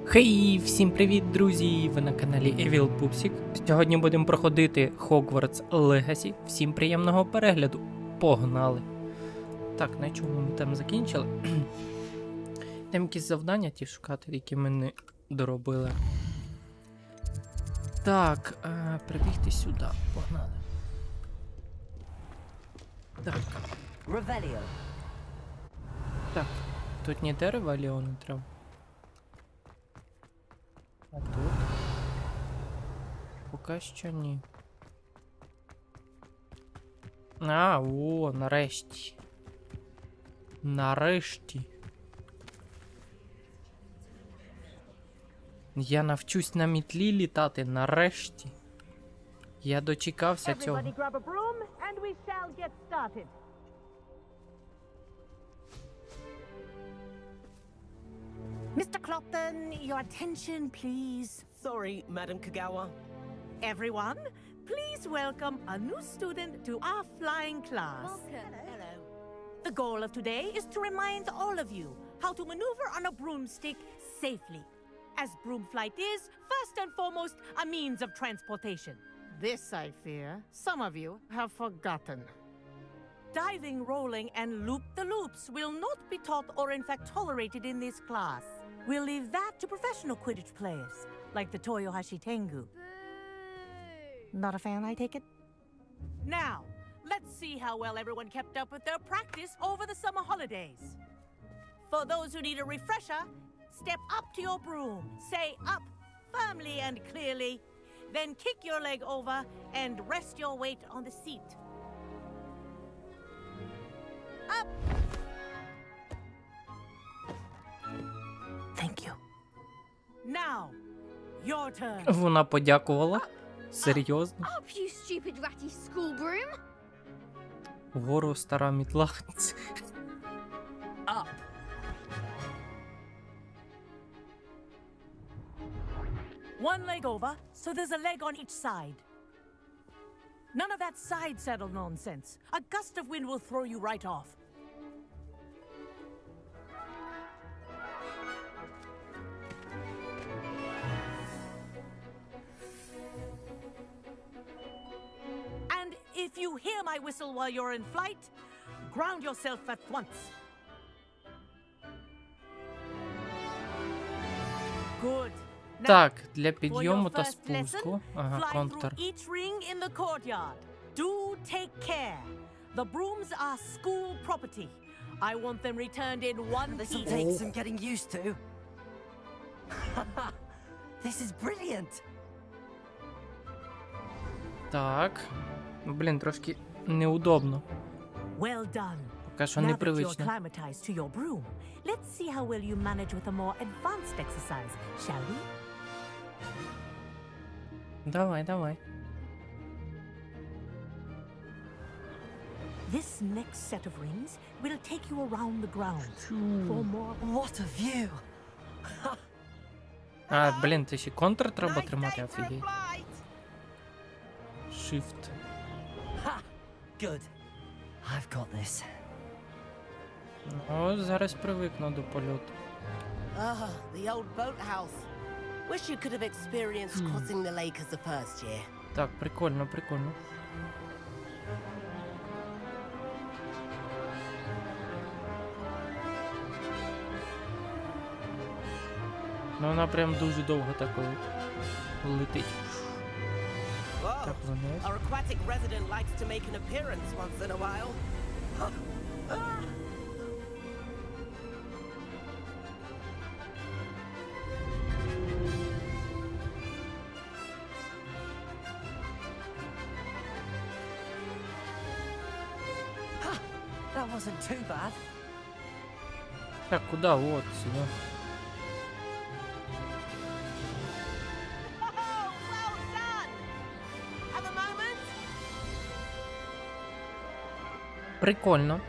Хей, всім привіт, друзі! Ви на каналі Evil Пупсік. Сьогодні будемо проходити Hogwarts Legacy. Всім приємного перегляду. Погнали! Так, на чому ми там закінчили? Там якісь завдання ті шукати, які ми не доробили. Так, прибігти сюди. Погнали. Так. Ревеліо. Так, тут ніде ревеліо не треба. А тут? Поки що ні. О, нарешті. Нарешті. Я навчусь на мітлі літати, нарешті. Я дочекався цього. Everybody grab a broom and we shall get started. Mr. Clopton, your attention, please. Sorry, Madam Kagawa. Everyone, please welcome a new student to our flying class. Welcome. Hello. The goal of today is to remind all of you how to maneuver on a broomstick safely, as broom flight is, first and foremost, a means of transportation. This, I fear, some of you have forgotten. Diving, rolling, and loop-the-loops will not be taught or in fact tolerated in this class. We'll leave that to professional Quidditch players, like the Toyohashi Tengu. Not a fan, I take it? Now, let's see how well everyone kept up with their practice over the summer holidays. For those who need a refresher, step up to your broom, say up firmly and clearly, then kick your leg over and rest your weight on the seat. Up! Thank you. Now, your turn. Вона подякувала? Серйозно? Up, you stupid ratty school broom! Вгору стара мітла. Up. One leg over, so there's a leg on each side. None of that side saddle nonsense. A gust of wind will throw you right off. And if you hear my whistle while you're in flight, ground yourself at once. Good. Now, Так, для for your підйому та first спуску. lesson, Ага, fly контр. through each ring in the courtyard. Do take care. The brooms are school property. I want them returned in one This'll piece. take some getting used to. This is brilliant. Так. Блін, трошки неудобно. Well done. Поки що Now that you're непривично. acclimatized to your broom, let's see how well you manage with a more advanced exercise, shall we? Давай, давай. This next set of rings will take you around the grounds for more. What a view. А, блін, ти ще контр треба тримати, офігеть. Shift. Ha! Good. I've got this. О, зараз привикну до польоту. Ah, the old boathouse. Wish you could have experienced crossing the lake as a first year. Так, прикольно, прикольно. Ну вона прям дуже довго так летить. Whoa. Так, вниз. Our aquatic resident likes to make an appearance once in a while. That wasn't too bad. Так, куда? Вот, сюда. Oh, well done! At the moment, Прикольно.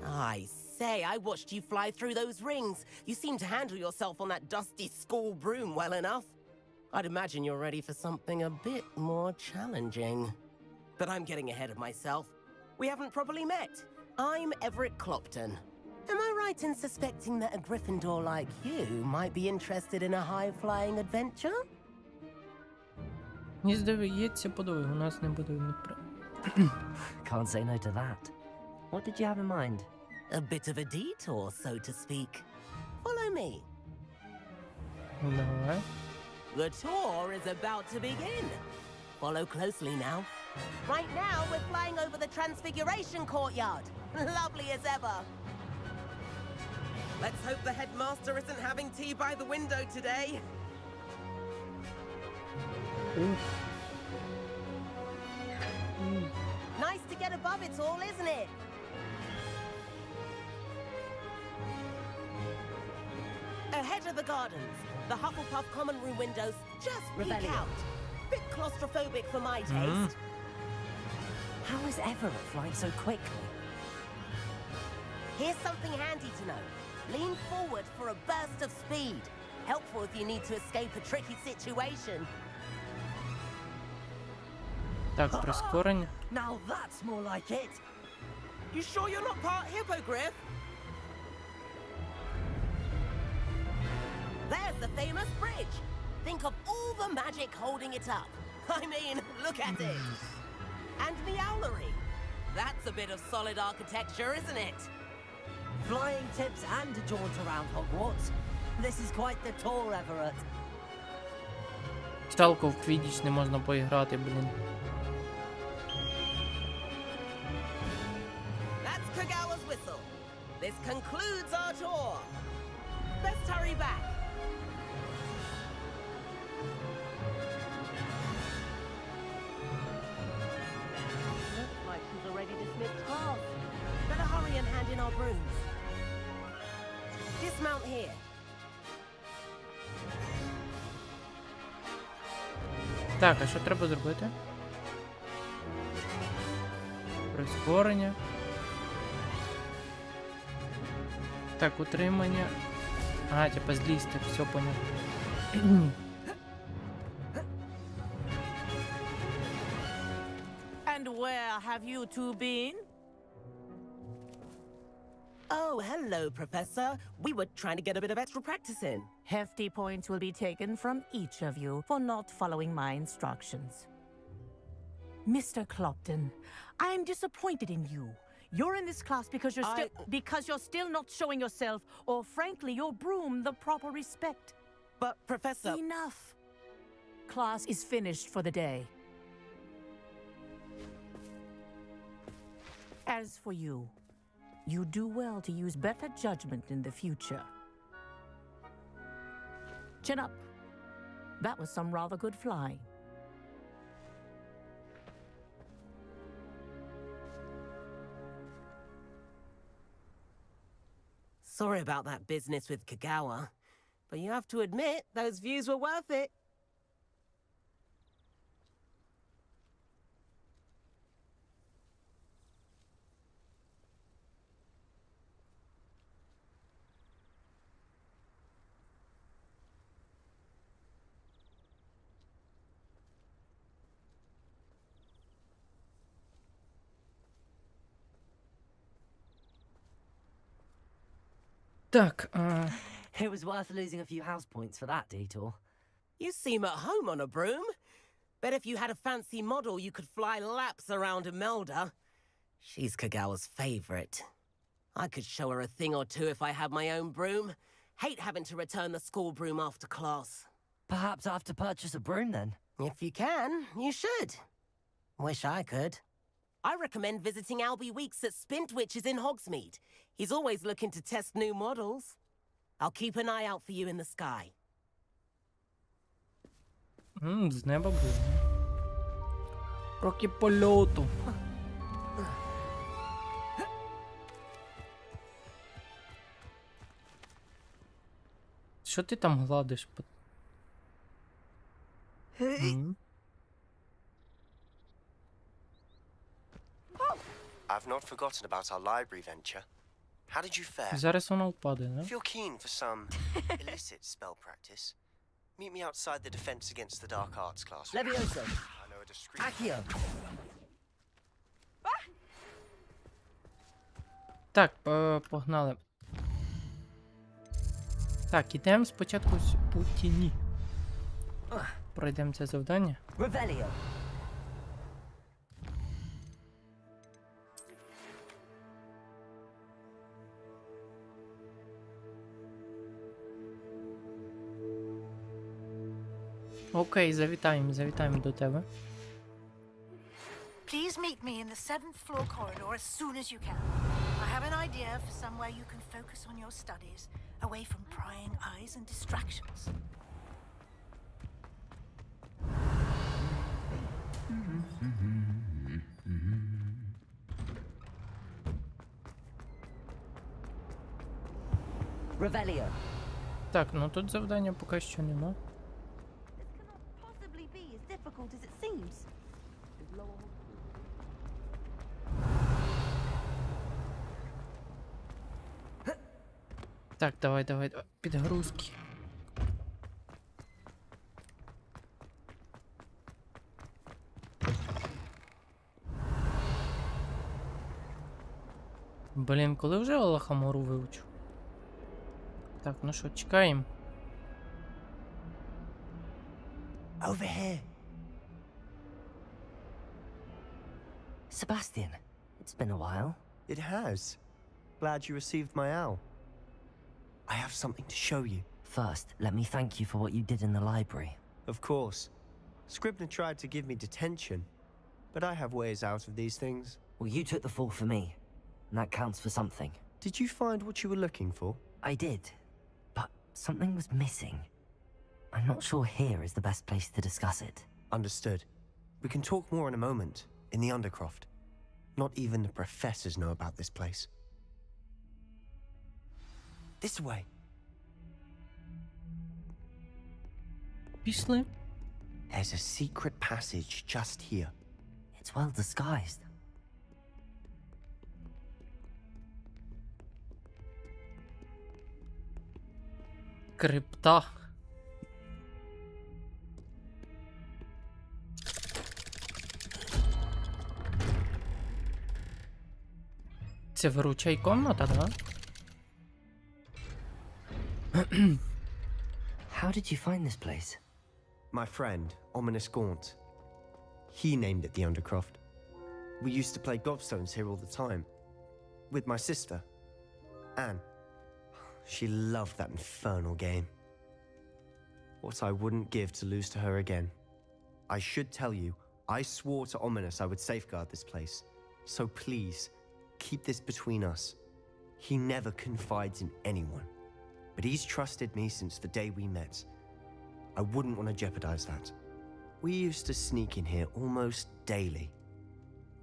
I say, I watched you fly through those rings. You seem to handle yourself on that dusty school broom well enough. I'd imagine you're ready for something a bit more challenging. But I'm getting ahead of myself. We haven't properly met. I'm Everett Clopton. Am I right in suspecting that a Gryffindor like you might be interested in a high-flying adventure? Мені здається, подивись, у нас не буде Can't say no to that. What did you have in mind? A bit of a detour, so to speak. Follow me. Давай. The tour is about to begin. Follow closely now. Right now, we're flying over the Transfiguration Courtyard. Lovely as ever. Let's hope the headmaster isn't having tea by the window today. Nice to get above it all, isn't it? Ahead of the gardens, the Hufflepuff common room windows just peek Rebellion. out. Bit claustrophobic for my taste. How is Everett flying so quickly? Here's something handy to know. Lean forward for a burst of speed. Helpful if you need to escape a tricky situation. Так, прискорення. Now that's more like it. You sure you're not part hippogriff? There's the famous bridge. Think of all the magic holding it up. I mean, look at it. And Meowlery. That's a bit of solid architecture, isn't it? Flying tips and a jaunt around Hogwarts. This is quite the tour, Everett. Сталку в Квіддіч не можна поіграти, блін. That's Kagawa's whistle. This concludes our tour. Let's hurry back. Looks like she's already dismissed class. Better hurry and hand in our brooms. Dismount here. Так, а що треба зробити? Прискорення. Так, утримання. А, типа злізти, все понял. And where have you two been? Oh, hello, Professor. We were trying to get a bit of extra practice in. Hefty points will be taken from each of you for not following my instructions. Mr. Clopton, I am disappointed in you. You're in this class because you're still not showing yourself, or frankly, your broom, the proper respect. But, Professor... Enough. Class is finished for the day. As for you, you do well to use better judgment in the future. Chin up. That was some rather good flying. Sorry about that business with Kagawa, but you have to admit those views were worth it. Так, It was worth losing a few house points for that detour. You seem at home on a broom. Bet if you had a fancy model, you could fly laps around Imelda. She's Kagawa's favorite. I could show her a thing or two if I had my own broom. Hate having to return the school broom after class. Perhaps I have to purchase a broom then. If you can, you should. Wish I could. I recommend visiting Albie Weeks at Spintwitches in Hogsmeade. He's always looking to test new models. I'll keep an eye out for you in the sky. з неба буде. Роки польоту. Що ти там гладиш? I've not forgotten about our library venture. How did you fare? Зараз воно впаде, не? If you're keen for some illicit spell practice, meet me outside the Defense Against the Dark Arts class. Levioso. I know a discreet... Accio. Так, погнали. Так, ідемо спочатку у тіні. Пройдемо це завдання. Revelio. Окей, завітаємо до тебе. Please meet me in the 7th floor corridor as soon as you can. I have an idea for somewhere you can focus on your studies, away from prying eyes and distractions. Revelio. Так, ну тут завдання поки що нема. This cannot possibly be as difficult as it seems. Так, давай. Підгрузки. Блін, коли вже Алахамору вивчу? Так, ну що, чекаємо. Over here. Sebastian, it's been a while. It has. Glad you received my owl. I have something to show you. First, let me thank you for what you did in the library. Of course. Scribner tried to give me detention, but I have ways out of these things. Well, you took the fall for me, and that counts for something. Did you find what you were looking for? I did, but something was missing. I'm not sure here is the best place to discuss it. Understood. We can talk more in a moment, in the Undercroft. Not even the professors know about this place. This way. Пішли. There's a secret passage just here. It's well disguised. Крипта. Це виручай комната, да? How did you find this place? My friend, Ominous Gaunt. He named it the Undercroft. We used to play gobstones here all the time. With my sister, Anne. She loved that infernal game. What I wouldn't give to lose to her again. I should tell you, I swore to Ominous I would safeguard this place. So please, keep this between us. He never confides in anyone. But he's trusted me since the day we met. I wouldn't want to jeopardize that. We used to sneak in here almost daily.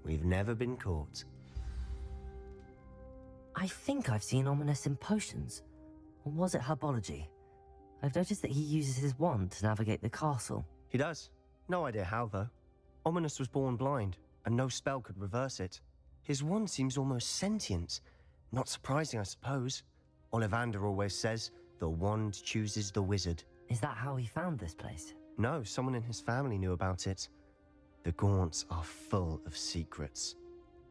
We've never been caught. I think I've seen Ominous in potions. Or was it herbology? I've noticed that he uses his wand to navigate the castle. He does. No idea how, though. Ominous was born blind, and no spell could reverse it. His wand seems almost sentient. Not surprising, I suppose. Ollivander always says, the wand chooses the wizard. Is that how he found this place? No, someone in his family knew about it. The Gaunts are full of secrets.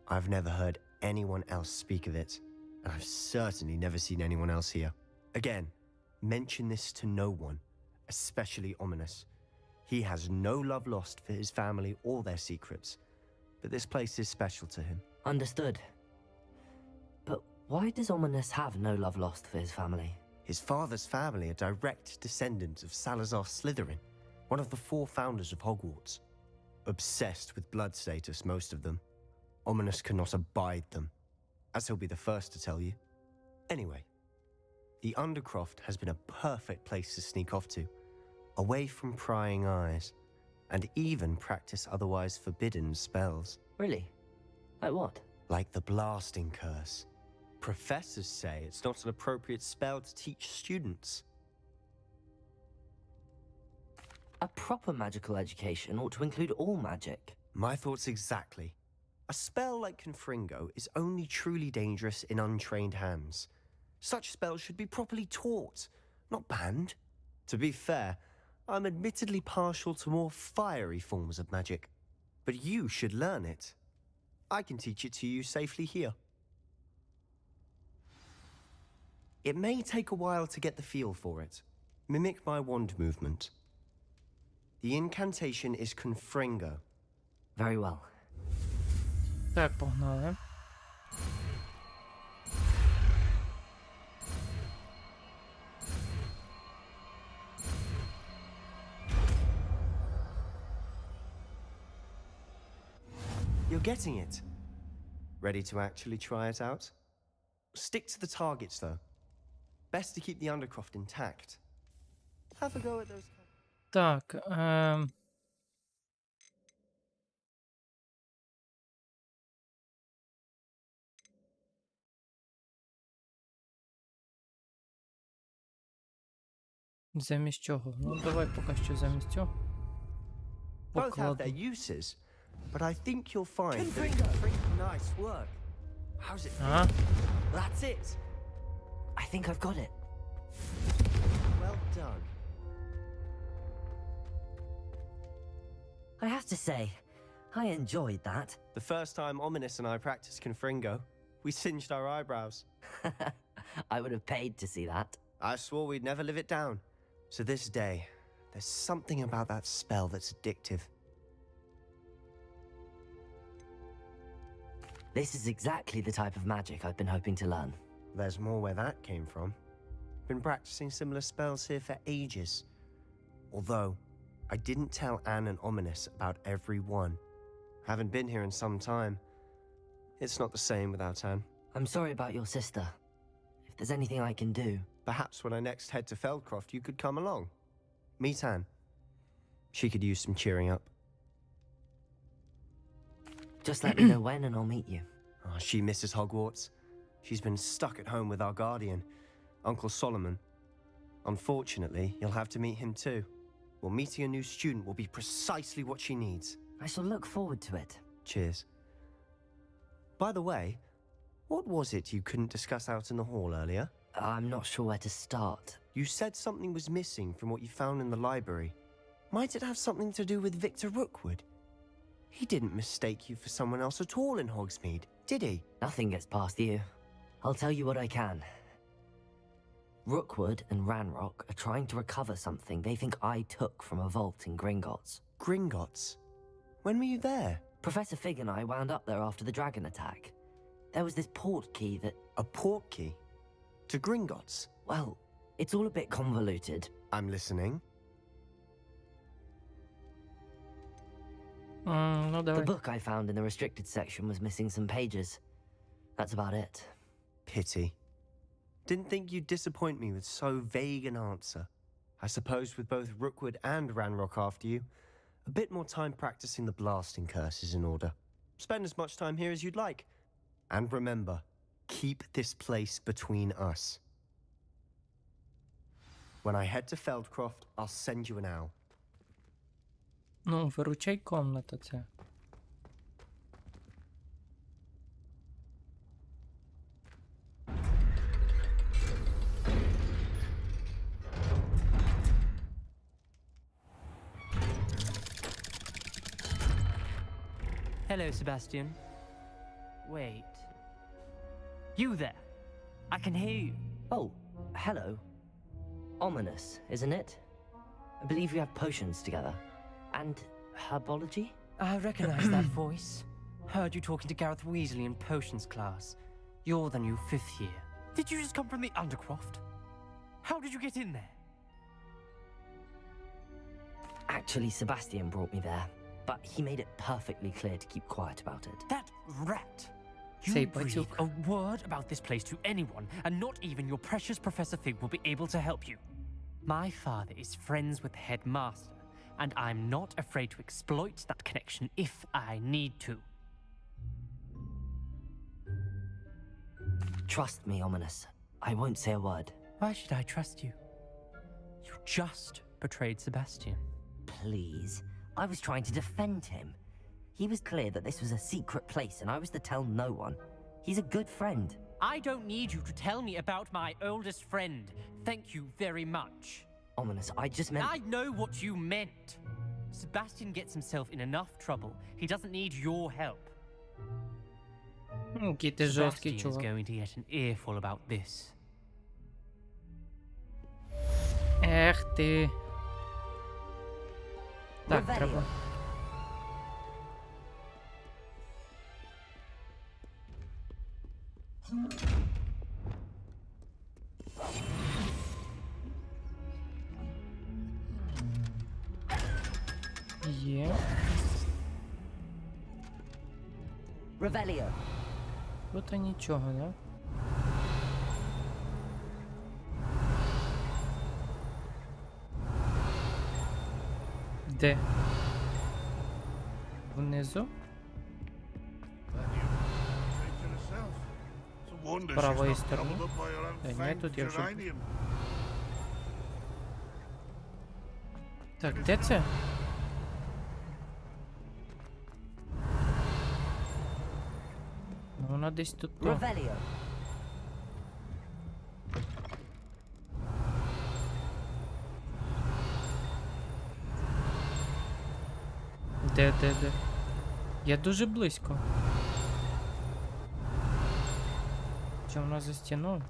I've never heard anyone else speak of it, and I've certainly never seen anyone else here. Again, mention this to no one, especially Ominous. He has no love lost for his family or their secrets, but this place is special to him. Understood. But why does Ominous have no love lost for his family? His father's family are direct descendants of Salazar Slytherin, one of the 4 founders of Hogwarts. Obsessed with blood status, most of them. Ominous cannot abide them, as he'll be the first to tell you. Anyway, the Undercroft has been a perfect place to sneak off to, away from prying eyes, and even practice otherwise forbidden spells. Really? Like what? Like the blasting curse. Professors say it's not an appropriate spell to teach students. A proper magical education ought to include all magic. My thoughts exactly. A spell like Confringo is only truly dangerous in untrained hands. Such spells should be properly taught, not banned. To be fair, I'm admittedly partial to more fiery forms of magic. But you should learn it. I can teach it to you safely here. It may take a while to get the feel for it. Mimic my wand movement. The incantation is confringo. Very well. Так, погнали. You're getting it. Ready to actually try it out? Stick to the targets, though. Best to keep the Undercroft intact. Have a go at those... Так, замість чого? Ну, давай поки що замість цього. Both have Покладу. their uses, but I think you'll find that nice work. How's it feel? Ага. That's it. I think I've got it. Well done. I have to say, I enjoyed that. The first time Ominous and I practiced Confringo, we singed our eyebrows. I would have paid to see that. I swore we'd never live it down. To this day, there's something about that spell that's addictive. This is exactly the type of magic I've been hoping to learn. There's more where that came from. Been practicing similar spells here for ages. Although, I didn't tell Anne and Ominous about every one. Haven't been here in some time. It's not the same without Anne. I'm sorry about your sister. If there's anything I can do... Perhaps when I next head to Feldcroft, you could come along. Meet Anne. She could use some cheering up. Just let me know when and I'll meet you. Oh, she misses Hogwarts. She's been stuck at home with our guardian, Uncle Solomon. Unfortunately, you'll have to meet him too. Well, meeting a new student will be precisely what she needs. I shall look forward to it. Cheers. By the way, what was it you couldn't discuss out in the hall earlier? I'm not sure where to start. You said something was missing from what you found in the library. Might it have something to do with Victor Rookwood? He didn't mistake you for someone else at all in Hogsmeade, did he? Nothing gets past you. I'll tell you what I can. Rookwood and Ranrock are trying to recover something they think I took from a vault in Gringotts. Gringotts? When were you there? Professor Fig and I wound up there after the dragon attack. There was this port key that... A port key? To Gringotts? Well, it's all a bit convoluted. I'm listening. Ну, The давай. book I found in the restricted section was missing some pages. That's about it. Pity. Didn't think you'd disappoint me with so vague an answer. I suppose with both Rookwood and Ranrock after you, a bit more time practicing the blasting curse is in order. Spend as much time here as you'd like. And remember, keep this place between us. When I head to Feldcroft, I'll send you an owl. Ну, виручай комната це. Hello, Sebastian. Wait. You there? I can hear you. Oh, hello. Ominous, isn't it? I believe we have potions together. And herbology? I recognize that voice. Heard you talking to Gareth Weasley in potions class. You're the new 5th year. Did you just come from the Undercroft? How did you get in there? Actually, Sebastian brought me there, but he made it perfectly clear to keep quiet about it. That rat! Say, You breathe Patuk. a word about this place to anyone, and not even your precious Professor Fig will be able to help you. My father is friends with the headmaster, and I'm not afraid to exploit that connection if I need to. Trust me, Ominous. I won't say a word. Why should I trust you? You just betrayed Sebastian. Please. I was trying to defend him. He was clear that this was a secret place and I was to tell no one. He's a good friend. I don't need you to tell me about my oldest friend. Thank you very much. Ominous, I just meant... I know what you meant. Sebastian gets himself in enough trouble. He doesn't need your help. Який ти жорсткий Sebastian is чувак. going to get an earful about this. Ех ти. Так, треба. Є. Revelio. Тут нічого, да? Де? Внизу? З правої сторони? Та ні, тут я вже... Так, де це? Ну, вона десь тут. Revelio. Де? Я дуже близько. Чи вона за стіною?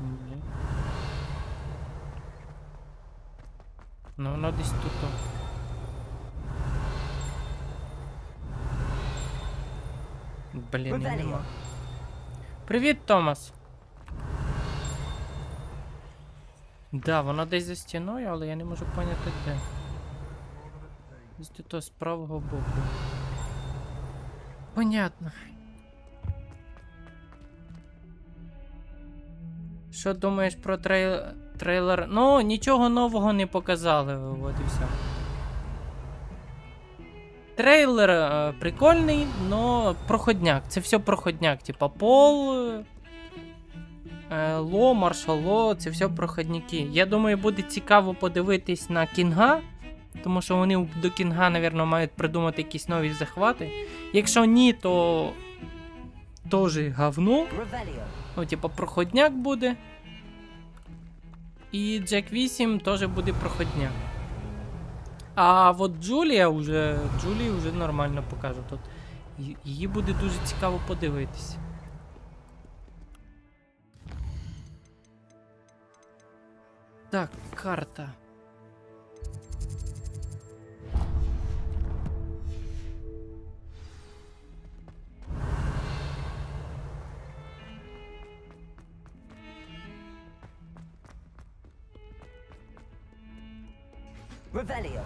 Ні. Ну вона десь тут. Блін, нема. Привіт, Томас! Да, вона десь за стіною, але я не можу поняти де. Десь тут з правого боку. Понятно. Що думаєш про трейлер? Ну, нічого нового не показали, от і все. Трейлер прикольний, но проходняк. Це все проходняк. Типа Пол, Ло, Маршал Ло, це все проходняки. Я думаю, буде цікаво подивитись на Кінга, тому що вони до Кінга, напевно, мають придумати якісь нові захвати. Якщо ні, то теж говно. Ну, типа проходняк буде. І Джек 8 теж буде проходняк. А от Джулії вже нормально покажу тут. Її буде дуже цікаво подивитись. Так, карта. Revelio.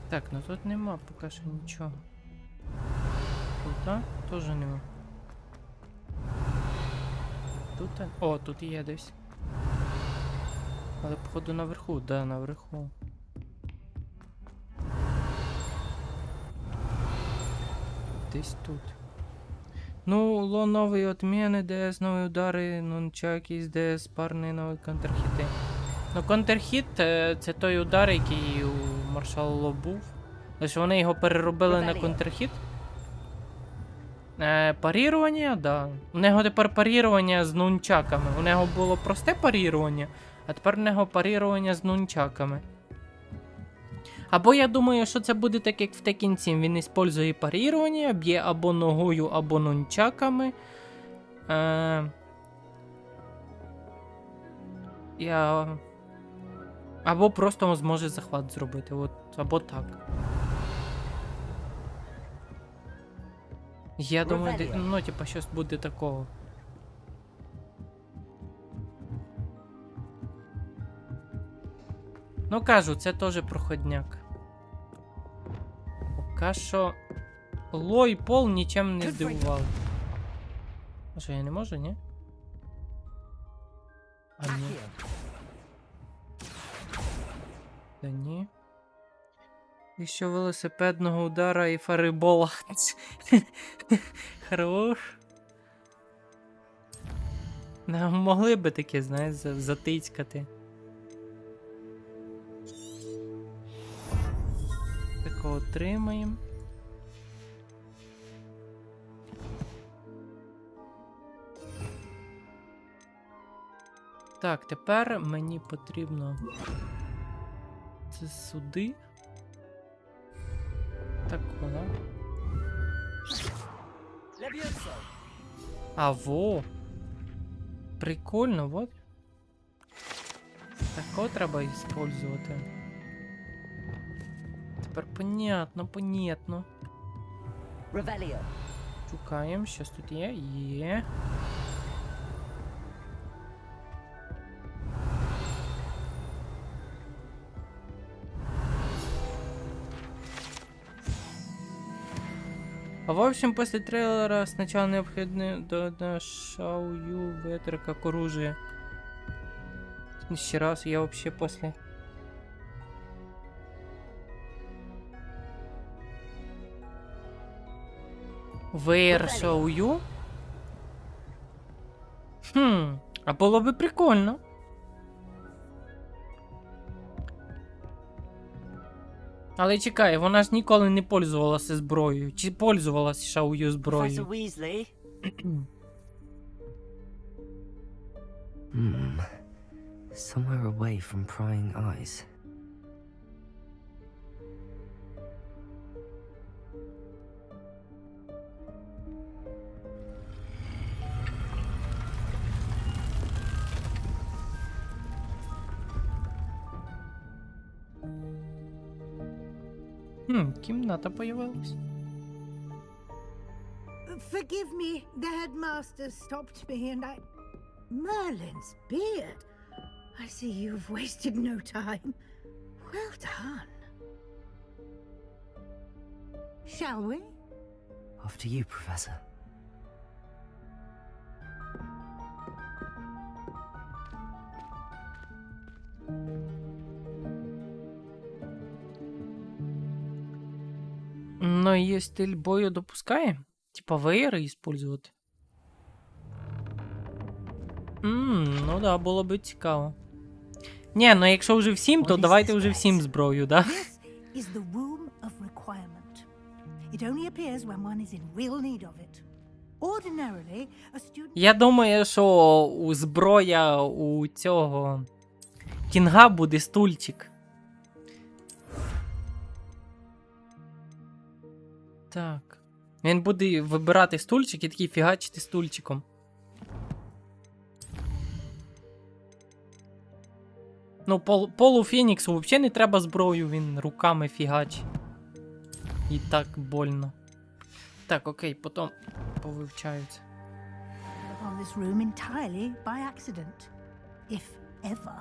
Так, ну тут нема поки що нічого. Тут, а? Теж нема. Тут, о, тут є десь. Але походу наверху, да, наверху. Десь тут. Ну, Ло новий отміни, ДС нові удари, нунчаки, ДС парний новий контрхіти. Ну, контрхіт це той удар, який у Маршала Ло був. Лише вони його переробили на контрхіт. Парірування, да. У нього тепер парірування з нунчаками. У нього було просте парірування, а тепер у нього парірування з нунчаками. Або я думаю, що це буде так, як в Tekken 7. Він використовує парірування, б'є або ногою, або нунчаками. Або просто зможе захват зробити. От, або так. Я думаю, ну, типа, щось буде такого. Ну, кажу, це теж проходняк. Поки що Ло і Пол нічим не здивували. А що, я не можу, ні? А ні. Та ні. І що велосипедного удара і фарибола. Хорош. Нам могли би таке, знаєш, затицькати. Такого отримаємо. Так, тепер мені потрібно це сюди. Так, вона. А, во! Прикольно, вот. Такого треба использовать. Тепер понятно. Revelio. Шукаємо, щось тут є. Є. А в общем, после трейлера сначала необходимо до шаую ветер как оружие. Еще раз, я вообще после... VR шоую? А було би прикольно. Але чекай, вона ж ніколи не пользувалася зброєю. Чи пользувалася шаую зброєю? Weasley. Somewhere away from prying eyes. Кімната появилась. Forgive me, the headmaster stopped me and I... Merlin's beard. I see you've wasted no time. Well done. Shall we? After you, Professor. Но її стиль бою допускає? Типа VR использувати? Ну да, було б цікаво. Ні, ну якщо вже всім, то давайте вже всім зброю, да? This is the room of requirement. It only appears when one is in real need of it. Ordinarily, a student... Я думаю, що у зброя у цього кінга буде стульчик. Так. Він буде вибирати стульчик і такий фігачити стульчиком. Ну, Полу Феніксу взагалі не треба зброю, він руками фігачить. І так больно. Так, окей, потім повивчаються. on this room entirely by accident, if ever.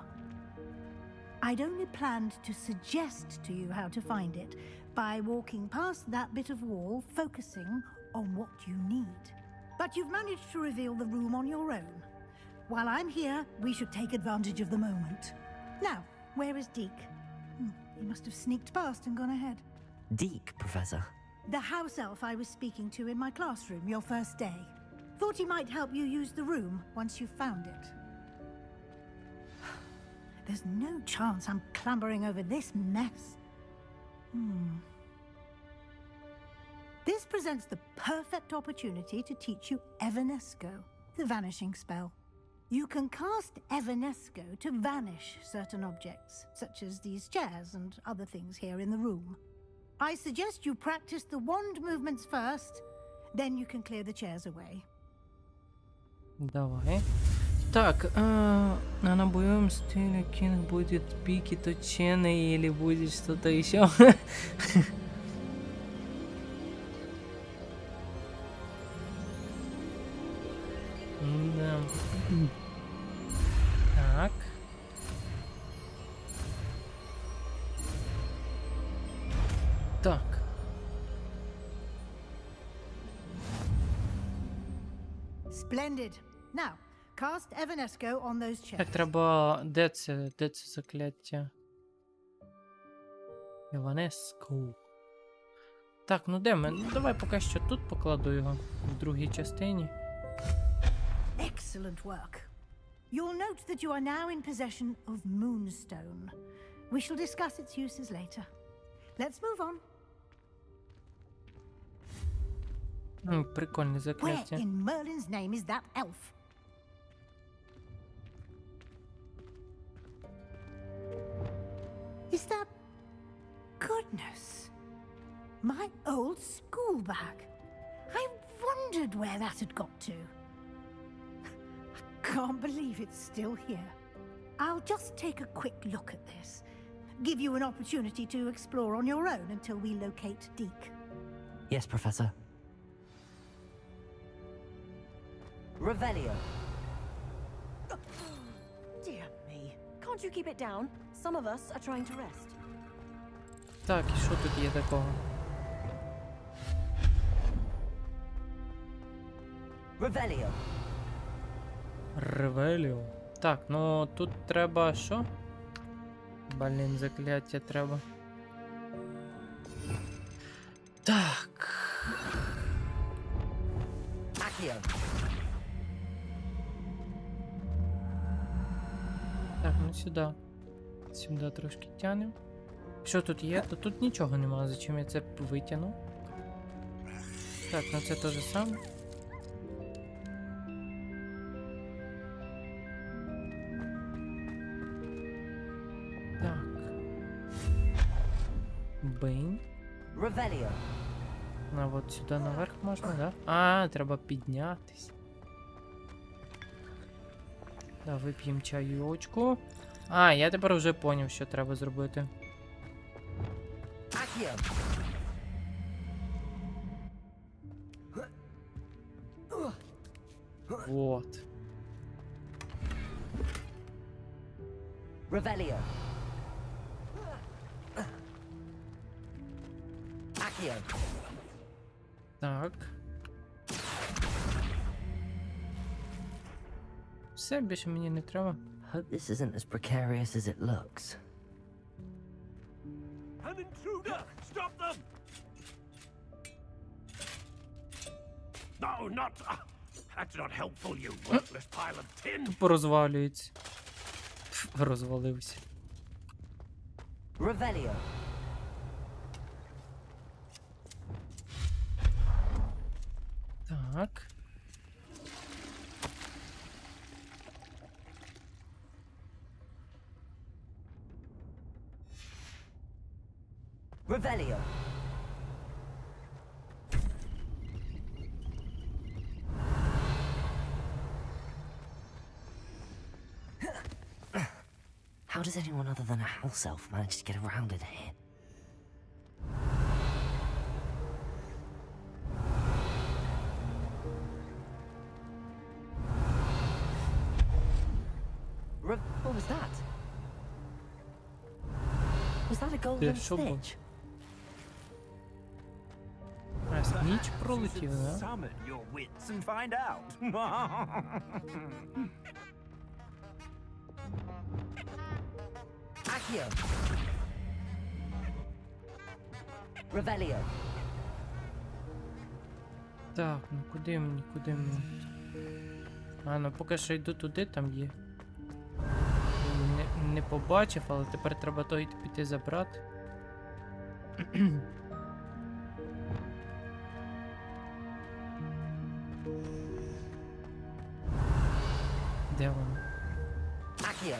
I'd only planned to suggest to you how to find it by walking past that bit of wall, focusing on what you need. But you've managed to reveal the room on your own. While I'm here, we should take advantage of the moment. Now, where is Deke? He must have sneaked past and gone ahead. Deke, Professor. The house elf I was speaking to in my classroom your first day. Thought he might help you use the room once you found it. There's no chance I'm clambering over this mess. This presents the perfect opportunity to teach you Evanesco, the vanishing spell. You can cast Evanesco to vanish certain objects, such as these chairs and other things here in the room. I suggest you practice the wand movements first, then you can clear the chairs away. Давай. Так, а на боевом стиле Кинг будет пики точеный или будет что-то еще? Да. Так. Так. Splendid. Now, cast Evanesco on those chairs. Так, треба... Де це закляття? Evanesco. Так, ну де ми? Ну, давай поки що тут покладу його. В другій частині. Excellent work. You'll note that you are now in possession of Moonstone. We shall discuss its uses later. Let's move on. Прикольне Where закляття. in Merlin's name is that elf? Is that... Goodness. My old school bag. I wondered where that had got to. Can't believe it's still here. I'll just take a quick look at this. Give you an opportunity to explore on your own until we locate Deke. Yes, Professor. Revelio. Dear me. Can't you keep it down? Some of us are trying to rest. Так, і що тут є такого? Revelio. Ревеліо. Так, ну тут треба що? Блін, закляття треба. Так. Accio. Так, ну сюди. Сюди трошки тянемо. Що тут є? То тут нічого немає, зачем я це витягну. Так, ну це те же саме. Так. Бейн. Revelio. А от сюди наверх можна, да? А, треба піднятись. Да, вип'ємо чайочку. А, я тепер вже поняв, що треба зробити. Accio. Вот. Revelio. Accio. Так. Все, більше мені не треба. Hope this isn't as precarious as it looks. An intruder! Stop them! No, not... that's not helpful, you worthless pile of tin! Порозвалюється. Розвалився. Revelio. Так. Revelio. How does anyone other than a house elf manage to get around in here? What was that? Was that a golden що було? snitch? А, сніч пролетів, да? Summon your wits and find out! Accio. Revelio. Так, ну куди мені, куди мені? А, ну поки що йду туди, там є. Не побачив, але тепер треба той піти забрати. Де воно? Accio.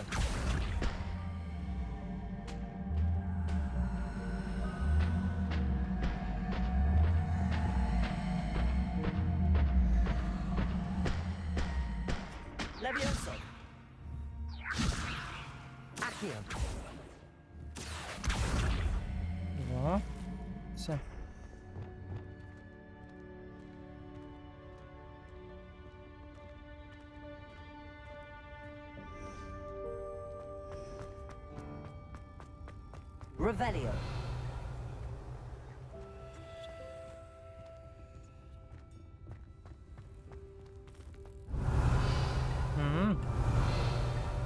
Levioso. Accio. Два. Все. Revelio.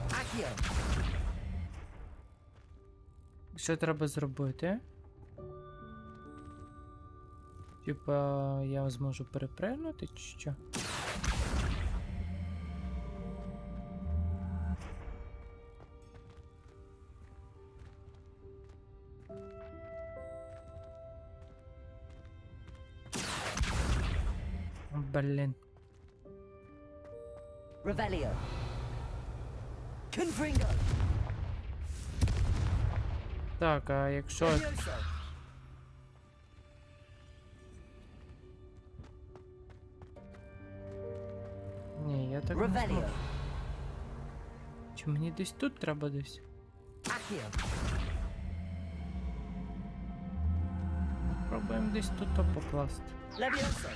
Accio. Що треба зробити? Типа, я зможу перепригнути чи що? Блін. Revelio. Confringo. Так, а якщо... Levioso. Ні, я так не Revelio. зможу. Чи мені десь тут треба десь? Accio. Пробуємо десь тут покласти. Levioso.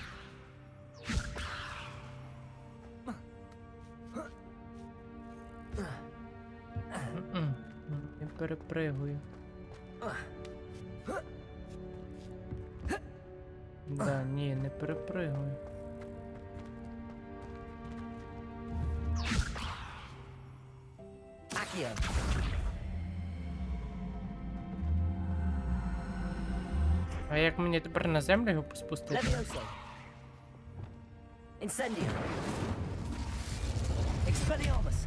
М-м, не перепригую. Да, ні, не перепригую. Accio. А як мені тепер на землю його спустити? Levioso. Incendio. Expelliarmus.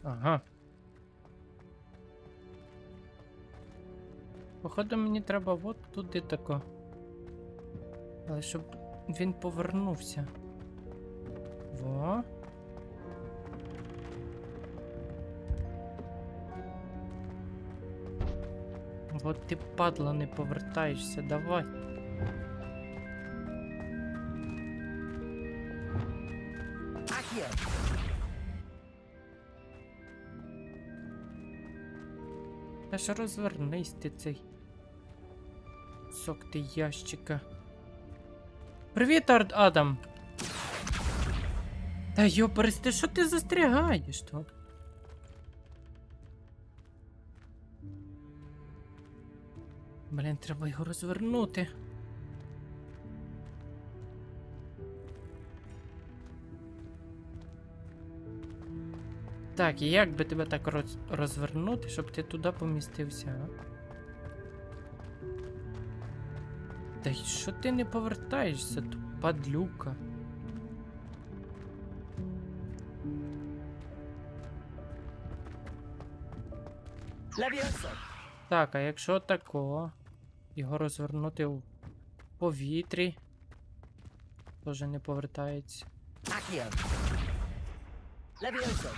Ага. Походу мені треба от туди тако. Але щоб він повернувся. Во. От ти, падла, не повертаєшся, давай. Accio. Та ж розвернись ти цей. Сок ти ящика. Привіт, Адам! Та йоперс, ти що ти застрягаєш тут? Блін, треба його розвернути. Так, і як би тебе так розвернути, щоб ти туди помістився, а? Та й що ти не повертаєшся, тут падлюка? Levioso. Так, а якщо тако, його розвернути в повітрі, теж не повертається. Accio. Levioso.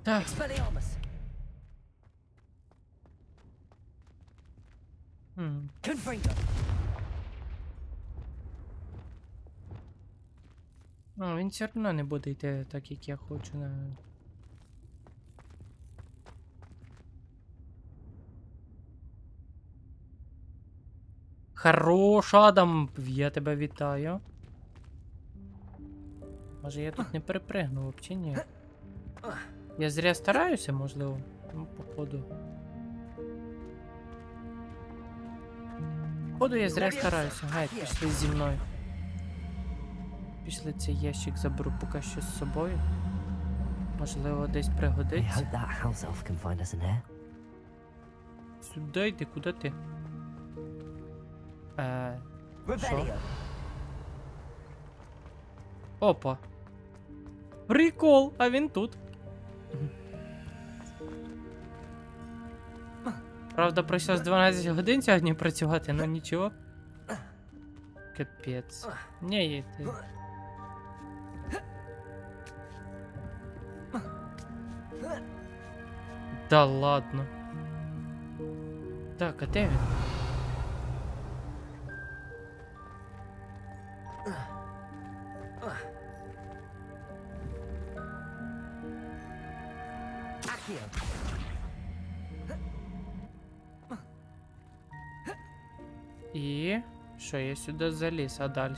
Так, Expelliarmus. Confringo. ну, він все одно не буде йти так, як я хочу. Хорош, Адам, я тебе вітаю. Може я тут не перепригнув, чи ні? Я зря стараюся, можливо. Ну, походу. Походу я зря стараюся. Гай, пішли зі мною. Пішли цей ящик заберу поки що з собою. Можливо, десь I пригодиться. hope that house elf can find us in here. Сюди йди, куди ти? Revelio. Опа. Прикол, а він тут. Правда, пройшлось 12 годин сьогодні працювати, ну нічого. Капець. Ні, ти. Да ладно. Так, а де він? Accio. І що, я сюди заліз, а далі?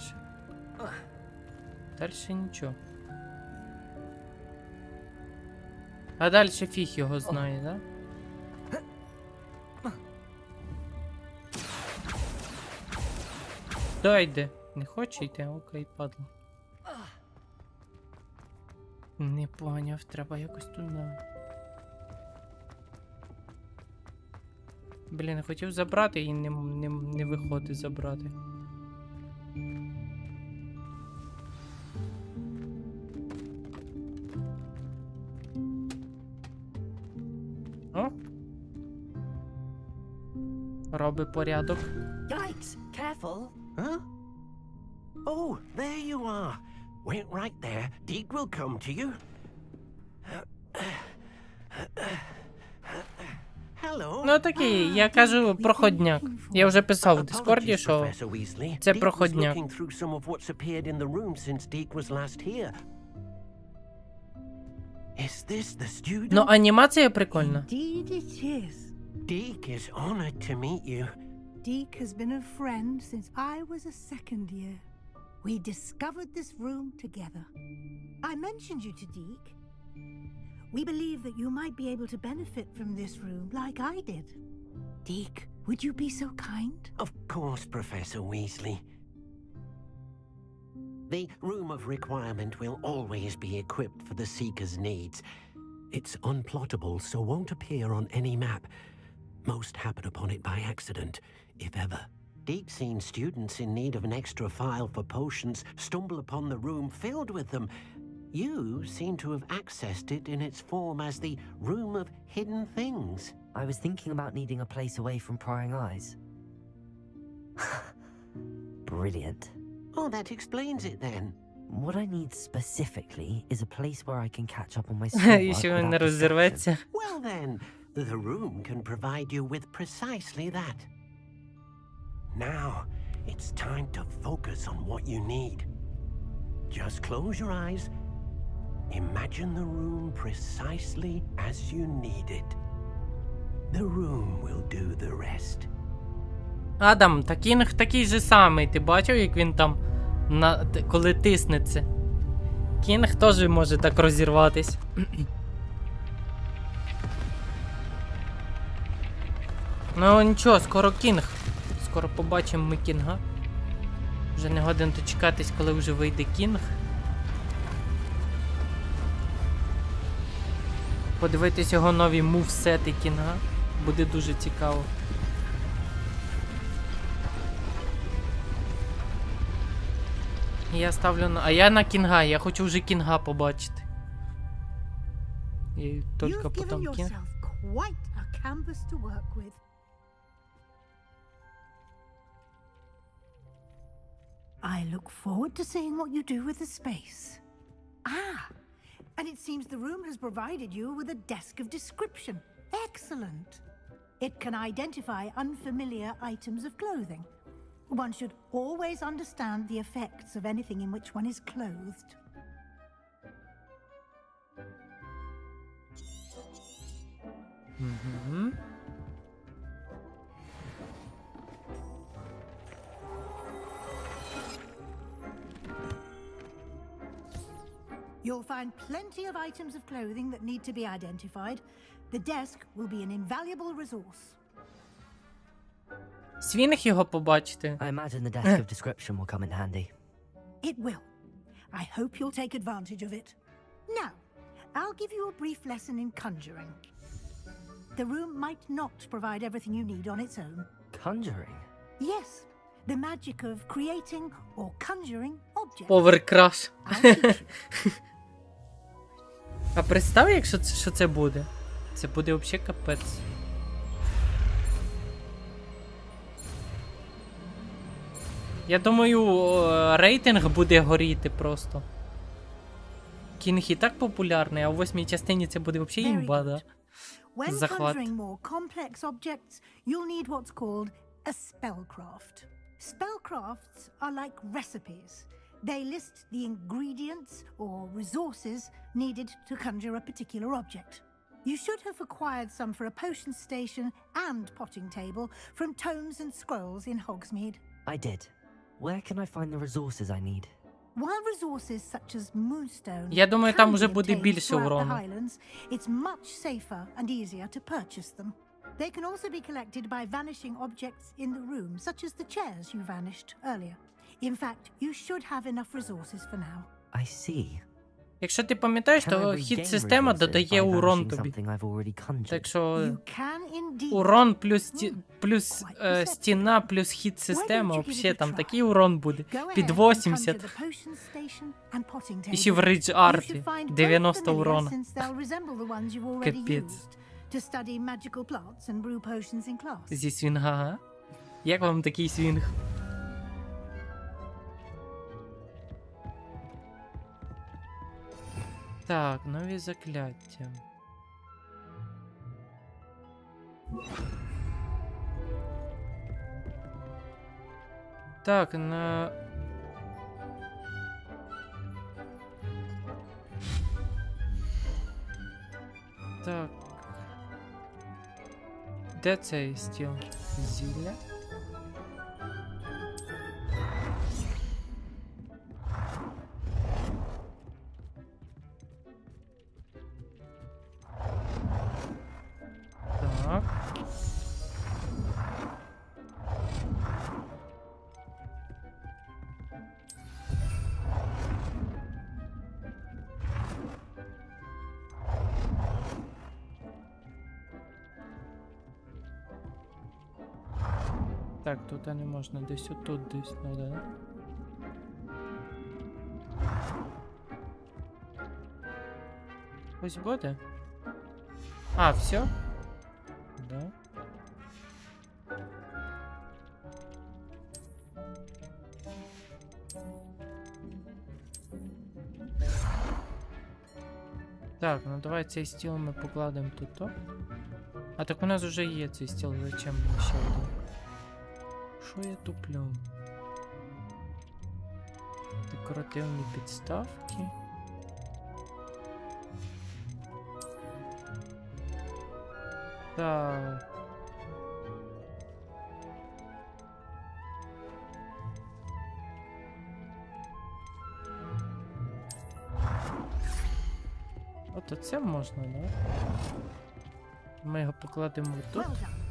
Далі нічого. А далі фіг його знає, да? Да, йде. Не хоче йти, окей, падло. Не поняв, треба якось туди. Блін, хотів забрати і не виходить забрати. О? Роби порядок. Yikes! Careful. Huh? Oh, there you are. Wait right there. Deke will come to you. Hello. Ну такий, я кажу, проходняк. Я вже писав в Дискорді, що це проходняк. Is this the student? Ну, анімація прикольна. Indeed it is. Deek is honored to meet you. Deek has been a friend since I was a second year. We discovered this room together. I mentioned you to Deek. We believe that you might be able to benefit from this room like I did. Deek, would you be so kind? Of course, Professor Weasley. The Room of Requirement will always be equipped for the Seeker's needs. It's unplottable, so won't appear on any map. Most happen upon it by accident, if ever. Deek's seen students in need of an extra file for potions stumble upon the room filled with them. You seem to have accessed it in its form as the Room of Hidden Things. I was thinking about needing a place away from prying eyes. Brilliant. Oh, that explains it then. What I need specifically is a place where I can catch up on my І schoolwork що він не without distraction. розірветься. Well then, the room can provide you with precisely that. Now, it's time to focus on what you need. Just close your eyes. Imagine the room precisely as you need it. The room will do the rest. Адам, та Кінг такий же самий. Ти бачив, як він там, коли тиснеться? Кінг теж може так розірватись. Ну нічого, скоро Кінг. Скоро побачимо ми Кінга. Вже не годин дочекатись, коли вже вийде Кінг. Подивитись його нові мувсети Кінга. Буде дуже цікаво. Я ставлю на... А я на Кінга, я хочу вже Кінга побачити. І тільки You've given потім Кінг. yourself quite a canvas to work with. I look forward to seeing what you do with the space. Ah, and it seems the room has provided you with a desk of description. Excellent. It can identify unfamiliar items of clothing. One should always understand the effects of anything in which one is clothed. Mm-hmm. You'll find plenty of items of clothing that need to be identified. The desk will be an invaluable resource. Свінг його побачити. I imagine the desk of description will come in handy. It will. I hope you'll take advantage of it. Now, I'll give you a brief lesson in conjuring. The room might not provide everything you need on its own. Conjuring? Yes, the magic of creating or conjuring objects. Поверкраш. I'll teach you. А представ, якщо це, що це буде? Це буде взагалі капець. Я думаю, рейтинг буде горіти просто. Кінг і так популярний, а у 8-й частині це буде взагалі Very імба, good. да? When Захват. conjuring more complex objects, you'll need what's called a spellcraft. Spellcrafts are like recipes. They list the ingredients or resources needed to conjure a particular object. You should have acquired some for a potion station and potting table from tomes and scrolls in Hogsmeade. I did. Where can I find the resources I need? While resources such as moonstone Я думаю, там can уже be буде obtained більше throughout the урону. Highlands, it's much safer and easier to purchase them. They can also be collected by vanishing objects in the room, such as the chairs you vanished earlier. In fact, you should have enough resources for now. I see. Якщо ти пам'ятаєш, Can I то regain хід-система resources додає by урон vanishing тобі. something I've already conjured? Так що You can indeed. урон плюс, Quite perceptive. стіна плюс хід-система, Why don't you give it взагалі a там try? такий урон буде. Go Під ahead and 80. conjure the potion station and potting І ще в table. Ридж You Арті should find both 90 familiar урона. since they'll resemble the ones you've already Капець. used to study magical plants and brew potions in class. Зі свінга, га? Як вам такий свінг? Так, нові закляття. Так, на... Так. Де цей стіл? Зілля? Так. Так, тут не можна, десь отут десь надо, да? Ось буде? А, все? Да. Так, ну давай цей стіл ми покладемо тут. А так у нас вже є цей стіл, зачем мені ще один? Що я туплю? Декоративні підставки. Так. От оце можна, да? Ми його покладемо тут. Well done.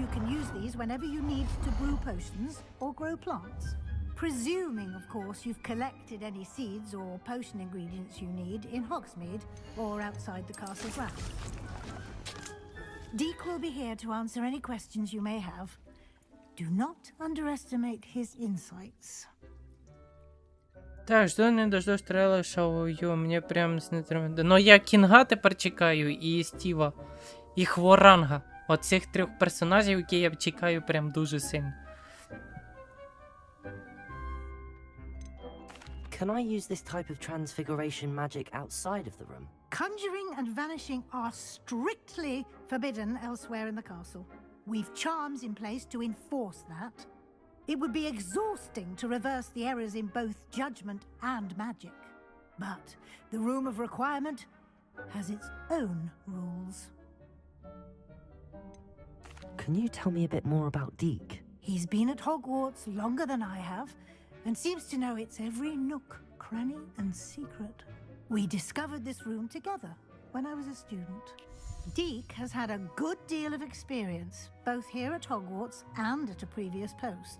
You can use these whenever you need to brew potions or grow plants. Presuming, of course, you've collected any seeds or potion ingredients you need in Hogsmeade or outside the castle grounds. Deek will be here to answer any questions you may have. Do not underestimate his insights. Так, жду не дождусь трейлера шоу, мені прям не треба. Ну я Кінга тепер чекаю, і Стіва, і Хворанга. Оцих трьох персонажів, які я чекаю прям дуже сильно. Can I use this type of transfiguration magic outside of the room? Conjuring and vanishing are strictly forbidden elsewhere in the castle. We've charms in place to enforce that. It would be exhausting to reverse the errors in both judgment and magic. But the Room of Requirement has its own rules. Can you tell me a bit more about Deek? He's been at Hogwarts longer than I have, and seems to know its every nook, cranny, and secret. We discovered this room together when I was a student. Deek has had a good deal of experience, both here at Hogwarts and at a previous post.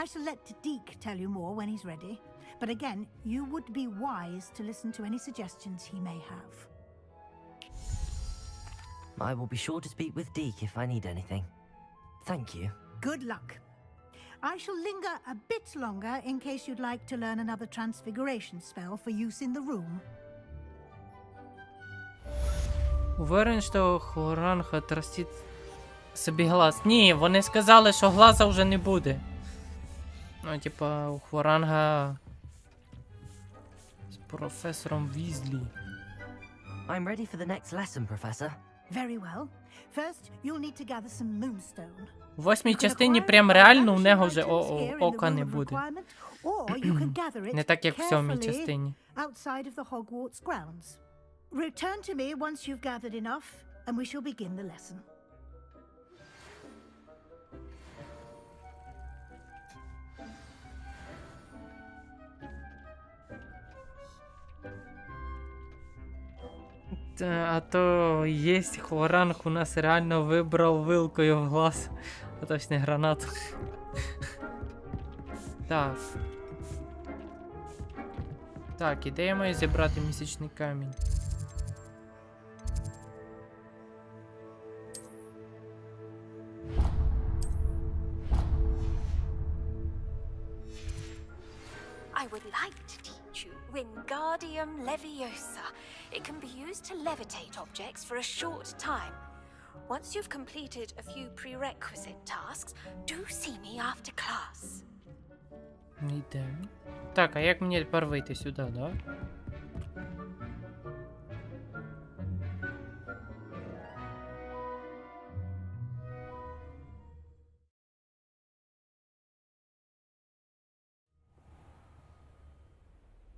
I shall let Deek tell you more when he's ready, but again, you would be wise to listen to any suggestions he may have. I will be sure to speak with Deek if I need anything. Thank you. Good luck. I shall linger a bit longer in case you'd like to learn another transfiguration spell for use in the room. Уверен, що Хворанг отрастить собі глаз. Ні, вони сказали, що глаза вже не буде. Ну, типа, у Хворанга з професором Візлі. I'm ready for the next lesson, Professor. Very well. First, you'll need to gather some moonstone. У восьмій частині прям реально у нього вже ока не буде. Не так, як в сьомій частині. Outside of the Hogwarts grounds. Return to me once you've gathered enough, and we shall begin the lesson. А то єсть Хворанг у нас реально вибрав вилкою в глаз. А точно гранату. Так. Так, ідея має зібрати місячний камінь. I would like to teach you Wingardium Leviosa. It can be used to levitate objects for a short time. Once you've completed a few prerequisite tasks, do see me after class. Йде. Так, а як мені тепер вийти сюди, да?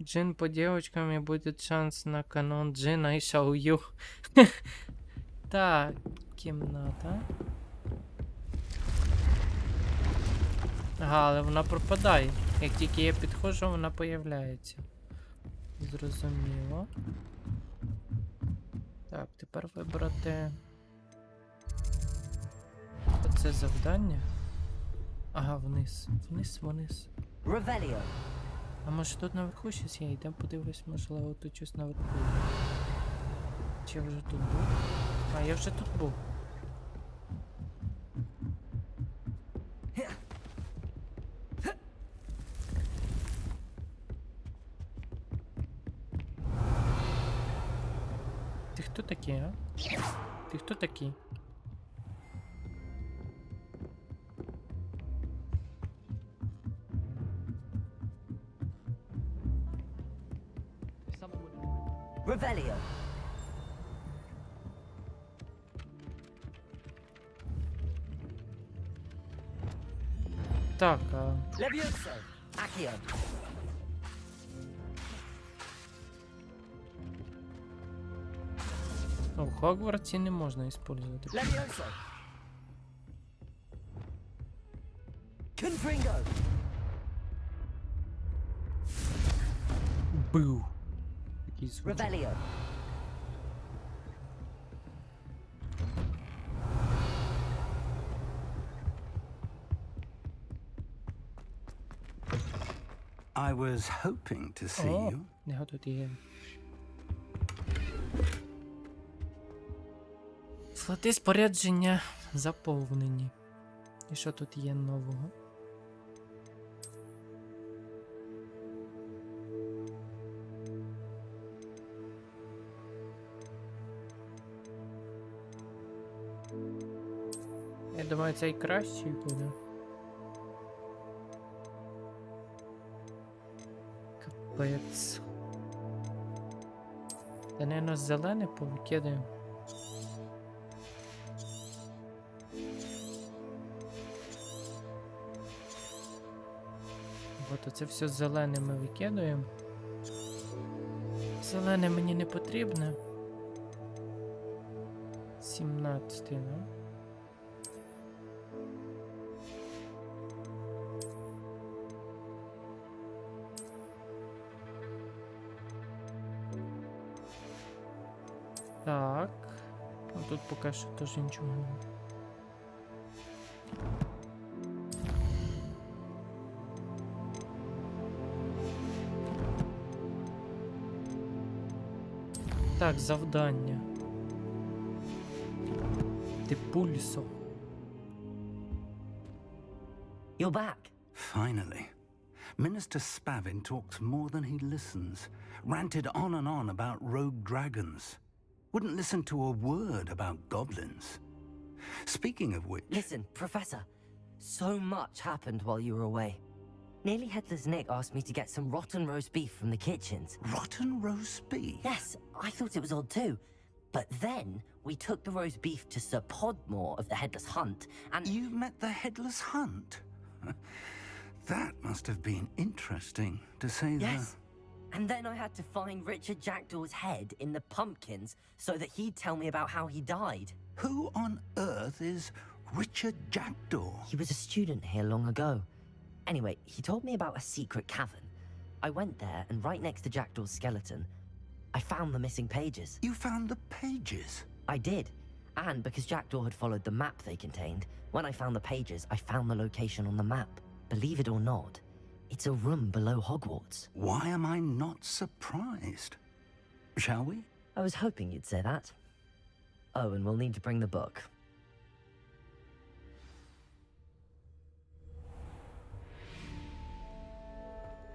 Джин по девочкам и будет шанс на канон Джина и Шаую. та кімната. Ага, але вона пропадає. Як тільки я підходжу, вона появляється. Зрозуміло. Так, тепер вибрати... Оце завдання. Ага, вниз. Вниз. Revelio. А може тут наверху щось є? Йдемо подивись, можливо, тут щось наверху. Чи я вже тут був? А, я вже тут був. Ти хто такий, а? Ти хто такий? Revelio. Так, а... Levioso. Accio. Ну, в Хогвартсі не можна використовувати. Levioso. Confringo. Бу. Який звук. Revelio. I was hoping to see О, you. його тут є. Слоти спорядження заповнені. І що тут є нового? Я думаю, цей кращий буде. Капець. Та, наверное, зелене повикидаємо. От оце все зелене ми викидуємо. Зелене мені не потрібне. 17-й, ну? Так. Ну тут поки що теж нічого немає. Так, завдання. Ти пульсо. You're back. Finally. Minister Spavin talks more than he listens. Ranted on and on about rogue dragons. Wouldn't listen to a word about goblins. Speaking of which... Listen, Professor. So much happened while you were away. Nearly Headless Nick asked me to get some rotten roast beef from the kitchens. Rotten roast beef? Yes, I thought it was odd too. But then we took the roast beef to Sir Podmore of the Headless Hunt, and... You met the Headless Hunt? That must have been interesting, to say the... Yes. And then I had to find Richard Jackdaw's head in the pumpkins so that he'd tell me about how he died. Who on earth is Richard Jackdaw? He was a student here long ago. Anyway, he told me about a secret cavern. I went there, and right next to Jackdaw's skeleton, I found the missing pages. You found the pages? I did. And because Jackdaw had followed the map they contained, when I found the pages, I found the location on the map. Believe it or not, it's a room below Hogwarts. Why am I not surprised? Shall we? I was hoping you'd say that. Oh, and we'll need to bring the book.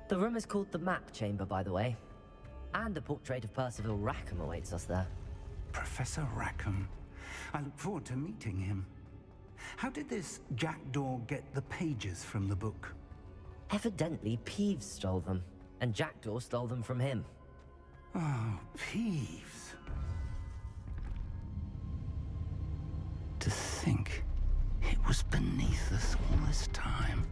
The room is called the Map Chamber, by the way. And a portrait of Percival Rackham awaits us there. Professor Rackham. I look forward to meeting him. How did this Jackdaw get the pages from the book? Evidently, Peeves stole them, and Jackdaw stole them from him. Oh, Peeves. To think it was beneath us all this time.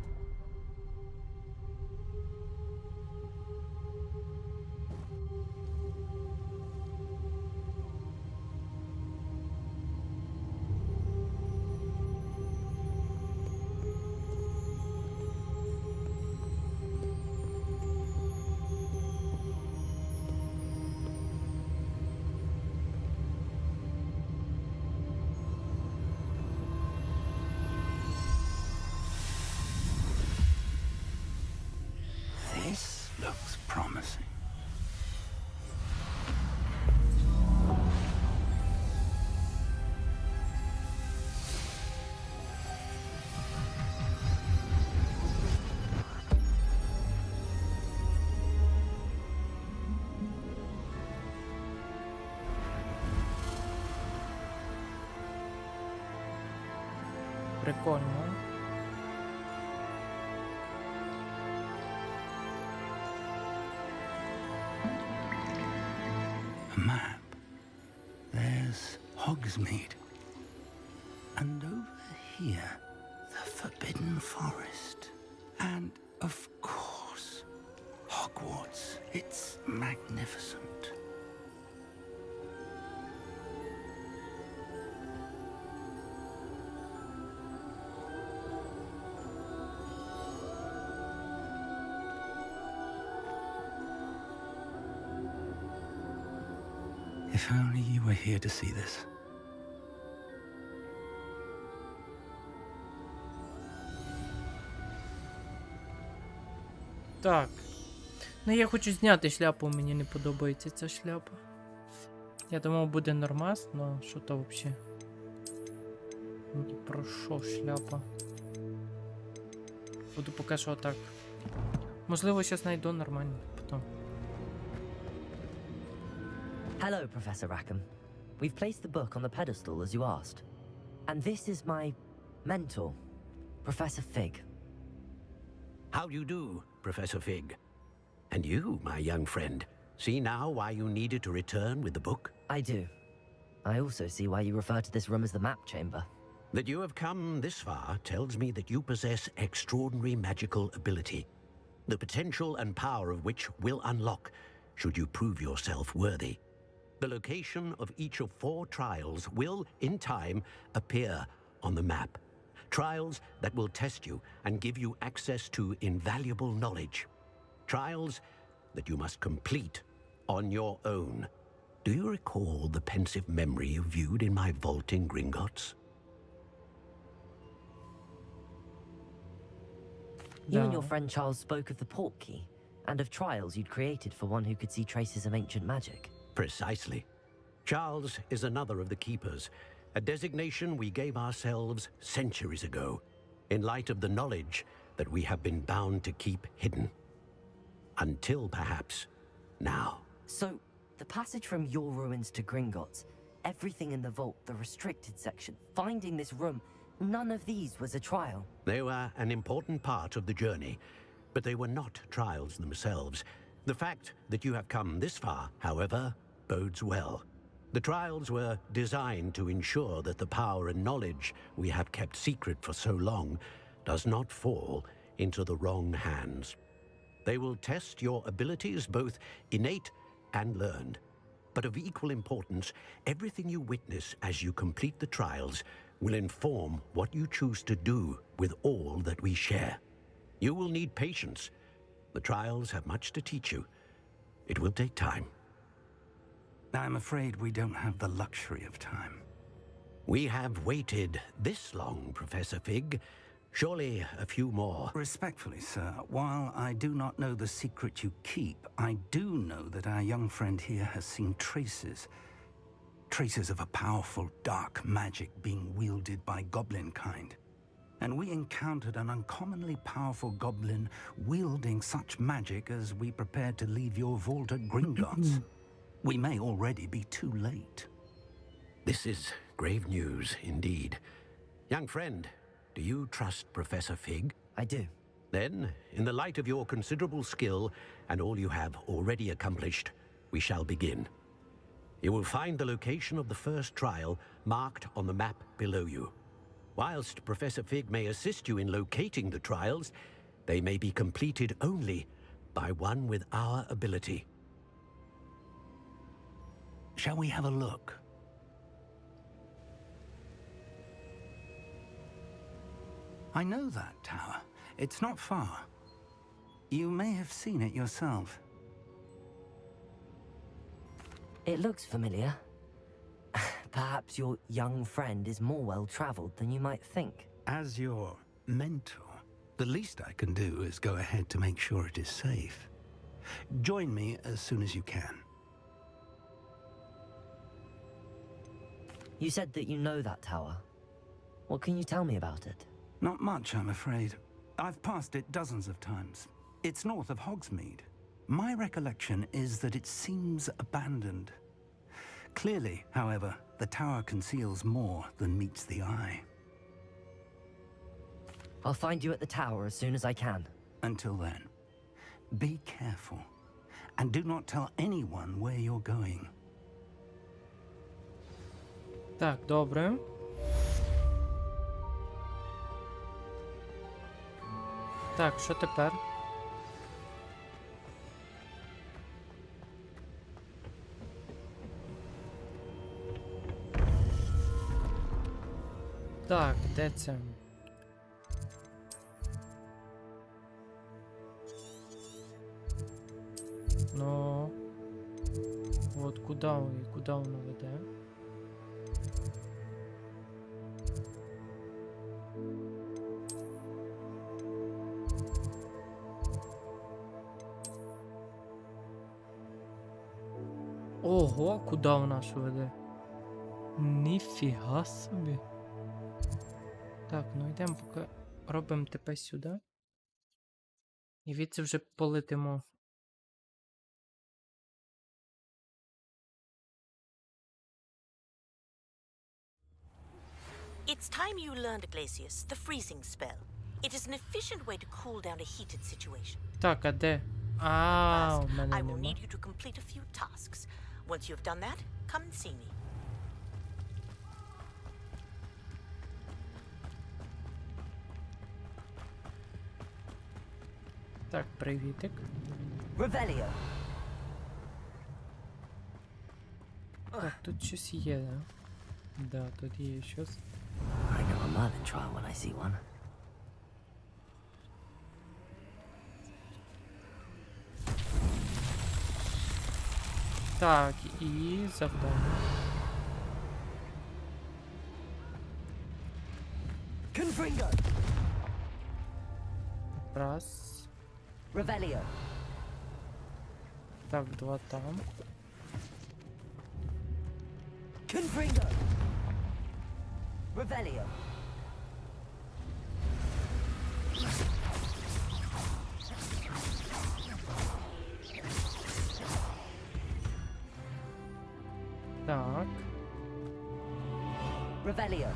Прикольно. A map. There's Hogsmeade. And over here, the Forbidden Forest. And, of course, Hogwarts. It's magnificent. If only you were here to see this. Так. Ну я хочу зняти шляпу, мені не подобається ця шляпа. Я думав буде нормас, но що то взагалі? Ні про що шляпа. Буду поки що так. Можливо, зараз знайду нормально потім. Hello, Professor Rackham. We've placed the book on the pedestal as you asked. And this is my mentor, Professor Fig. How do you do, Professor Fig? And you, my young friend, see now why you needed to return with the book? I do. I also see why you refer to this room as the map chamber. That you have come this far tells me that you possess extraordinary magical ability, the potential and power of which will unlock should you prove yourself worthy. The location of each of 4 trials will, in time, appear on the map. Trials that will test you and give you access to invaluable knowledge. Trials that you must complete on your own. Do you recall the pensive memory you viewed in my vault in Gringotts? You and your friend Charles spoke of the port key, and of trials you'd created for one who could see traces of ancient magic. Precisely. Charles is another of the keepers, a designation we gave ourselves centuries ago, in light of the knowledge that we have been bound to keep hidden. Until perhaps now. So, the passage from your ruins to Gringotts, everything in the vault, the restricted section, finding this room, none of these was a trial. They were an important part of the journey, but they were not trials themselves. The fact that you have come this far, however, bodes well. The trials were designed to ensure that the power and knowledge we have kept secret for so long does not fall into the wrong hands. They will test your abilities, both innate and learned. But of equal importance, everything you witness as you complete the trials will inform what you choose to do with all that we share. You will need patience. The trials have much to teach you. It will take time. I'm afraid we don't have the luxury of time. We have waited this long, Professor Fig. Surely a few more. Respectfully, sir, while I do not know the secret you keep, I do know that our young friend here has seen traces of a powerful dark magic being wielded by goblin kind. And we encountered an uncommonly powerful goblin wielding such magic as we prepared to leave your vault at Gringotts. We may already be too late. This is grave news indeed. Young friend, do you trust Professor Fig? I do. Then, in the light of your considerable skill and all you have already accomplished, we shall begin. You will find the location of the first trial marked on the map below you. Whilst Professor Fig may assist you in locating the trials, they may be completed only by one with our ability. Shall we have a look? I know that tower. It's not far. You may have seen it yourself. It looks familiar. Perhaps your young friend is more well-traveled than you might think. As your mentor, the least I can do is go ahead to make sure it is safe. Join me as soon as you can. You said that you know that tower. What can you tell me about it? Not much, I'm afraid. I've passed it dozens of times. It's north of Hogsmeade. My recollection is that it seems abandoned. Clearly, however, the tower conceals more than meets the eye. I'll find you at the tower as soon as I can. Until then, be careful. And do not tell anyone where you're going. Так, добре. Так, що тепер? Так, де це? Ну, от куди воно веде? Ого, куди вона що веде? Ніфіга собі. Так, ну йдемо поки робимо ТП сюди. І відси вже полетимо. It's time you learned, Glacius, the freezing spell. It is an efficient way to cool down a heated situation. Так, а де? А, у мене I will нема. need you to complete a few tasks. Once you have done that, come and see me. Так, привітик. Revelio. Так, тут щось є, да? Да, тут є щось. I know a Merlin trial when I see one. Так, і завдання. Confringo. Раз. Revelio. Так, два там. Confringo. Revelio. Так. Revelio.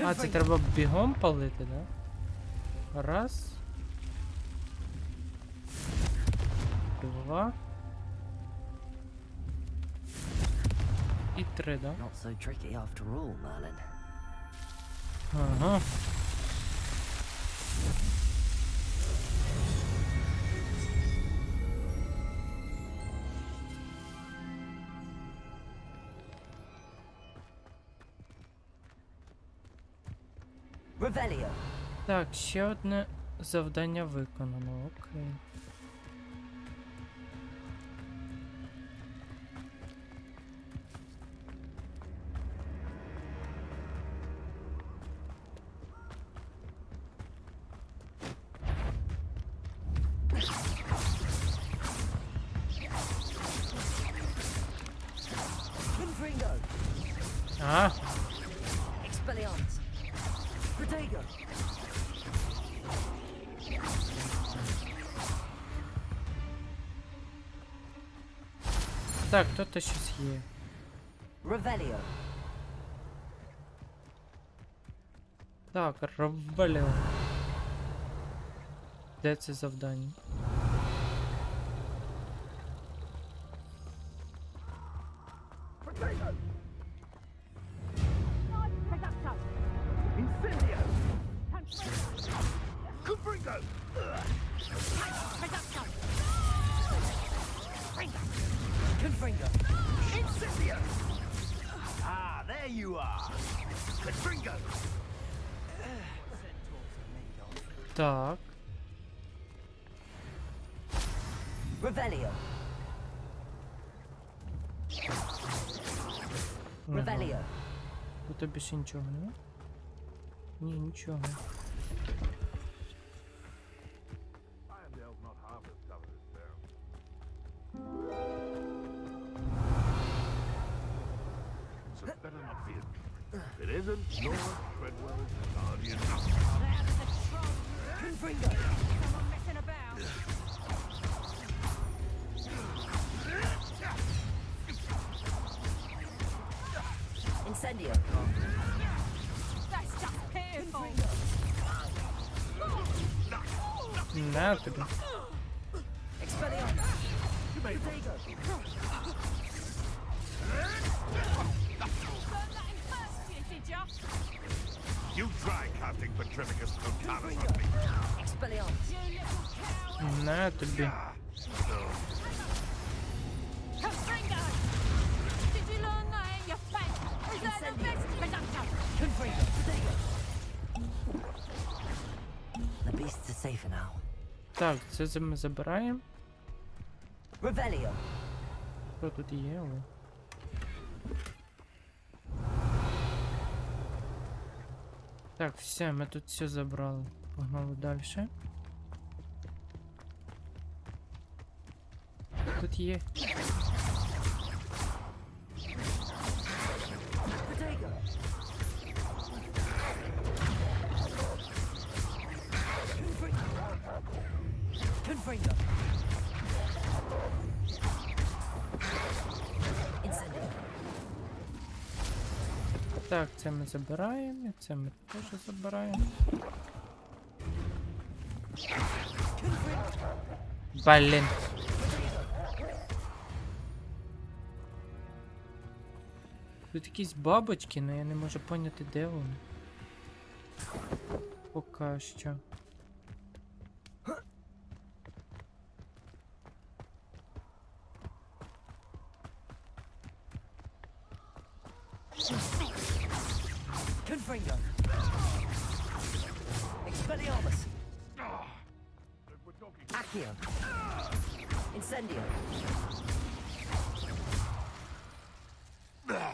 А, це треба бігом палити, да? Раз. Два. І три, да? Not so tricky after all, Merlin. Ага. Revelio. Так, ще одне завдання виконано, окей. Confringo. А, Expelliarmus. Protego. так, тут щось є. Revelio. Так, Равеліо. Де це завдання? Confringo. Ah, there you are. Confringo. Так. Revelio. Revelio. Тут більше нічого, не? Ні, нічого. It isn't your Treadwell's guardian. Confringo. Someone messing about. Incendio. На тобі. You try casting Petrificus Totalus on me. На тобі. The beasts are safer now. Так, це ми забираємо. Revelio. Що тут є? О. Так, все, ми тут все забрали. Погнали далі. Тут є. Так, це ми забираємо, і це ми теж забираємо. Блін. Тут якісь бабочки, але я не можу поняти, де вони. Поки що. Confringo. Expelliarmus. Accio. Incendio.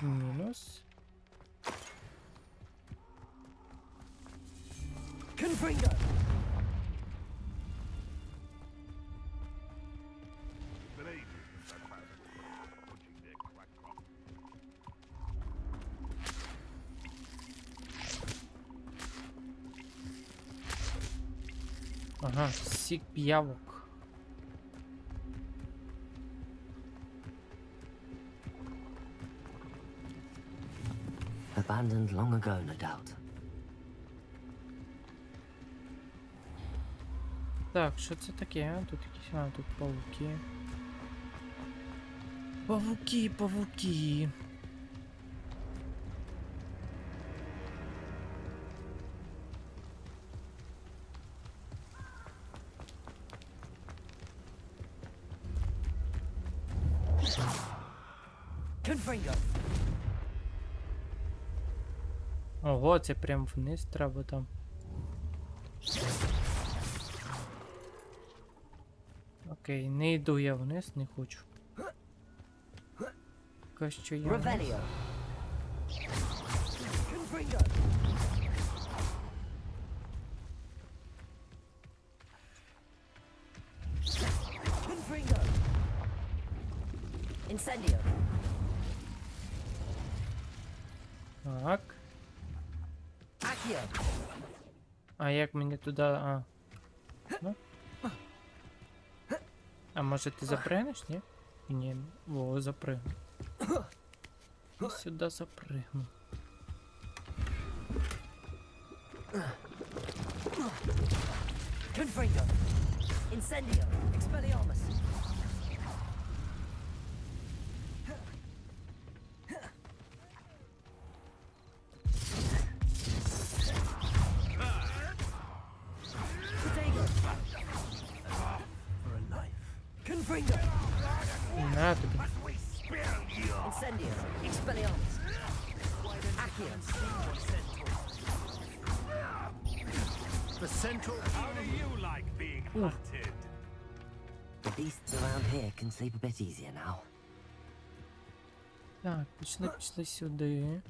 Мінус. Confringo. Ага, сік п'явок. Abandoned long ago, no doubt. Так, що це таке, а? Тут якісь, а, тут павуки. Павуки, павуки. Confringo. Ого, це прям вниз треба там. Окей, не йду я вниз, не хочу. Поки що я вниз. Revelio. Confringo. Confringo. Incendio. Так. Accio. А як мені туди, а? Ну? А може ти запригнеш, ні? Ні, во, запригну. І сюди запригну. Confringo. Incendio. Expelliarmus. Confringo. На тобі. Incendio. Expelliarmus. Accio. The central. How do you like being hunted? The beasts around here can sleep a bit easier now. Так, пішли сюди.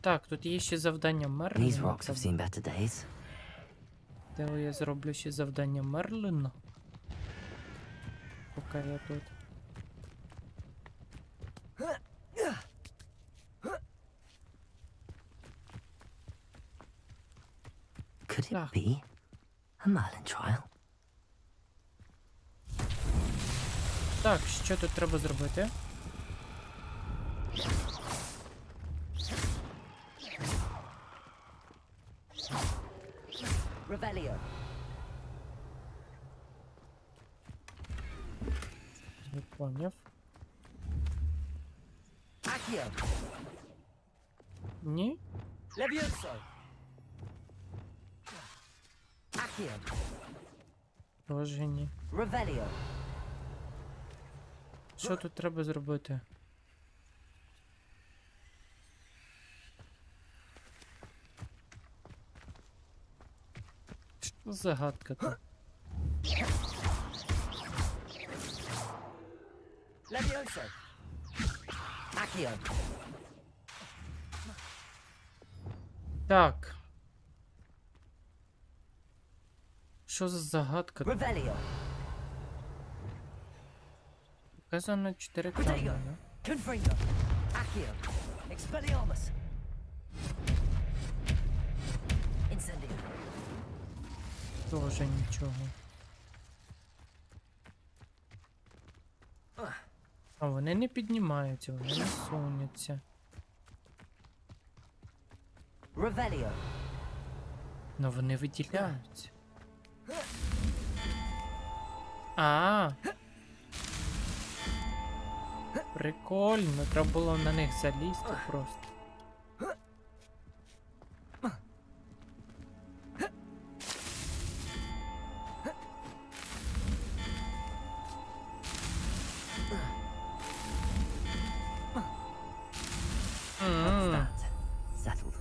Так, тут є ще завдання These Мерліна. rocks have seen better days. Де я зроблю ще завдання Мерліна. Поки я тут. Could it Так. be a Merlin trial? Так, що тут треба зробити? Revelio. Не поняв. Accio. Ні? Levioso. Accio. Тоже ні. Revelio. Що тут треба зробити? Що за загадка тут? Levioso. Accio. Так. Що за загадка? Revelio. Показано 4 Protego. камери. Confringo. Accio. Expelliarmus. Incendio. Тоже нічого. А вони не піднімаються, вони не суняться. Revelio. Но вони виділяються. А. Прикольно, треба було на них залізти просто. That's that. Settled.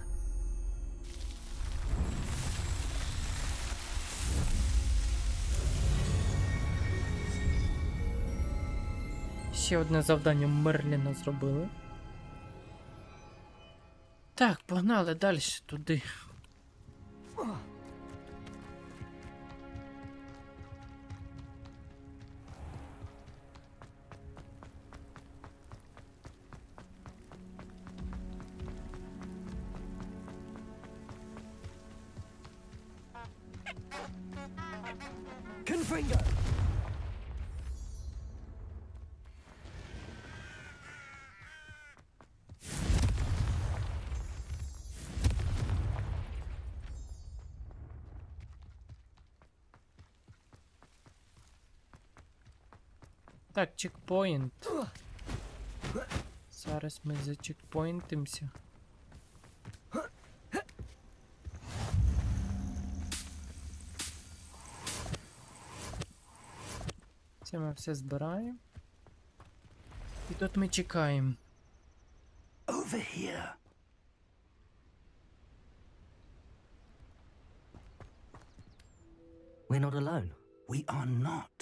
Ще одне завдання Мерліна зробили. Так, погнали далі туди. Confringo. Так, чекпоінт. Зараз ми зачекпоінтимося. Це ми все збираємо. І тут ми чекаємо. Over here. We're not alone. We are not.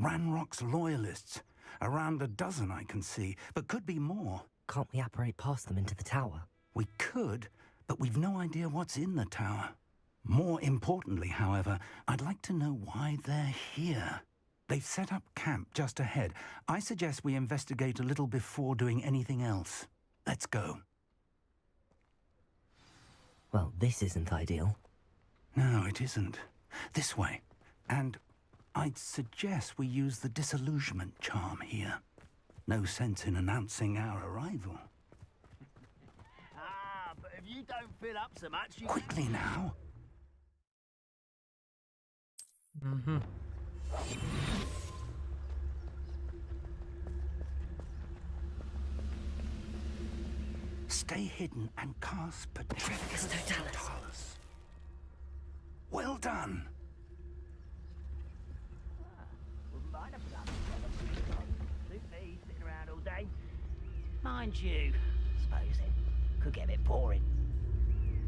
Ranrock's loyalists. Around a dozen I can see, but could be more. Can't we apparate past them into the tower? We could, but we've no idea what's in the tower. More importantly, however, I'd like to know why they're here. They've set up camp just ahead. I suggest we investigate a little before doing anything else. Let's go. Well, this isn't ideal. No, it isn't. This way. And I'd suggest we use the disillusionment charm here. No sense in announcing our arrival. Ah, but if you don't fill up so much, you... Quickly now. Угу. Stay hidden and cast Petricus Totalis. Well done. Wouldn't mind a bloody suit me sitting around all day. Mind you, suppose it could get a bit boring.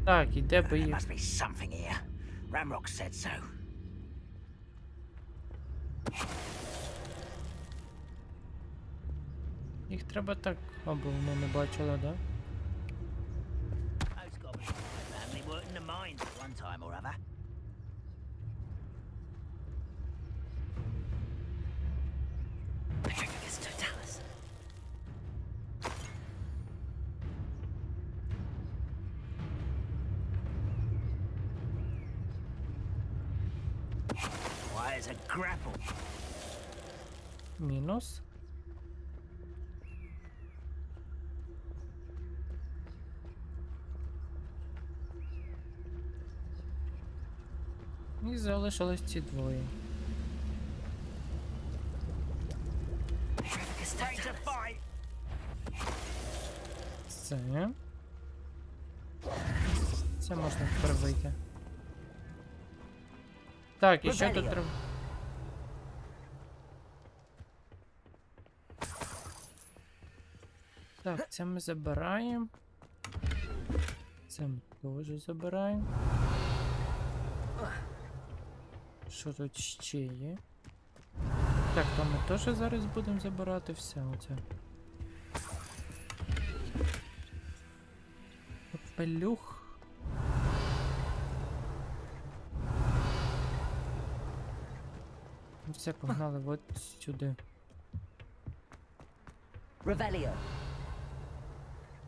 Так, іде There бої. must be something here. Ramrock said so. Їх треба так, або вони не бачили, да? Those goblins and my family worked in the mines at one time or other. Petricus Totalis. Why, it's a grapple. Мінус. І залишилось ці двоє. Це. Це можна тепер вийти. Так, і що тут треба? Так, це ми забираємо. Це ми теж забираємо. Що тут ще є? Так, то ми теж зараз будемо забирати все оце. Пелюх. Все, погнали от сюди. Revelio.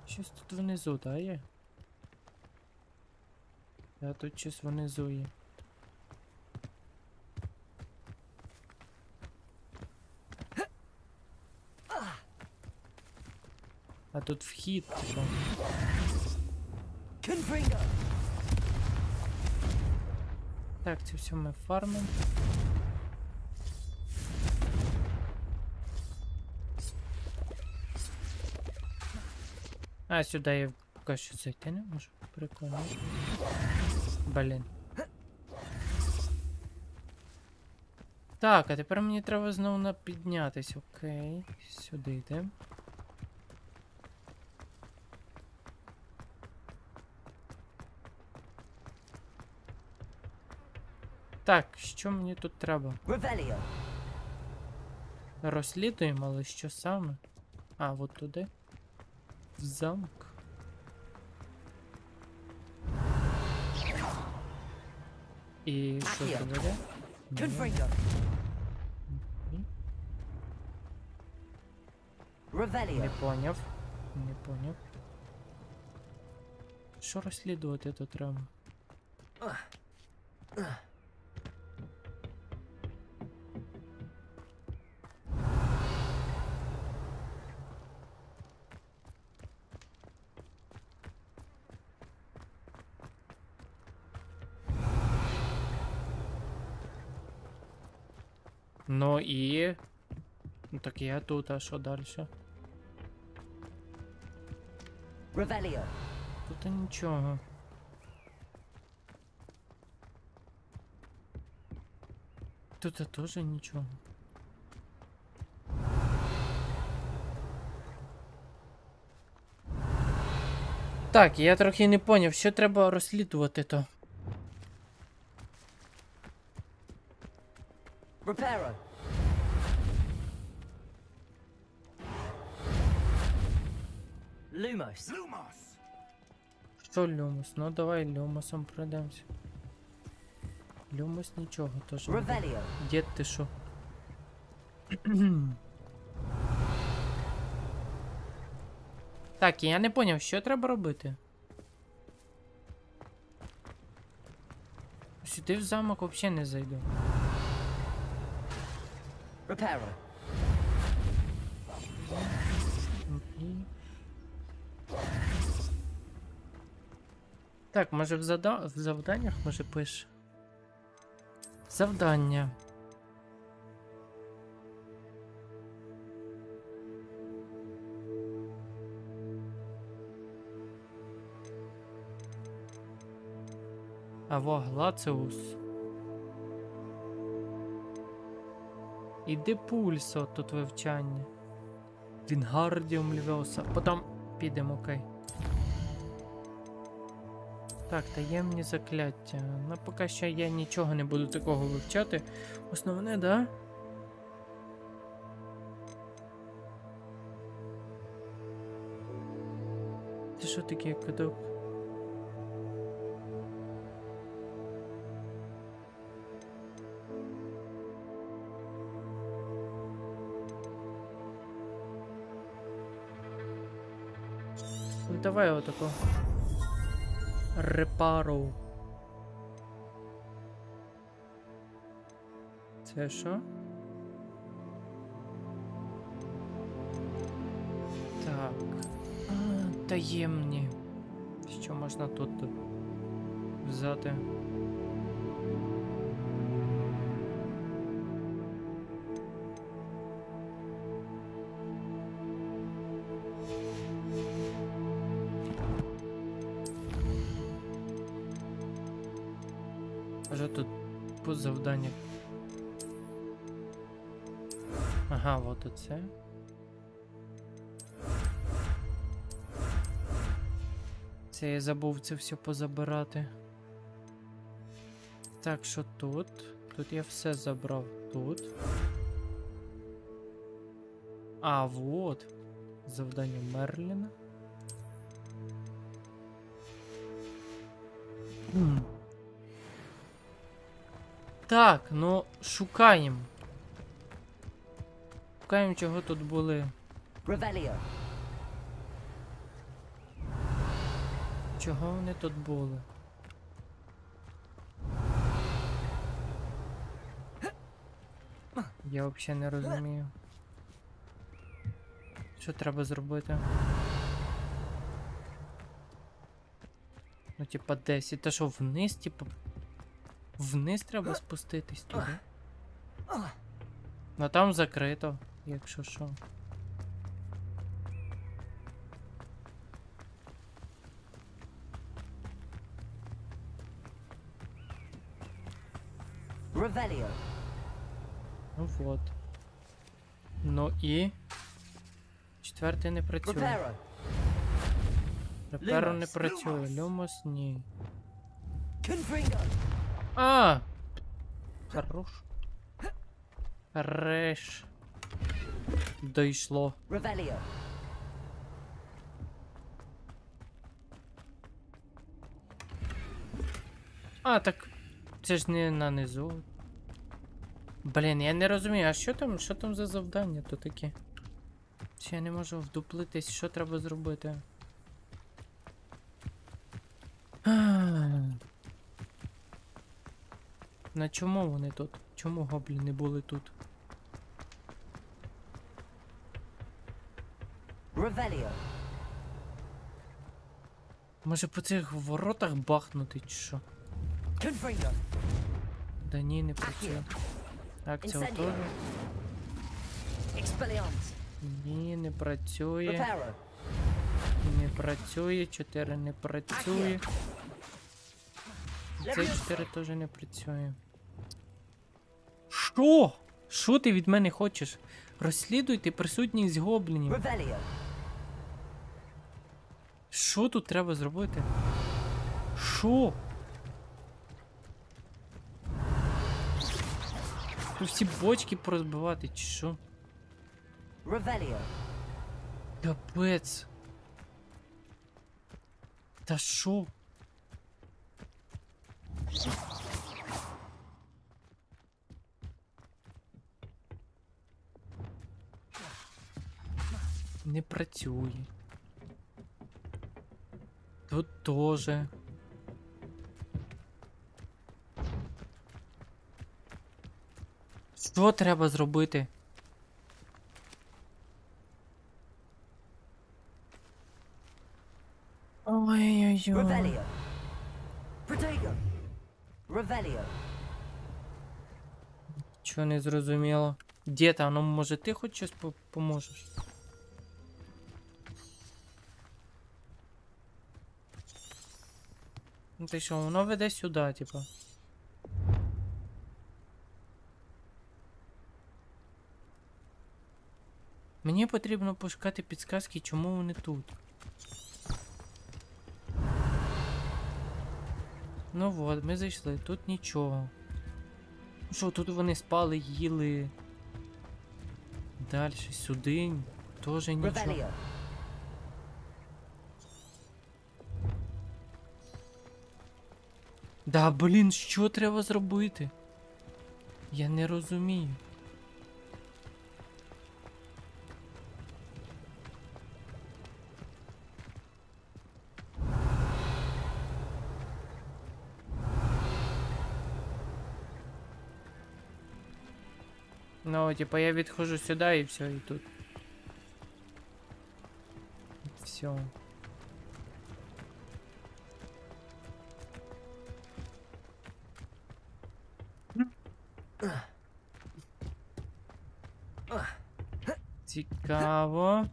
Щось тут внизу, та є? А тут щось внизу є. А тут вхід, типу. Так, це все ми фармимо. А, сюди я поки що зайти не можу. Прикольно. Блін. Так, а тепер мені треба знову піднятись. Окей. Сюди йдемо. Так, що мені тут треба? Revelio. Розслідуємо, але що саме? А, от туди. В замок. І що це буде? Не поняв. Не поняв. Що розслідувати тут треба? Ну і... Ну так я тут, а що далі? Revelio. Тут нічого. Тут теж нічого. Так, я трохи не поняв, що треба розслідувати то. Reparo. Lumos. Що Люмос? Ну давай Люмосом пройдемося. Люмос нічого теж. Revelio. Дід ти що? Так, я не поняв, що треба робити. Сюди в замок взагалі не зайду. Reparo. Так, може в завданнях, може пише. Завдання. Аво Глациус. Іди пульсо тут вивчання. Вінгардіум Львіоса. Потім підемо, окей. Так, таємні закляття. Ну, поки що я нічого не буду такого вивчати. Основне, да? Це що таке, кадок? Ну, давай отако. Репароу. Це що? Так. Таємні. Що можна тут взяти? Що тут по завданнях? Ага, от оце. Це я забув це все позабирати. Так, що тут? Тут я все забрав. Тут. А, вот. Завдання Мерліна. Так, ну, шукаємо. Шукаємо, чого тут були. Revelio. Чого вони тут були? Я взагалі не розумію. Що треба зробити? Ну, типа 10. Та що, вниз, типа... Вниз треба спуститись туди? Ну там закрито, якщо що. Revelio. Ну вот. Ну і... Четвертий не працює. Reparo. Реперо не працює. Люмос ні. Confringo. А! Хорош. Реш. Дійшло. Revelio. А, так... Це ж не на низу. Блін, я не розумію, а що там за завдання то таке? Чи я не можу вдуплитись, що треба зробити? На чому вони тут? Чому гобліни були тут? Revelio. Може по цих воротах бахнути чи що? Confringo. Да ні, не працює. Акція Incendio. теж. Expelliarmus. Ні, не працює. Reparo. Не працює, 4 не працює. Цей 4 теж не працює. Що? Що ти від мене хочеш? Розслідуйте присутність гоблінів. Revelio. Що тут треба зробити? Що? Тут всі бочки порозбивати, чи що? Revelio. Капець. Та що? Не працює. Тут теж. Що треба зробити? Ой-ой-ой. Revelio. Protego. Revelio. Чого не зрозуміло? Дєта, ну може ти хоч щось поможеш? Ну ти що, воно веде сюди, типа. Мені потрібно пошукати підсказки, чому вони тут. Ну от, ми зайшли, тут нічого. Що, тут вони спали, їли. Далі сюди теж нічого. Revelio. Да, блін, що треба зробити? Я не розумію. Ну, типа, я відходжу сюди і все, і тут. Все. Цікаво.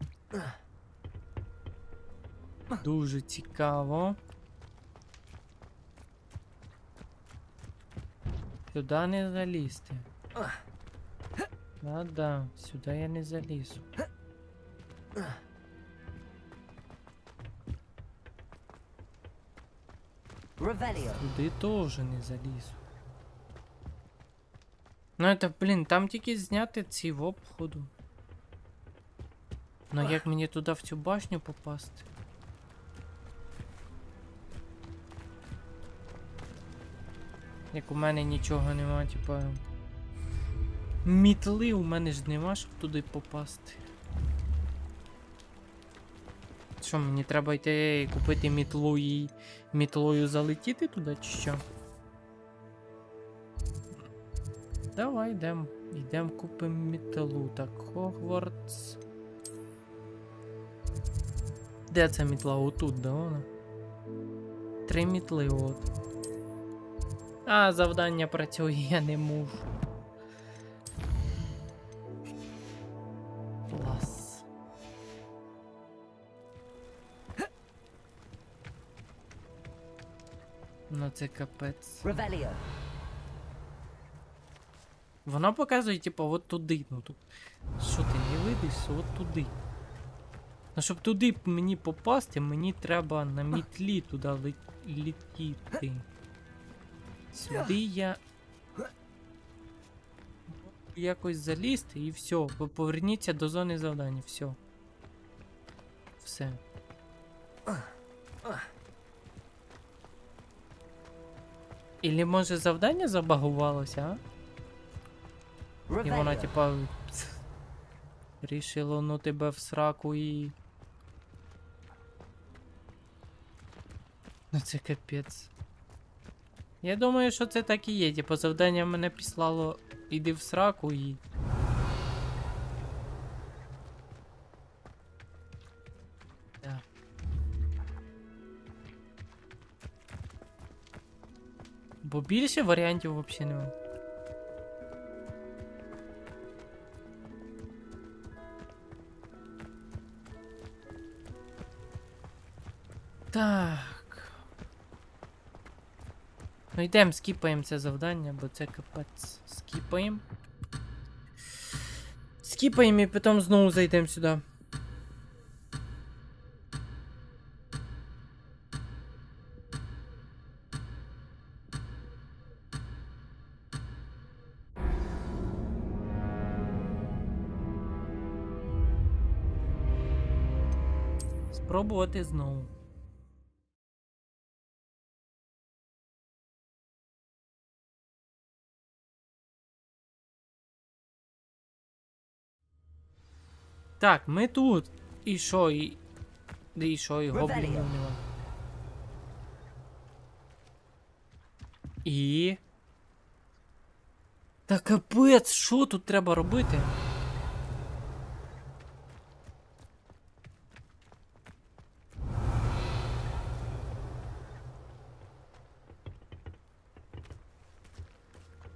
Дуже цікаво. Сюди не залізти. Да, сюди я не залізу. Revelio. Туди теж не залізу. Ну это, блін, там тільки зняти ці в обходу. Ну як мені туди в цю башню попасти? Як у мене нічого нема, типа... Мітли у мене ж нема, щоб туди попасти. Що, мені треба йти купити мітлу і мітлою залетіти туди, чи що? Давай, йдем купимо мітлу. Так, Хогвартс. Де ця мітла? Отут, да вона? 3 мітли, от. А, завдання працює, я не можу. Клас. Ну це капець. Revelio. Вона показує, типу, от туди. Ну тут. Що ти не видиш? От туди. Ну, щоб туди мені попасти, мені треба на мітлі туди летіти. Сюди я... якось залізти і все. Ви поверніться до зони завдання. Все. Все. Ілі може завдання забагувалося, а? І вона типа рішила ну тебе в сраку і... Ну це капець. Я думаю, що це так і є. Типу завдання мене післало іди в сраку і... Да. Бо більше варіантів взагалі немає. Так. Ну йдемо, скіпаємо це завдання, бо це капець. Скіпаємо. Скіпаємо і потім знову зайдемо сюди. Спробувати знову. Так, ми тут. І що, і що, і гоблінів нема. І... Та капець, що тут треба робити?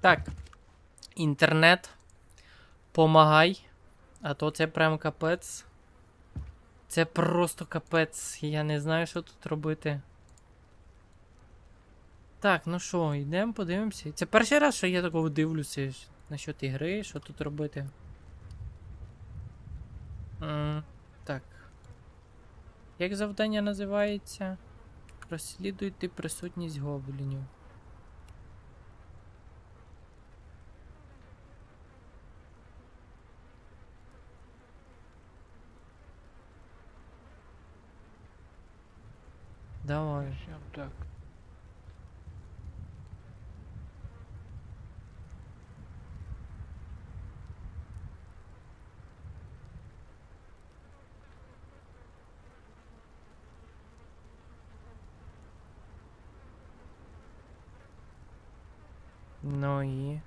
Так. Інтернет. Помагай. А то це прям капець. Це просто капець. Я не знаю, що тут робити. Так, ну що, йдемо, подивимося. Це перший раз, що я такого дивлюся насчет ігри, що тут робити. Так. Як завдання називається? Розслідуйте присутність гоблінів. Давай. Так. Ну і...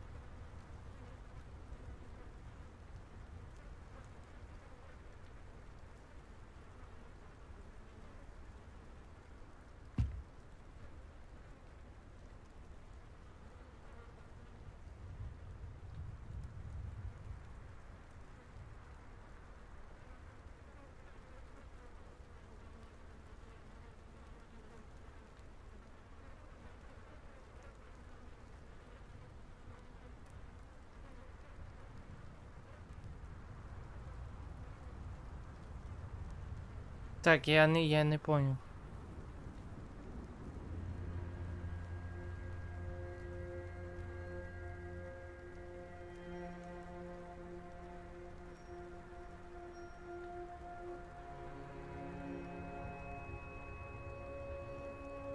Так, я не понял.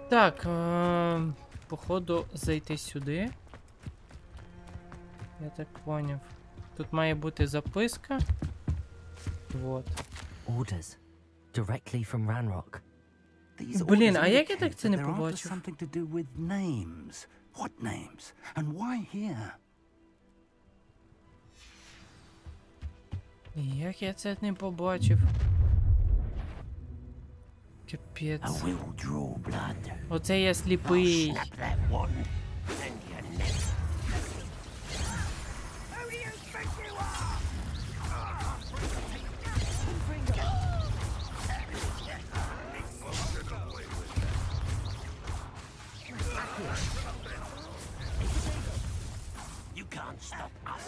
Так, походу зайти сюди. Я так поняв. Тут має бути записка. Вот. Orders. Directly from Ranrock. Блін, а як я так це не There are побачив? something to do with names. What names? And why here? Як я це не побачив? Капець. I will draw blood. Оце я сліпий. Snap that one, and your neck. Who do you think you are? You can't stop us.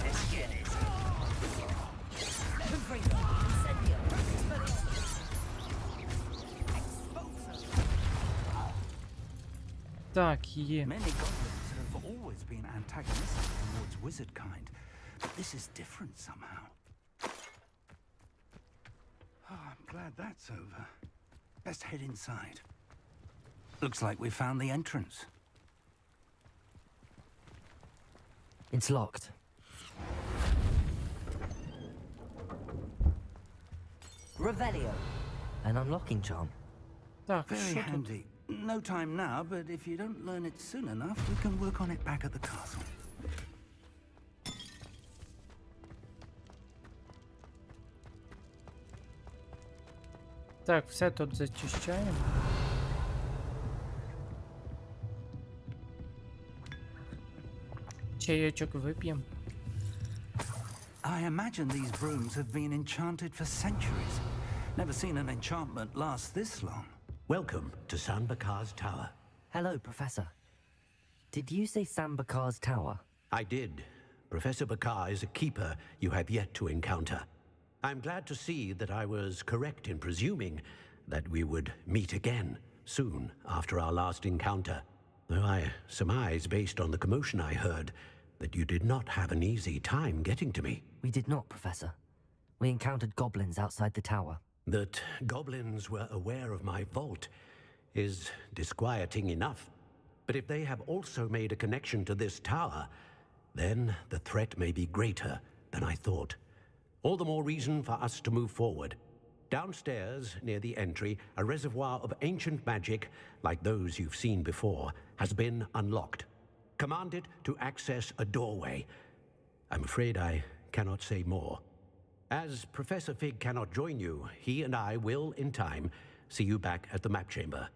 Let's get it. Так, є. Many goblins have always been antagonistic towards wizard kind, but this is different somehow. Oh, I'm glad that's over. Let's head inside. Looks like we found the entrance. It's locked. Revelio. An unlocking charm. Так, Very що тут? handy. No time now, but if you don't learn it soon enough, we can work on it back at the castle. Так, все тут зачищаємо. Чайочок вип'ємо. I imagine these brooms have been enchanted for centuries. Never seen an enchantment last this long. Welcome to Sanbakar's Tower. Hello, Professor. Did you say Sambakar's Tower? I did. Professor Bakar is a keeper you have yet to encounter. I'm glad to see that I was correct in presuming that we would meet again soon after our last encounter. Though I surmise, based on the commotion I heard, that you did not have an easy time getting to me. We did not, Professor. We encountered goblins outside the tower. That goblins were aware of my vault is disquieting enough. But if they have also made a connection to this tower, then the threat may be greater than I thought. All the more reason for us to move forward. Downstairs, near the entry, a reservoir of ancient magic, like those you've seen before, has been unlocked. Command it to access a doorway. I'm afraid I cannot say more. As Professor Fig cannot join you, he and I will, in time, see you back at the map chamber.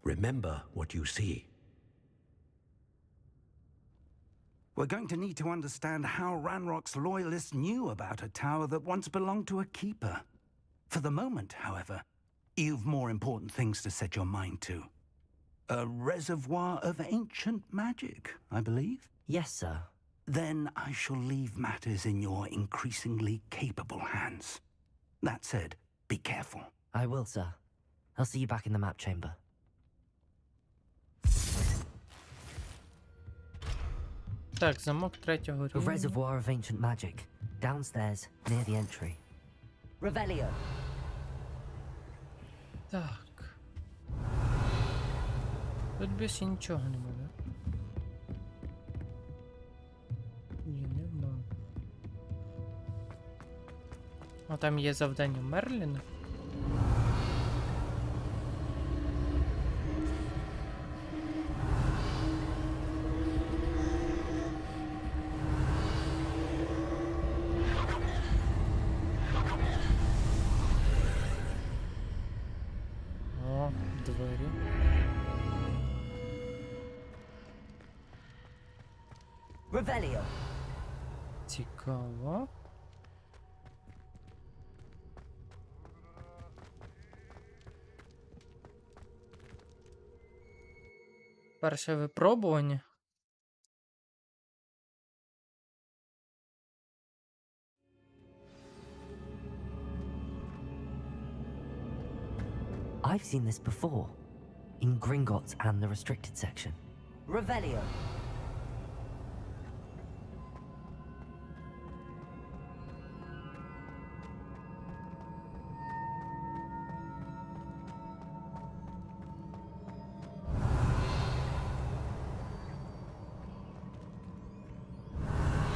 Remember what you see. We're going to need to understand how Ranrock's loyalists knew about a tower that once belonged to a keeper. For the moment, however, you've more important things to set your mind to. A reservoir of ancient magic, I believe? Yes, sir. Then I shall leave matters in your increasingly capable hands. That said, be careful. I will, sir. I'll see you back in the map chamber. Так, замок третього A рівня. reservoir of ancient magic. Downstairs, near the entry. Revelio. Так. Тут більше нічого нема, да? Ні, нема. А там є завдання Мерліна. О, двері. Revelio. Цікаво. Перше випробування. I've seen this before. In Gringotts and the restricted section. Revelio.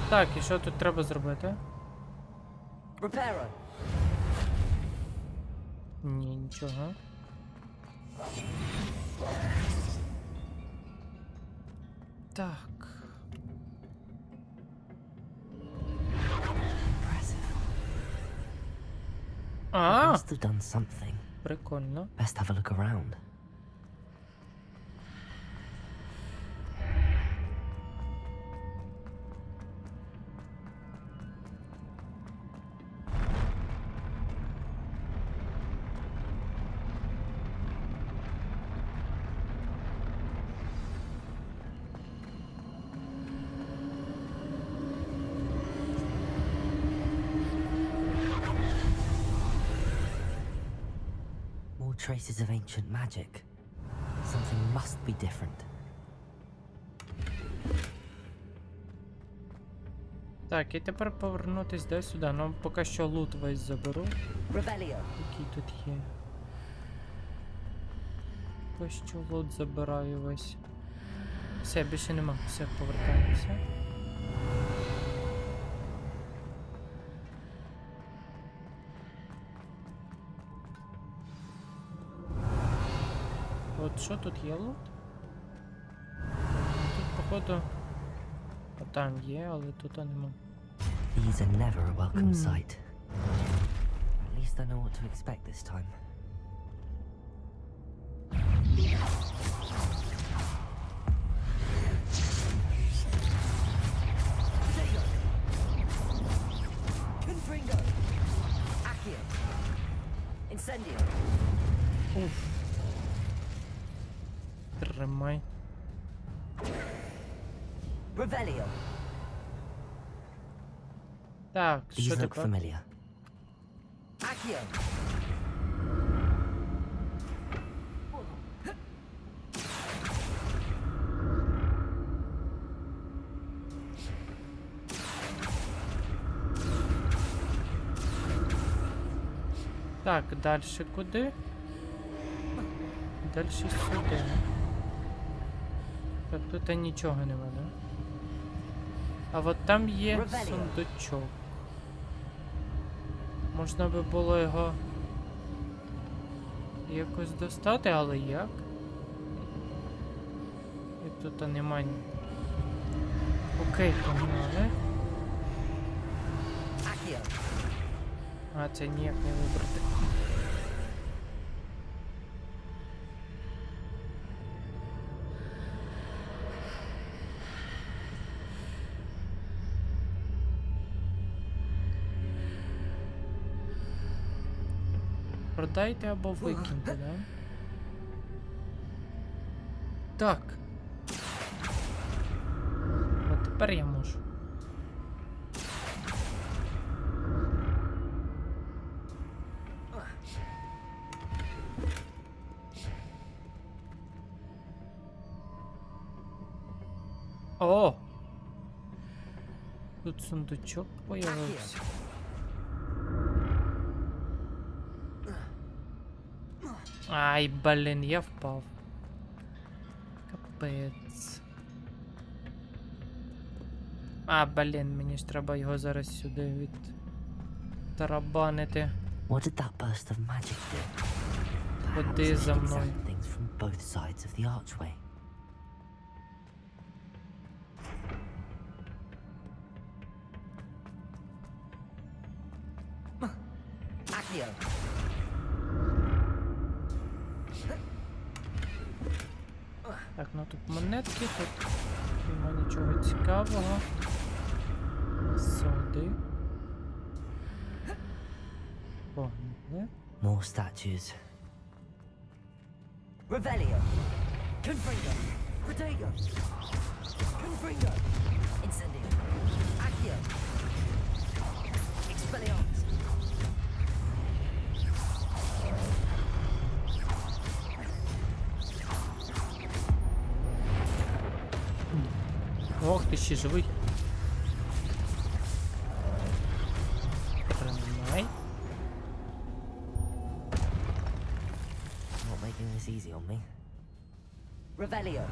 Так, і що тут треба зробити? Reparo. Ні, нічого. Так. А, Must have done something. прикольно. Best have a look around. More traces of ancient magic. Something must be different. Так, і тепер повернутись де сюди. Ну, поки що лут весь заберу. Revelio. Який тут є. Поки що лут забираю весь. Все, більше нема. Все, повертаємося. От що тут є лут? Тут, походу, там є, але тут нема. These are never a welcome sight. At least I know what to expect this time. Confringo. Accio. Incendio. Тримай. Revelio. Так, These що look тепер? familiar. Accio. Так, далі куди? Далі сюди. Так, тут нічого нема, да? А от там є сундучок. Можна би було його якось достати, але як? І тут немає. Окей, погнали. А, це ніяк не вибрати. Продайте або викиньте, да? Так. От тепер я можу. О! Тут сундучок появився. Ай, блін, я впав. Капець. А, блін, мені ж треба його зараз сюди відтарабанити. What did that burst of magic do? Ходи за мною. Things from both sides of the archway. Accio. Так, ну тут монетки, тут нема нічого цікавого. Сюди. Погнали. More statues. Revelio. Confringo. Protego. Confringo. Incendio. Accio. Expelliarmus. Ох, ти ще живий. Тримай. Not making this easy on me. Revelio.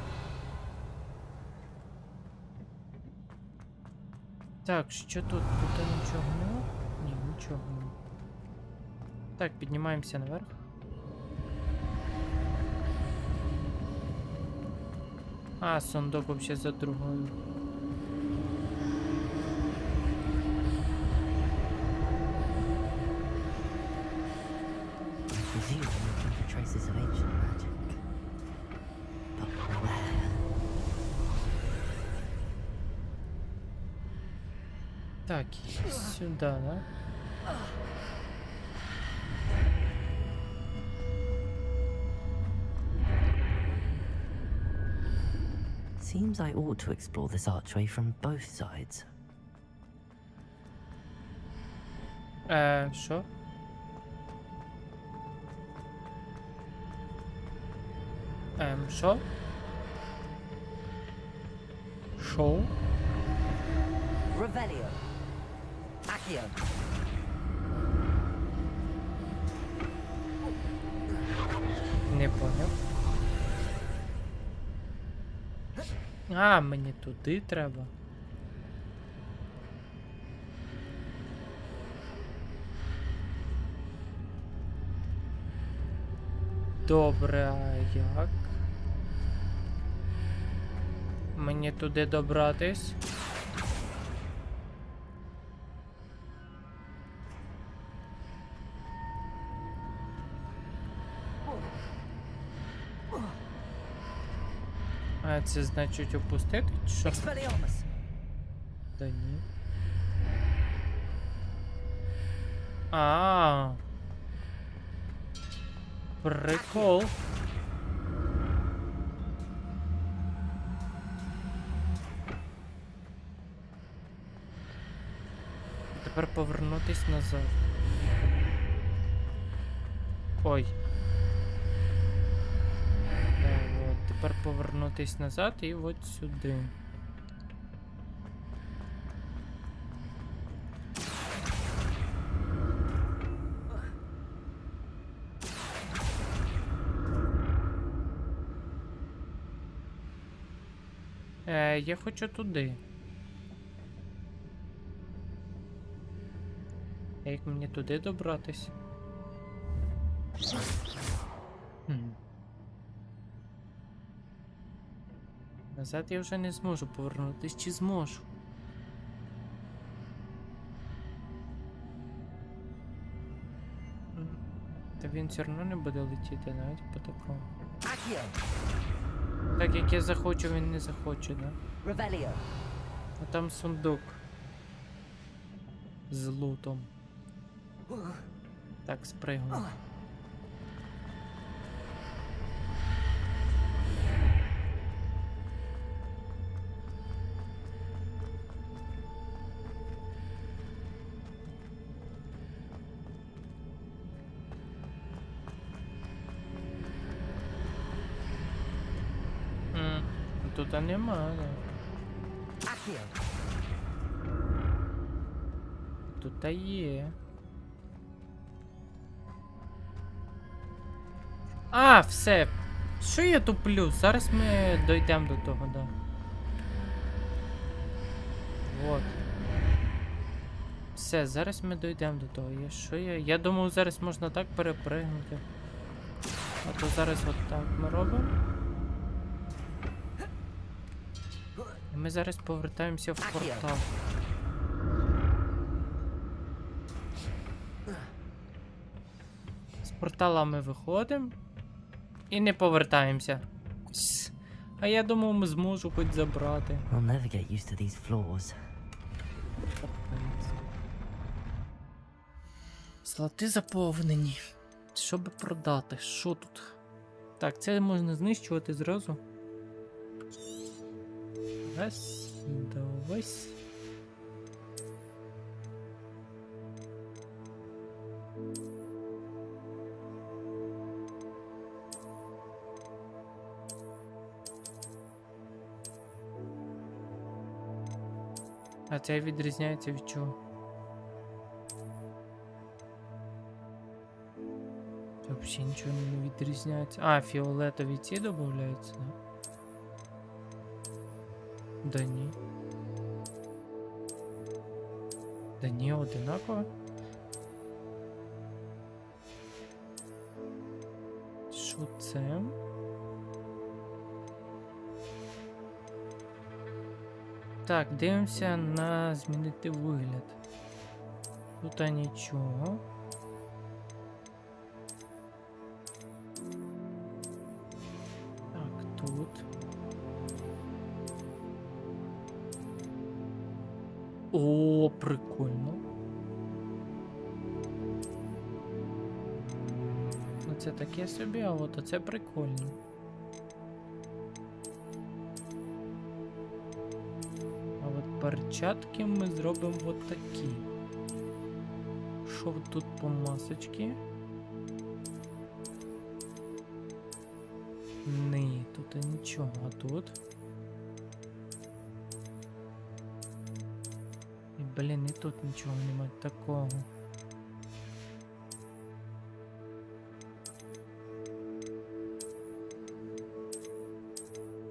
Так, що тут? Тут нічого нема? Ні, нічого нема. Так, піднімаємося наверх. А, сундук вообще за другою. I presume I'm looking for traces of ancient magic. But where? Так, сюди, да? Seems I ought to explore this archway from both sides. Що? Що? Шо? Revelio. Accio. Не поняв. А, мені туди треба. Добре, а як? Мені туди добратись? А це значить опустити чи що? Та ні. А. Прикол. Тепер повернутись назад. Ой. От, тепер повернутись назад і от сюди. Я хочу туди. Як мені туди добратись? Назад я вже не зможу повернутись, чи зможу? Та він все одно не буде летіти навіть по такому. Так як я захочу, він не захоче, да? Revelio. А там сундук. З лутом. Так, спригну. Тут нема, да. Тут є. А, все. Що я туплю? Зараз ми дійдемо до того, да. Вот. Все, зараз ми дійдемо до того. Я думав, зараз можна так перепригнути. А то зараз от так ми робимо. І ми зараз повертаємося в портал. З портала ми виходимо і не повертаємося. А я думав, ми зможу хоч забрати. I'll never get used to these floors. Слоти заповнені. Щоб продати? Що тут? Так, це можна знищувати зразу. Раз, давай. А цей відрізняється від чого? Це взагалі нічого не відрізняється. А, фіолетові ці додаються, да? Да ні. Да ні, одинаково. Що це? Так, дивимося на змінити вигляд. Тут нічого. Так, тут. О, прикольно. Ну це таке собі, а от оце прикольно. А от перчатки ми зробимо от такі. Що тут по масочці? Ні, тут нічого, а тут. І, блін, і тут нічого немає такого.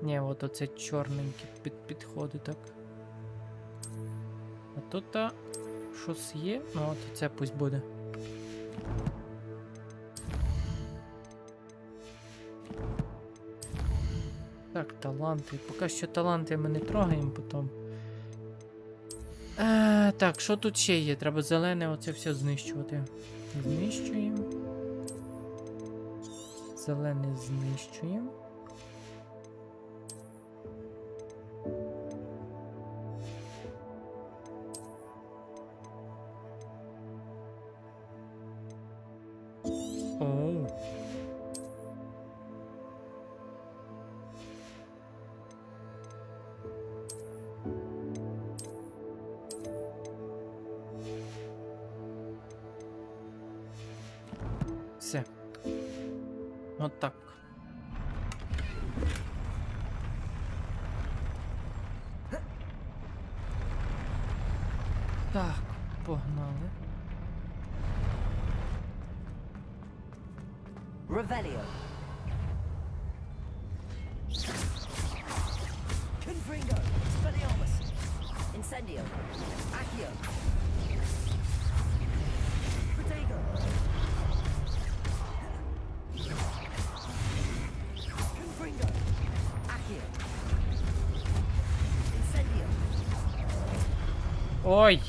Ні, от оце чорненьке підходить так. А тут щось є? Ну от це пусть буде. Так, таланти. Поки що таланти ми не трогаємо, потім. Так, що тут ще є? Треба зелене оце все знищувати. Знищуємо. Зелене знищуємо. Оу. Все. От так. Так, погнали. Revelio. Confringo. Speliomus. Incendio. Accio. Protego. Confringo. Accio. Incendio. Ой!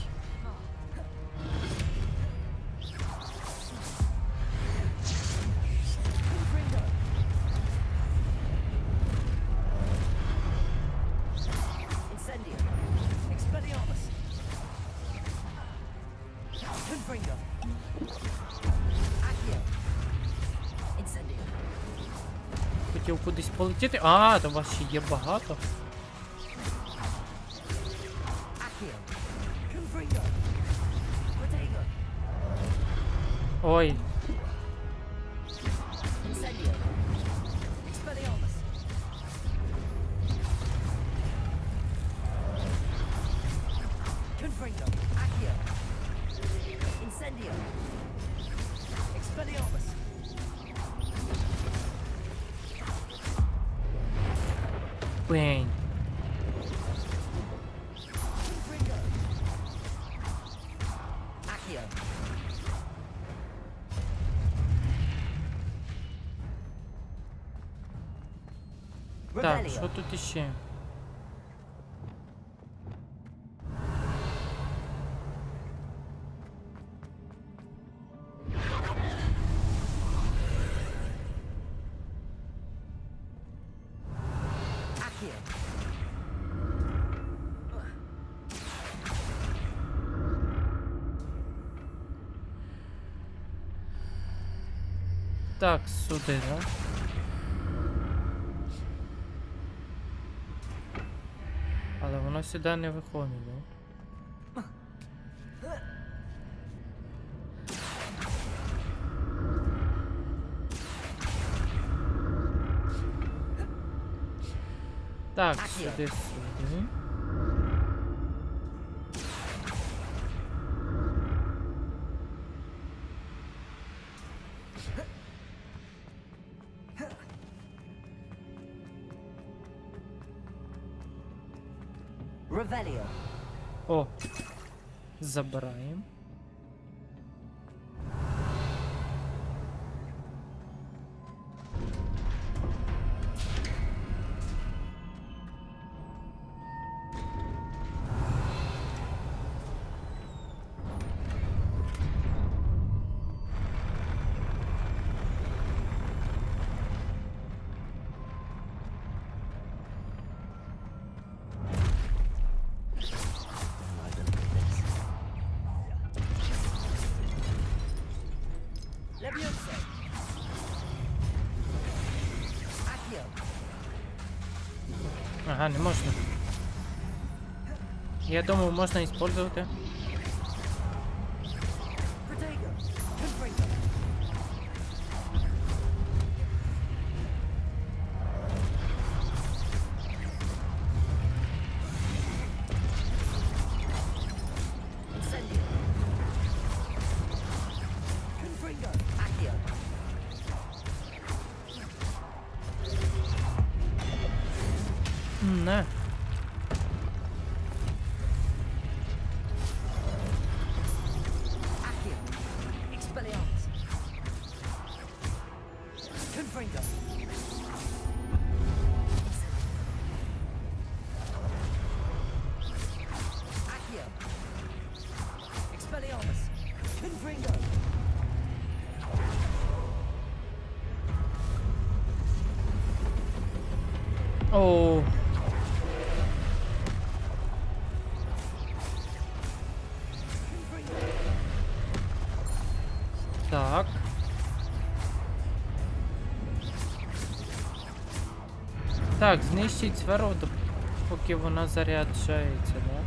Хотів кудись полетіти. А, то вас ще є багато. Ой. Бень. Так, що тут іще? Так, сюди, да? Але воно сюди не виходить, да? Так, сюди, сюди. Revelio. О, забираємо. Leviosa. Accio. Ага, не можна. Я думаю, можна использовать. Protego. Confringo. Incendio. Confringo. Accio. Не. Accio. Expelliarmus. Confringo. Accio. Expelliarmus. Confringo. О. Так. Так, знищить сферу, поки вона заряджається, да?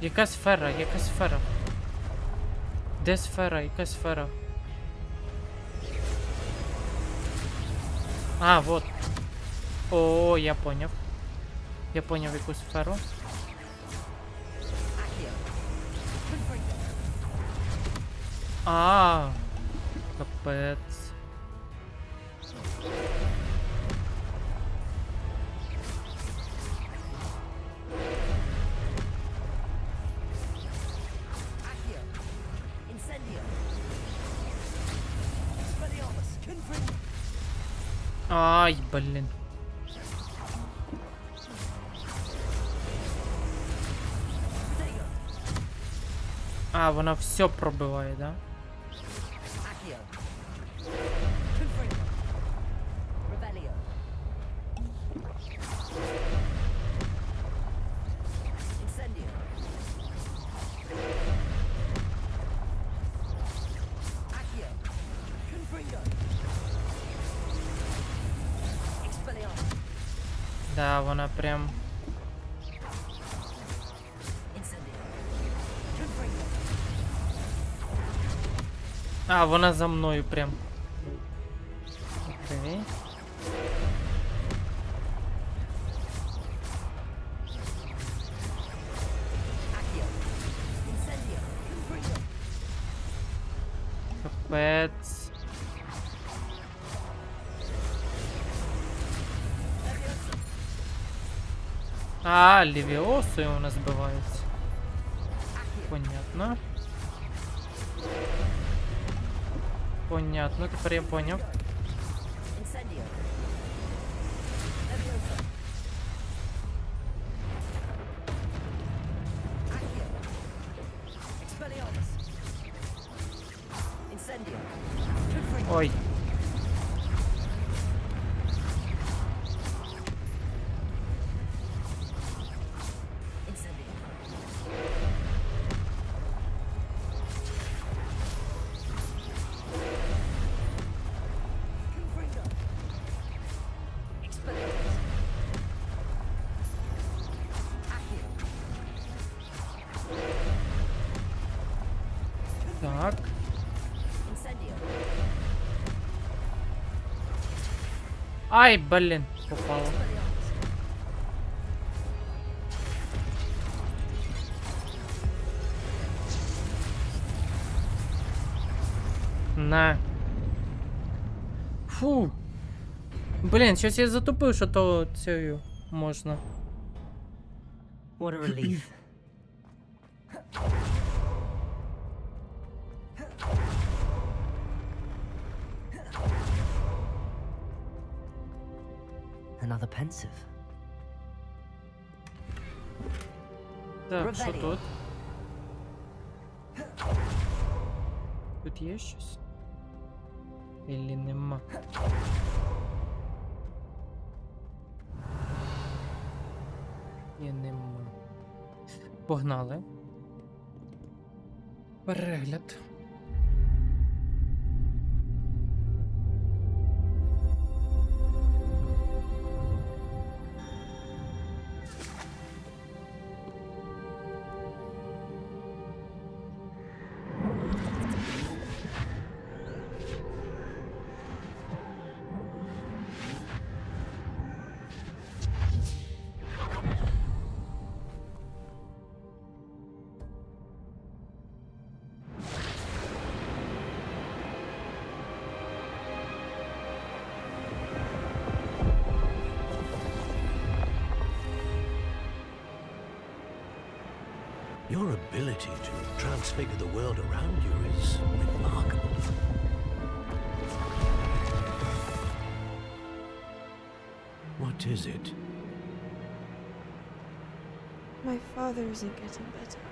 Яка сфера? Яка сфера? Де сфера? Яка сфера? А, вот. О, я поняв. Я поняв, яку сферу. Accio. Confringo. А, капець. Accio. Incendio. Expelliarmus. Confringo. Ай, блін. Protego. А, вона все пробиває, да? Accio. Confringo. Revelio. Incendio. Accio. Confringo. Expelliarmus. Да, вона прям. Incendio. Confringo. А, вона за мною прям. Окей. Accio. Incendio. Confringo. Капець. Leviosa. А, лівіосою вона збивається. Accio. Понятно. Понятно, тепер я поняв. Incendio. Leviosa. Accio. Expelliarmus. Incendio. Confringo. Ой. Incendio. Confringo. Expelliarmus. Accio. Так. Incendio. Ай, блін, попало. Expelliarmus. На. Фу. Блін, щось я затупив, що то цею можна. What a relief. Another pensive. Так, що тут? Тут є щось? Ілі нема? Є нема. Погнали. Перегляд. Your ability to transfigure the world around you is remarkable. What is it? My father isn't getting better.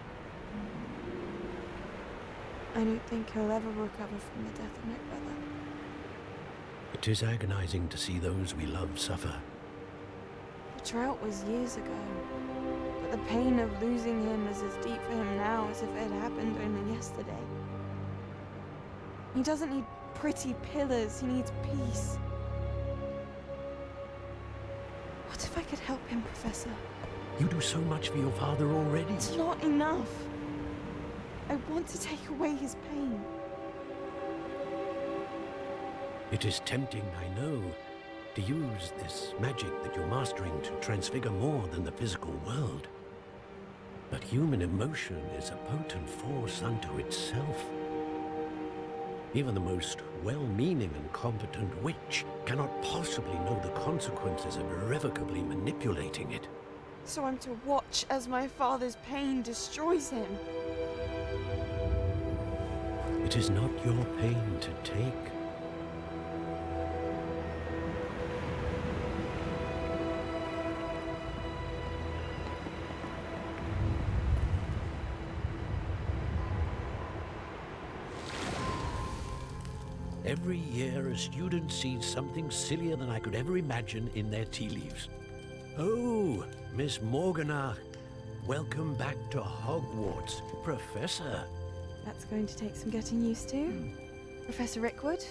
I don't think he'll ever recover from the death of my brother. It is agonizing to see those we love suffer. The drought was years ago, but the pain of losing him is as deep for him now as if it had happened only yesterday. He doesn't need pretty pillars, he needs peace. What if I could help him, Professor? You do so much for your father already. It's not enough. I want to take away his pain. It is tempting, I know, to use this magic that you're mastering to transfigure more than the physical world. But human emotion is a potent force unto itself. Even the most well-meaning and competent witch cannot possibly know the consequences of irrevocably manipulating it. So I'm to watch as my father's pain destroys him. It is not your pain to take. Every year, a student sees something sillier than I could ever imagine in their tea leaves. Oh, Miss Morganach, welcome back to Hogwarts, Professor. That's going to take some getting used to. Professor Rickwood?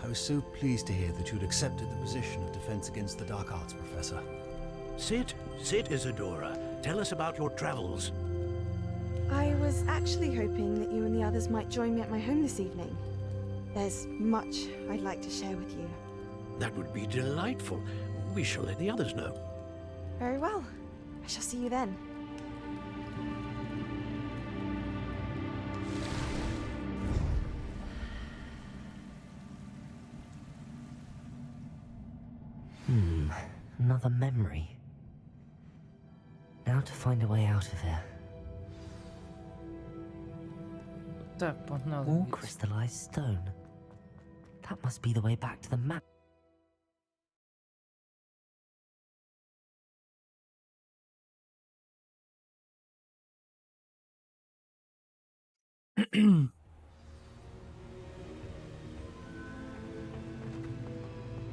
I was so pleased to hear that you'd accepted the position of Defense Against the Dark Arts, Professor. Sit, Isadora. Tell us about your travels. I was actually hoping that you and the others might join me at my home this evening. There's much I'd like to share with you. That would be delightful. We shall let the others know. Very well. I shall see you then. Another memory. Now to find a way out of here. Так, погнали. More crystallized stone. That must be the way back to the map.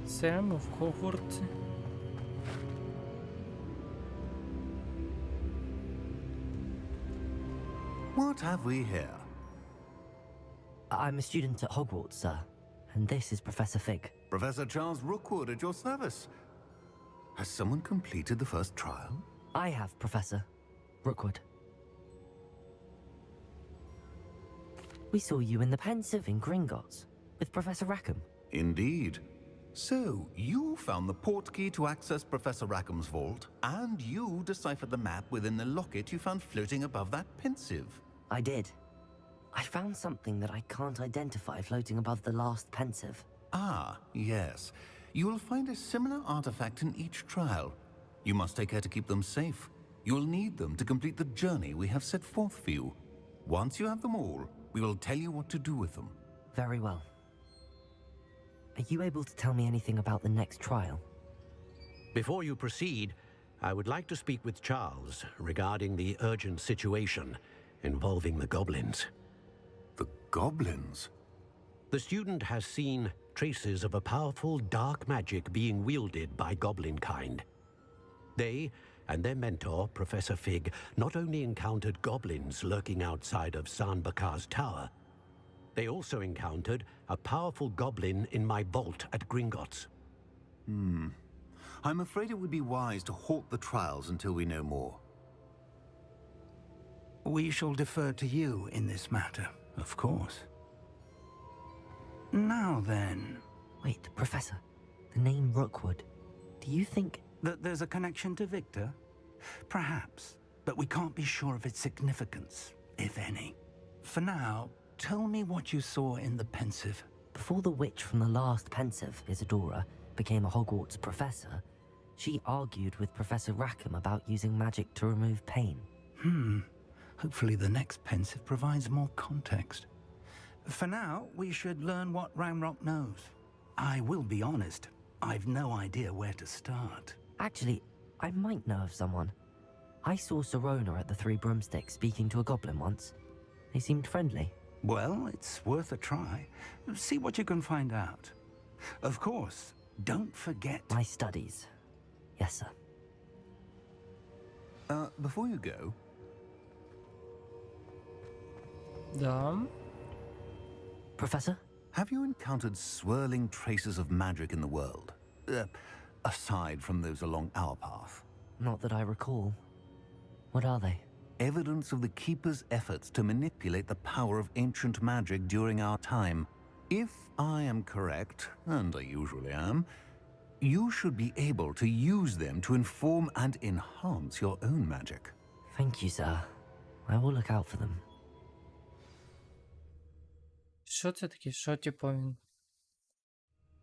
Це ми в Хогвартсі. What have we here? I'm a student at Hogwarts, sir. And this is Professor Fig. Professor Charles Rookwood at your service. Has someone completed the first trial? I have, Professor Rookwood. We saw you in the Pensive in Gringotts with Professor Rackham. Indeed. So, you found the portkey to access Professor Rackham's vault, and you deciphered the map within the locket you found floating above that Pensive. I did. I found something that I can't identify floating above the last Pensive. Ah, yes. You will find a similar artifact in each trial. You must take care to keep them safe. You will need them to complete the journey we have set forth for you. Once you have them all, we will tell you what to do with them. Very well. Are you able to tell me anything about the next trial? Before you proceed, I would like to speak with Charles regarding the urgent situation involving the goblins. The goblins? The student has seen traces of a powerful dark magic being wielded by goblin kind. They and their mentor, Professor Fig, not only encountered goblins lurking outside of San Bakar's tower, they also encountered a powerful goblin in my vault at Gringotts. I'm afraid it would be wise to halt the trials until we know more. We shall defer to you in this matter, of course. Now then... Wait, Professor. The name Rookwood. Do you think... that there's a connection to Victor? Perhaps, but we can't be sure of its significance, if any. For now, tell me what you saw in the pensive. Before the witch from the last pensive, Isadora, became a Hogwarts professor, she argued with Professor Rackham about using magic to remove pain. Hopefully the next pensive provides more context. For now, we should learn what Ramrock knows. I will be honest, I've no idea where to start. Actually, I might know of someone. I saw Sirona at the Three Broomsticks speaking to a goblin once. They seemed friendly. Well, it's worth a try. See what you can find out. Of course, don't forget... My studies. Yes, sir. Before you go... Professor? Have you encountered swirling traces of magic in the world? Aside from those along our path? Not that I recall. What are they? Evidence of the Keeper's efforts to manipulate the power of ancient magic during our time. If I am correct, and I usually am, you should be able to use them to inform and enhance your own magic. Thank you, sir. I will look out for them. Що це таке? Що, типу,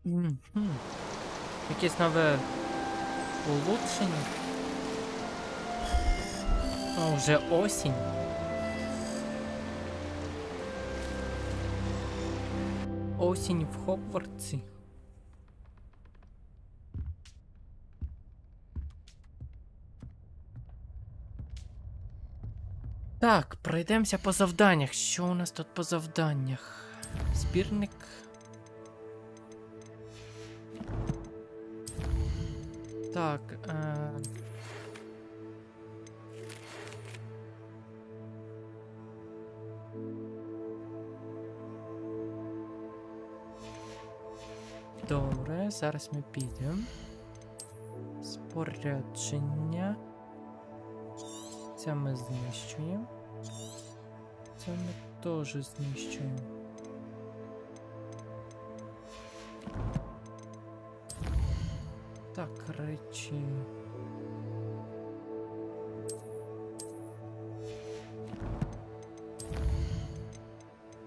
він... Якесь нове улучшення? О, вже осінь. Осінь в Хогвартсі. Так, пройдемося по завданнях. Що у нас тут по завданнях? Збірник. Так, добре, зараз ми підемо. Спорядження. Це ми знищуємо. Це ми теж знищуємо. Так, речі.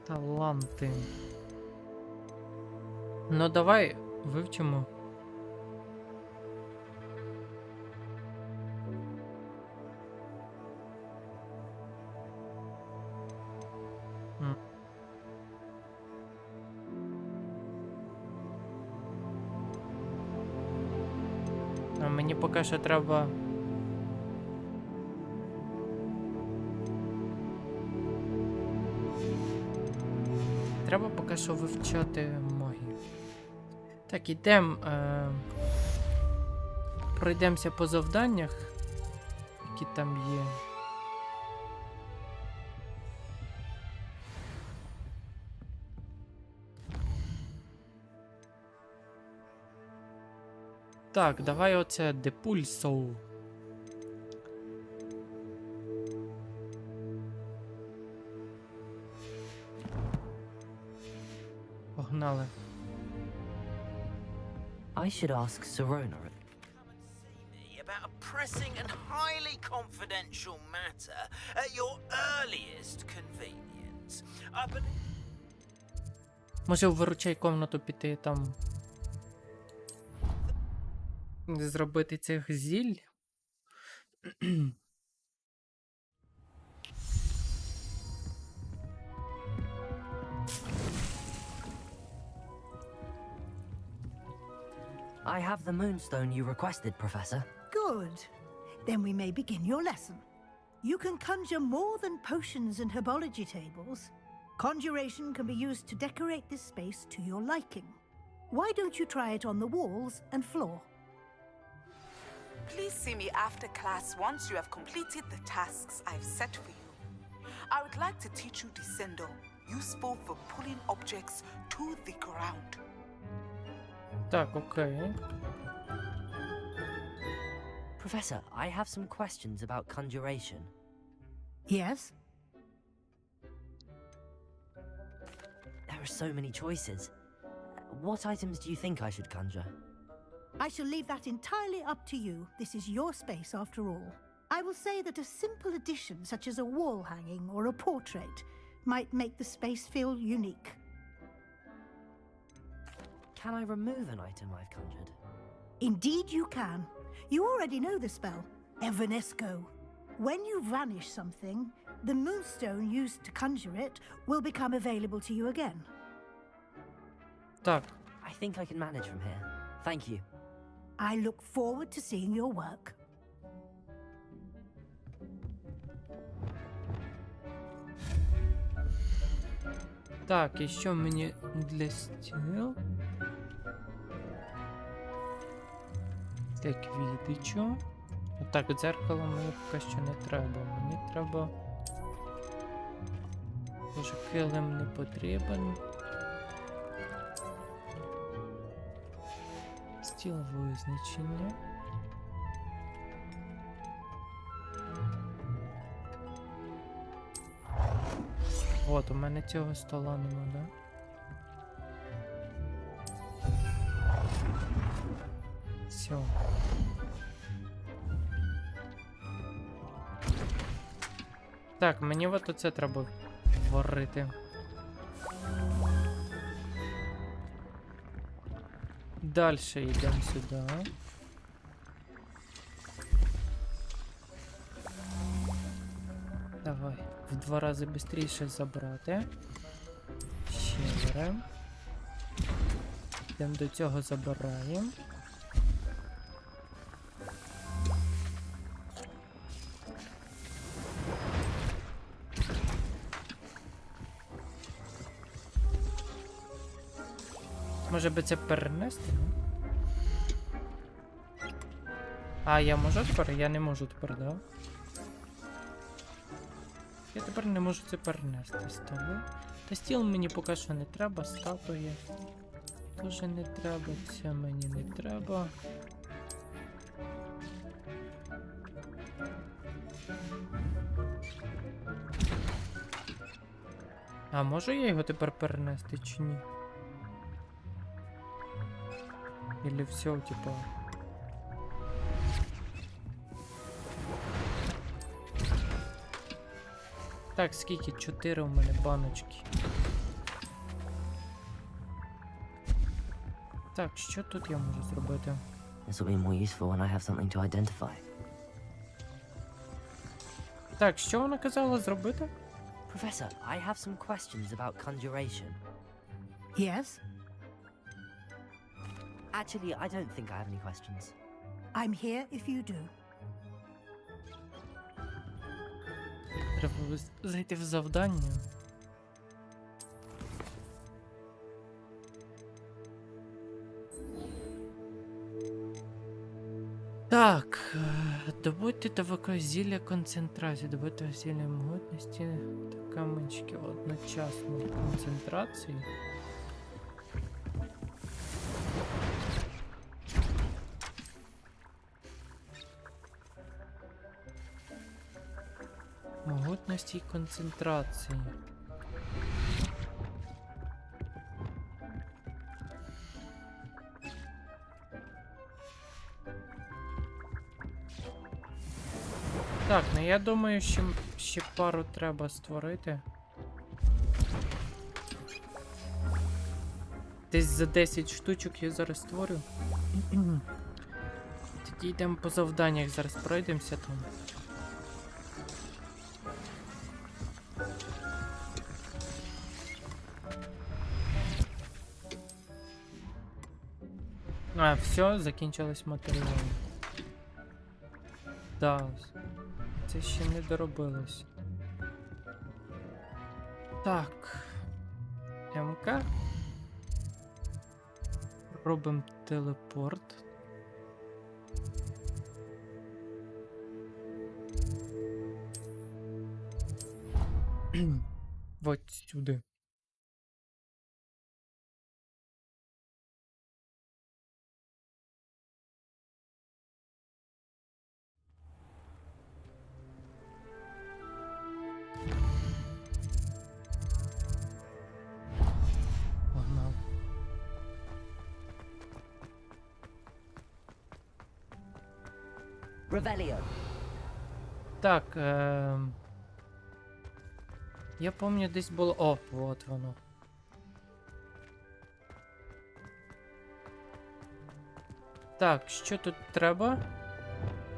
Таланти. Ну, давай вивчимо. А мені поки що треба... Треба поки що вивчати магію. Так, ідемо. Пройдемося по завданнях, які там є. Так, давай оце депульсоу. Погнали. I should ask Sirona. About a pressing and highly confidential matter at your earliest convenience. Може в виручай комнату піти там. зробити цих зіль. I have the moonstone you requested, Professor. Good. Then we may begin your lesson. You can conjure more than potions and herbology tables. Conjuration can be used to decorate this space to your liking. Why don't you try it on the walls and floor? Please see me after class once you have completed the tasks I've set for you. I would like to teach you Descendo, useful for pulling objects to the ground. Так, окей. Professor, I have some questions about conjuration. Yes? There are so many choices. What items do you think I should conjure? I shall leave that entirely up to you. This is your space after all. I will say that a simple addition such as a wall hanging or a portrait might make the space feel unique. Can I remove an item I've conjured? Indeed you can. You already know the spell, Evanesco. When you vanish something, the moonstone used to conjure it will become available to you again. Так. I think I can manage from here. Thank you. I look forward to seeing your work. Так, і що мені для стіл? Так, відичу. Так, дзеркало мені поки що не треба. Мені треба... Боже, килим не потрібен. Стіл визначення. От, у мене цього стола нема, да? Все. Так, мені от оце треба варити. Дальше йдемо сюди. Давай, в 2 рази швидше забрати. Ще беремо. Йдемо до цього, забираємо. Може би це перенести? А, я можу тепер? Я не можу тепер, да? Я тепер не можу це перенести. Столи. Та стіл мені поки що не треба, статуї теж не треба, це мені не треба. А можу я його тепер перенести чи ні? Или все, типа... Так, скільки? 4 у мене баночки. Так, що тут я можу зробити? This will be more useful when I have something to identify. Так, що вона казала зробити? Professor, I have some questions about conjuration. Yes? Actually, I don't think I have any questions. I'm here if you do. Треба зайти в завдання. Так, добудьте та зілля концентрації, добудьте зілля могутності та каменчики одночасно концентрації. Могутності і концентрації. Так, ну я думаю, що ще пару треба створити. Десь за 10 штучок я зараз створю. Тоді йдемо по завданнях, зараз пройдемося там. А, все, закінчилось матеріал. Да, це ще не доробилось. Так. МК. Робимо телепорт. Вот сюди. Погнали. Revelio. Так, я пам'ятаю, десь було... О, вот воно. Так, що тут треба?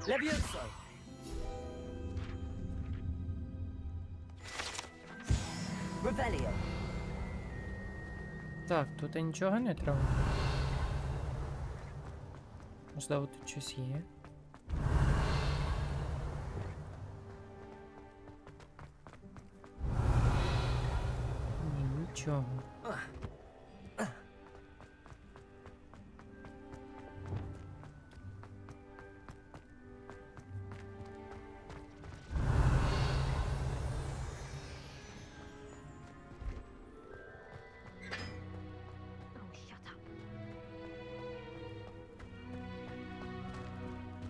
Levioso. Revelio. Так, тут нічого не треба. Можливо, тут щось є. Ні, нічого.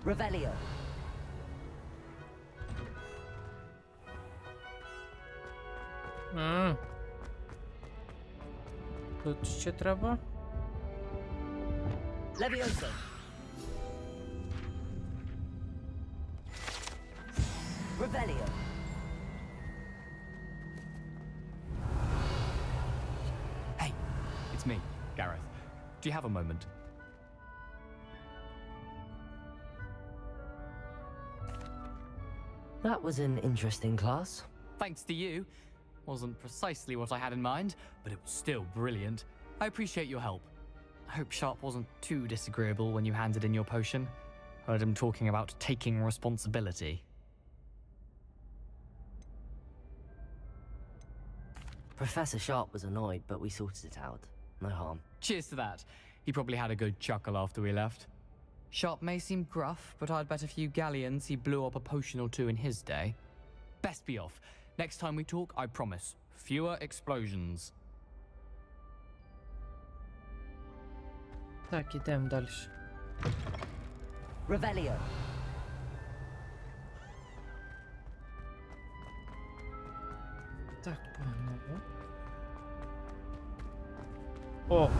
Revelio. Тут ще треба? Levioso. Revelio. Hey, it's me, Gareth. Do you have a moment? That was an interesting class. Thanks to you. Wasn't precisely what I had in mind, but it was still brilliant. I appreciate your help. I hope Sharp wasn't too disagreeable when you handed in your potion. Heard him talking about taking responsibility. Professor Sharp was annoyed, but we sorted it out. No harm. Cheers to that. He probably had a good chuckle after we left. Sharp may seem gruff, but I'd bet a few galleons he blew up a potion or two in his day. Best be off. Next time we talk, I promise. Fewer explosions. Так, ідемо далі. Revelio. Так, погнали. О!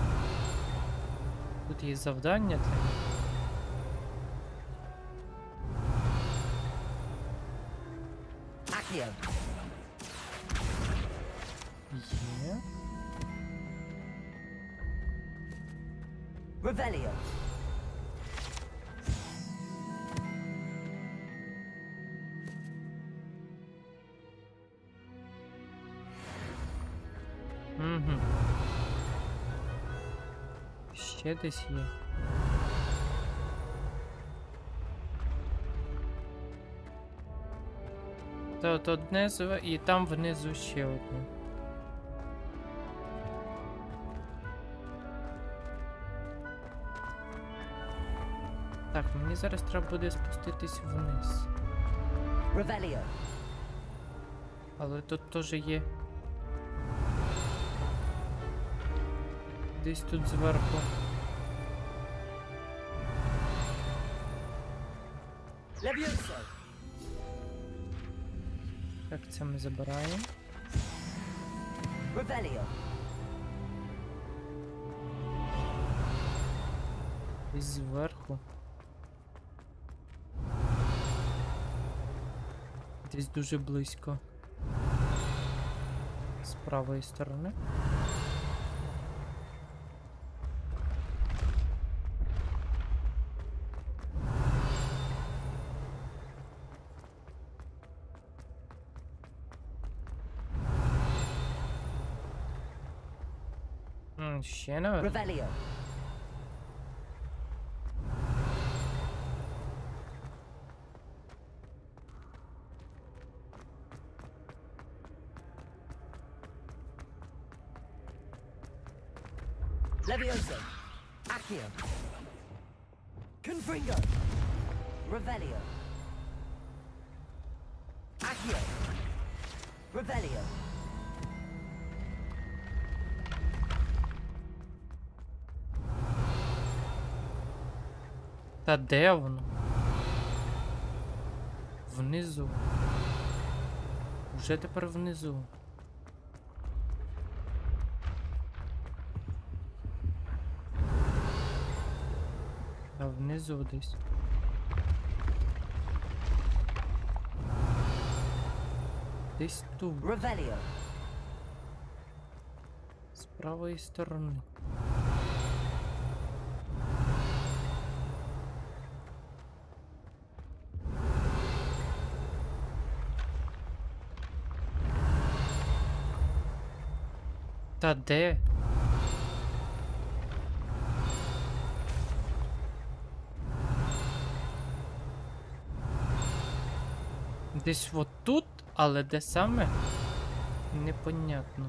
Тут є завдання для... Accio. Є. Revelio. Угу. Ще десь є. Тут одне і там внизу ще одне. Так, мені зараз треба буде спуститись вниз. Revelio. Але тут теж є. Десь тут зверху. Levioso. Так, це ми забираємо. Revelio. Десь зверху. Десь дуже близько. З правої сторони. Ще наверх? Revelio. Levioso. Accio. Confringo. Revelio. Accio. Revelio. Та де воно? Внизу. Вже тепер внизу. А внизу десь. Десь тут. Revelio. З правої сторони. Та де? Десь от тут, але де саме? Непонятно.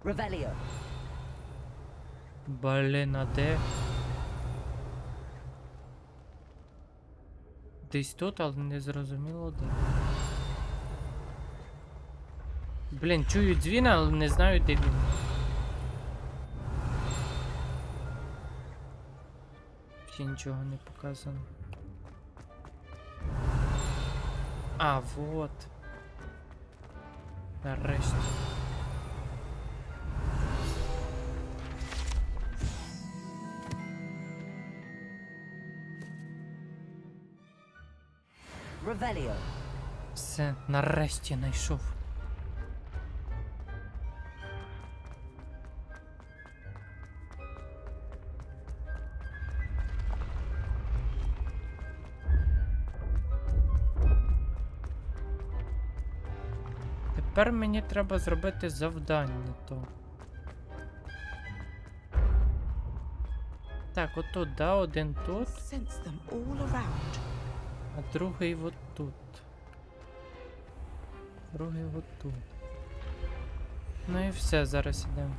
Revelio. Блін, а де? Десь тут, але не зрозуміло де. Блін, чую дзвін, але не знаю, де він. Ще нічого не показано. А, вот. Нарешті. Revelio. Все, нарешті знайшов. Тепер мені треба зробити завдання то. Так, отут, да, один тут. А другий от тут. Другий от тут. Ну і все, зараз ідемо.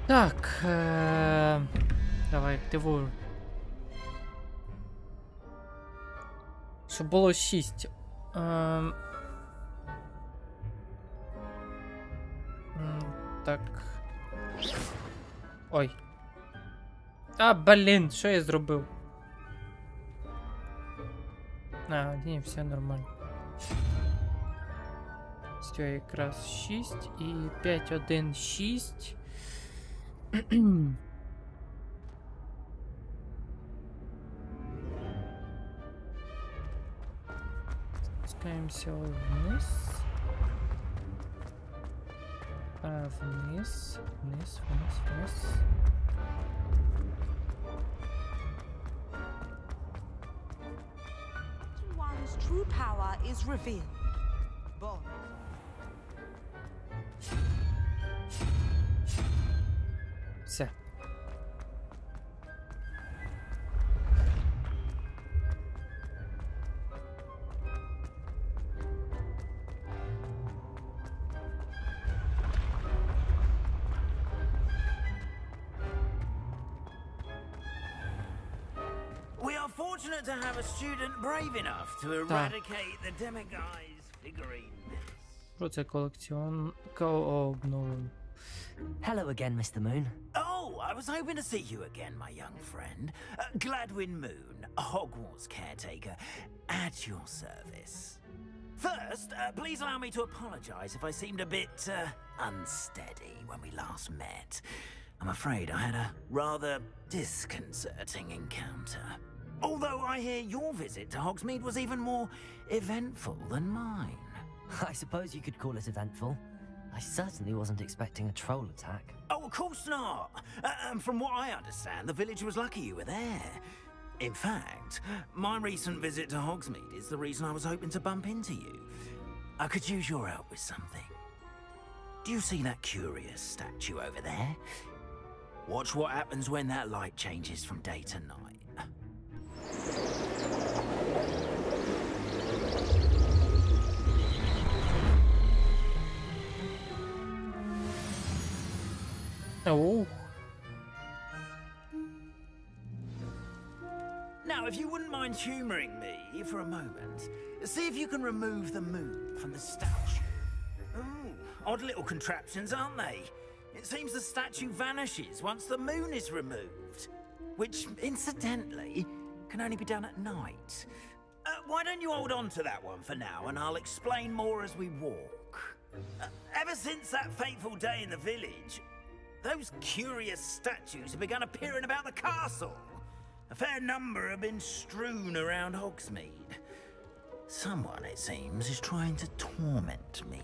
Так, давай активуй. Щоб було 6. Так. Ой. А, блін, що я зробив? А, ні, все нормально. Все, якраз 6 і 5, 1, 6. Спускаемся вниз. Вниз, вниз, вниз, вниз. One's true power is revealed. Bond. Все. We are fortunate to have a student brave enough to eradicate the demiguise figurine. Що це колекціон? Обновлено. Hello again, Mr. Moon. Oh, I was hoping to see you again, my young friend. Gladwin Moon, a Hogwarts caretaker, at your service. First, please allow me to apologize if I seemed a bit unsteady when we last met. I'm afraid I had a rather disconcerting encounter. Although I hear your visit to Hogsmeade was even more eventful than mine. I suppose you could call it eventful. I certainly wasn't expecting a troll attack. Oh, of course not. And from what I understand, the village was lucky you were there. In fact, my recent visit to Hogsmeade is the reason I was hoping to bump into you. I could use your help with something. Do you see that curious statue over there? Watch what happens when that light changes from day to night. Oh. Now, if you wouldn't mind humoring me for a moment, see if you can remove the moon from the statue. Ooh, odd little contraptions, aren't they? It seems the statue vanishes once the moon is removed, which, incidentally, can only be done at night. Why don't you hold on to that one for now, and I'll explain more as we walk. Ever since that fateful day in the village, those curious statues have begun appearing about the castle. A fair number have been strewn around Hogsmeade. Someone, it seems, is trying to torment me.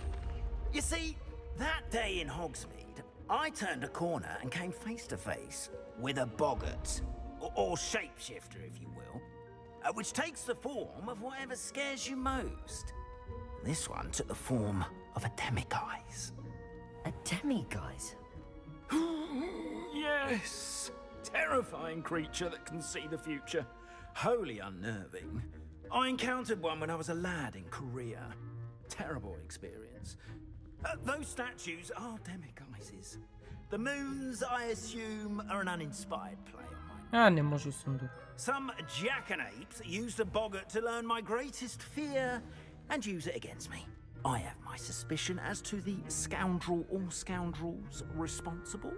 You see, that day in Hogsmeade, I turned a corner and came face to face with a boggart, or shapeshifter, if you will, which takes the form of whatever scares you most. This one took the form of a demiguise. A demiguise? Yes! Terrifying creature that can see the future. Wholly unnerving. I encountered one when I was a lad in Korea. Terrible experience. Those statues are demiguises. The moons, I assume, are an uninspired play on my... Не можу сундук. Some jackanapes used a boggart to learn my greatest fear and use it against me. I have my suspicion as to the scoundrel or scoundrels responsible.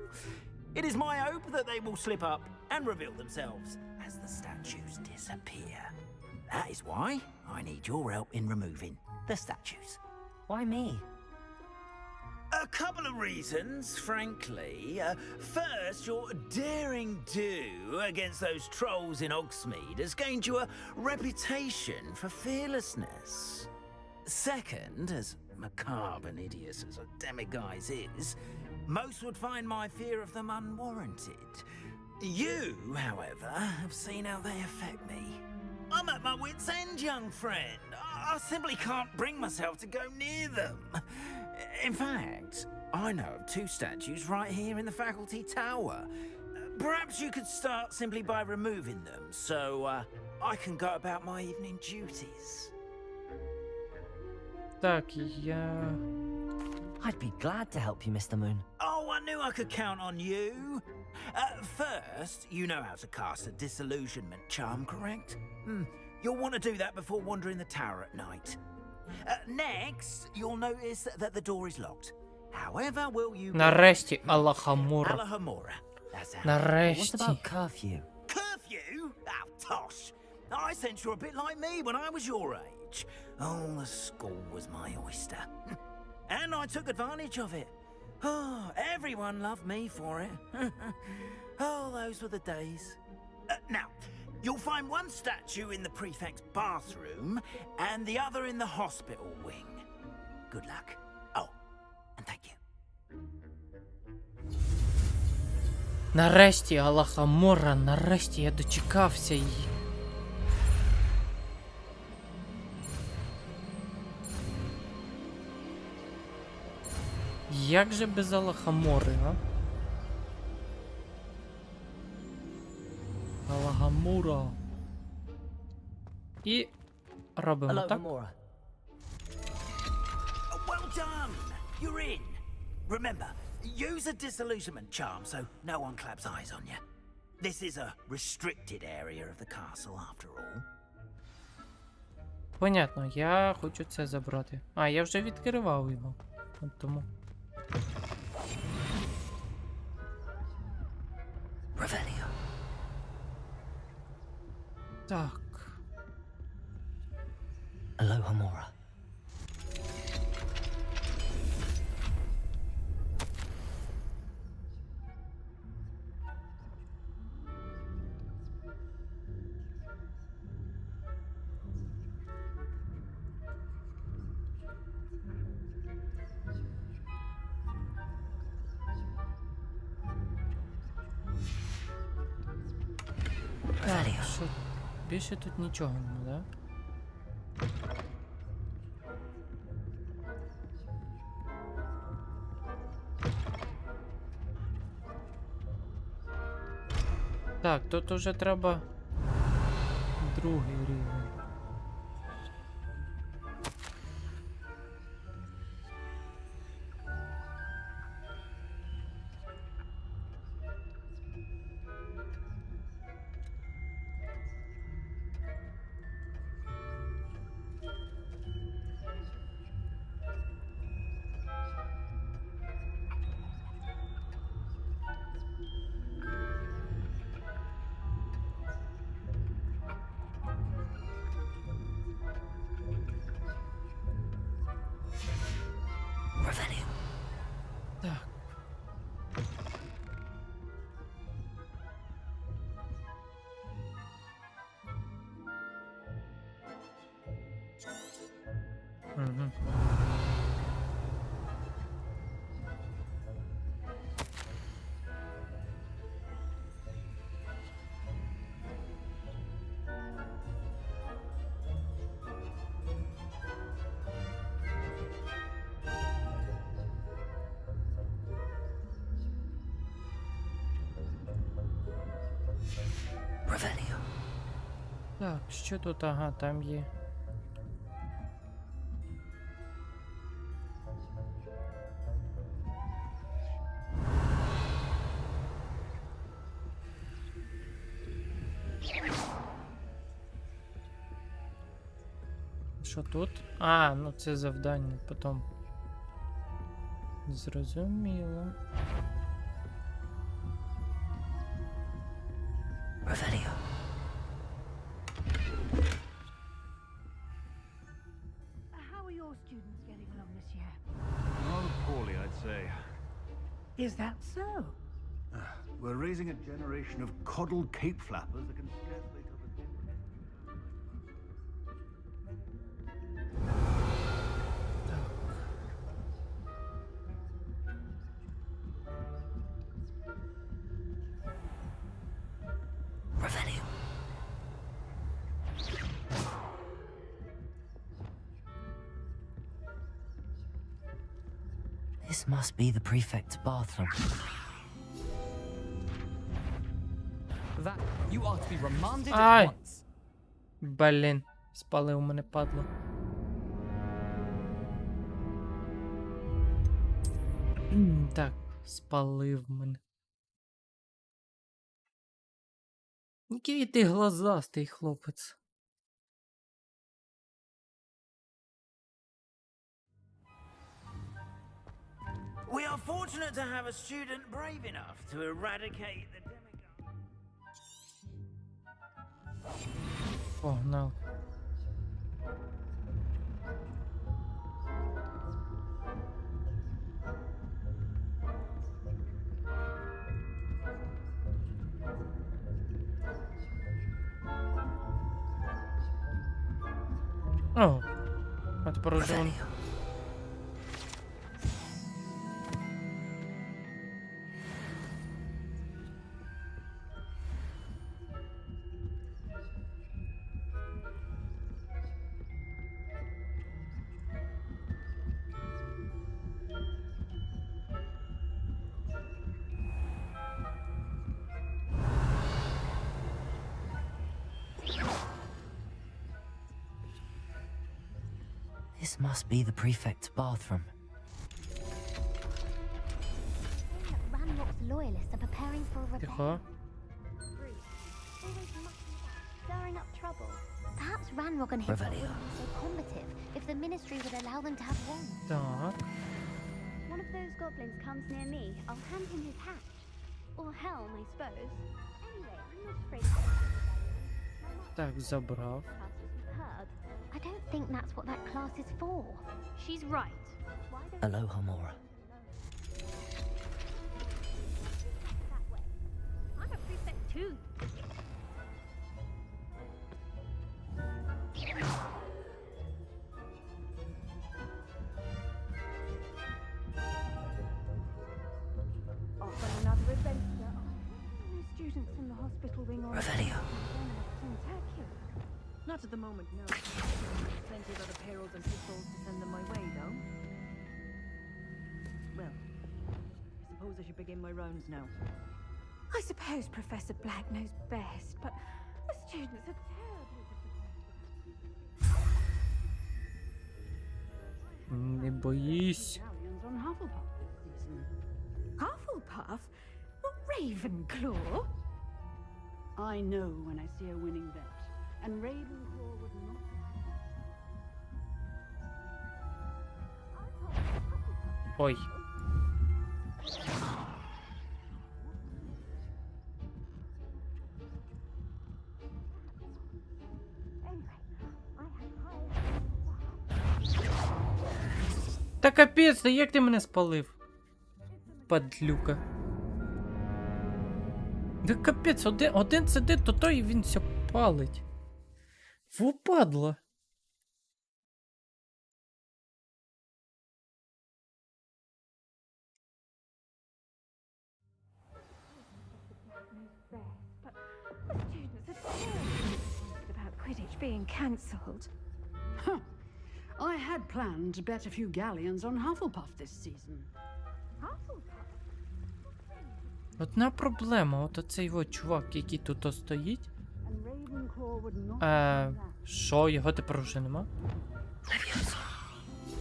It is my hope that they will slip up and reveal themselves as the statues disappear. That is why I need your help in removing the statues. Why me? A couple of reasons, frankly. First, your daring do against those trolls in Hogsmeade has gained you a reputation for fearlessness. Second, as macabre and hideous as a demiguise is, most would find my fear of them unwarranted. You, however, have seen how they affect me. I'm at my wit's end, young friend. I simply can't bring myself to go near them. In fact, I know of 2 statues right here in the faculty tower. Perhaps you could start simply by removing them, so I can go about my evening duties. Так, я... I'd be glad to help you, Mr. Moon. Oh, I knew I could count on you. First, you know how to cast a disillusionment charm, correct? You'll want to do that before wandering the tower at night. Next, you'll notice that the door is locked. However, will you... Нарешті, Аллахамура. Allahumora. That's how. Нарешті. What about curfew? Curfew? Oh, tosh. I sensed you're a bit like me when I was your age. Oh, the school was my oyster. And I took advantage of it. Oh, everyone loved me for it. Oh, those were the days. Now, you'll find one statue in the prefect's bathroom and the other in the hospital wing. Good luck. Oh, and thank you. Нарешті, Аллахамура, нарешті я дочекався її. Як же без Аллахамори, а? Аллахамура. І робимо так. Well done! You're in! Remember, use a disillusionment charm so no one claps eyes on you. This is a restricted area of the castle, after all. Понятно, я хочу це забрати. А, я вже відкривав його. От тому. Revelio. Так. Alohomora. Що Більше тут нічого нема, да? Так, тут уже треба другий рівень. Так. Угу. Так, що тут? Ага, там є. Що тут? А, ну це завдання потім. Зрозуміло. How are your students getting along this year? Rather poorly, I'd say. Is that so? We're raising a generation of coddled cape flappers that can scarcely tell the difference. This must be the prefect's bathroom. That you are to be remanded Ай! at once. Блін, спалив мене, падло. Так, спалив мене. Який ти глазастий хлопець. We are fortunate to have a student brave enough to eradicate the demigod. Погнав. О, а тепер уже он... This must be the prefect's bathroom. Ranrock's loyalists are preparing for a rebellion. Тихо. Always mucking about, stirring up trouble. Perhaps Ranrock and his lot wouldn't be so combative if the ministry would allow them to have wands. Так. One of those goblins comes near me, I'll hand him his hatch. Or helm, I suppose. Anyway, I'm not afraid of the Так, забрав. superb. I don't think that's what that class is for. She's right. Why don't Aloha Mora. that way? I'm a prefect too. Off on another adventure. The patients in the hospital wing on Revelio. Not at the moment, no. Plenty of other payrolls and pitfalls to send them my way, though. Well, I suppose I should begin my rounds now. I suppose Professor Black knows best, but the students are terribly disappointed. Не боїсь. Galleons on Hufflepuff this season. Hufflepuff? Not Ravenclaw? I know when I see a winning bet, and Ravenclaw would not. Ой. Та капець, та як ти мене спалив? Падлюка. Да капець, один сидить, то той він все палить. Во падла. The students are terribly disappointed about Quidditch being cancelled. Huh. I had planned to bet a few galleons on Hufflepuff this season. Одна проблема, от оцей от чувак, який тут стоїть. And Ravenclaw would not. Що, його тепер вже нема?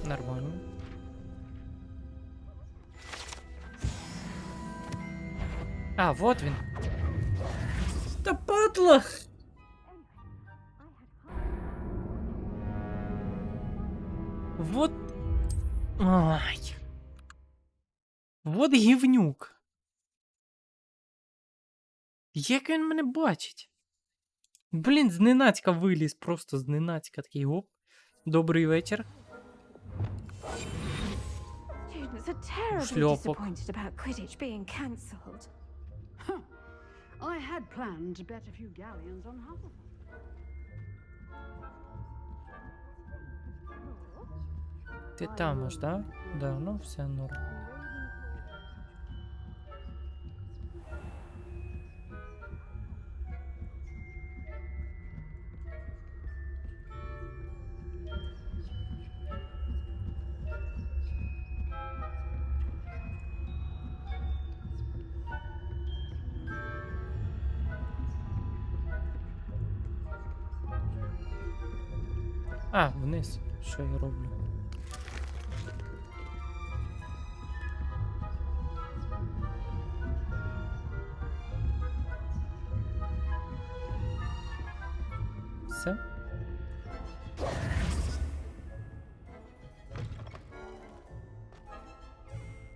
Нормально. А, вот він. Та падла! Вот. Ай. Вот гівнюк. Як він мене бачить? Блін, зненацька виліз, просто зненацька такий оп. Добрий вечір. Students are terribly Шльопок. disappointed about Quidditch being cancelled. Huh. I had planned to bet a few galleons on Hufflepuff. Ти там аж, да? Да, ну все норм. А, вниз. Що я роблю? Все?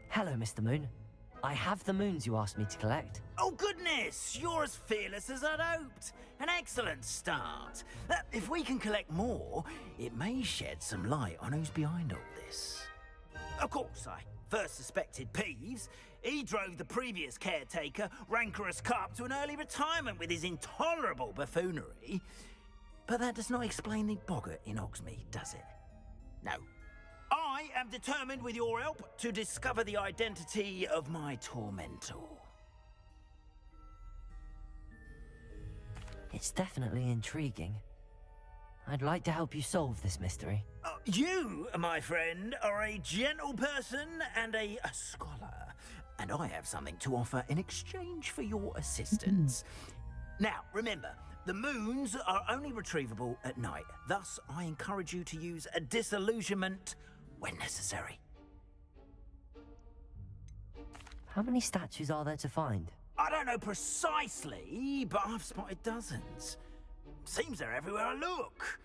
Hello, Mr. Moon. I have the moons you asked me to collect. Oh, goodness! You're as fearless as I'd hoped. An excellent start. If we can collect more, it may shed some light on who's behind all this. Of course, I first suspected Peeves. He drove the previous caretaker, rancorous Carp, to an early retirement with his intolerable buffoonery. But that does not explain the boggart in Hogsmeade, does it? No. I am determined, with your help, to discover the identity of my tormentor. It's definitely intriguing. I'd like to help you solve this mystery. You, my friend, are a gentle person and a scholar, and I have something to offer in exchange for your assistance. Now, remember, the moons are only retrievable at night. Thus, I encourage you to use a disillusionment when necessary. How many statues are there to find? I don't know precisely, but I've spotted dozens. Seems they're everywhere I look.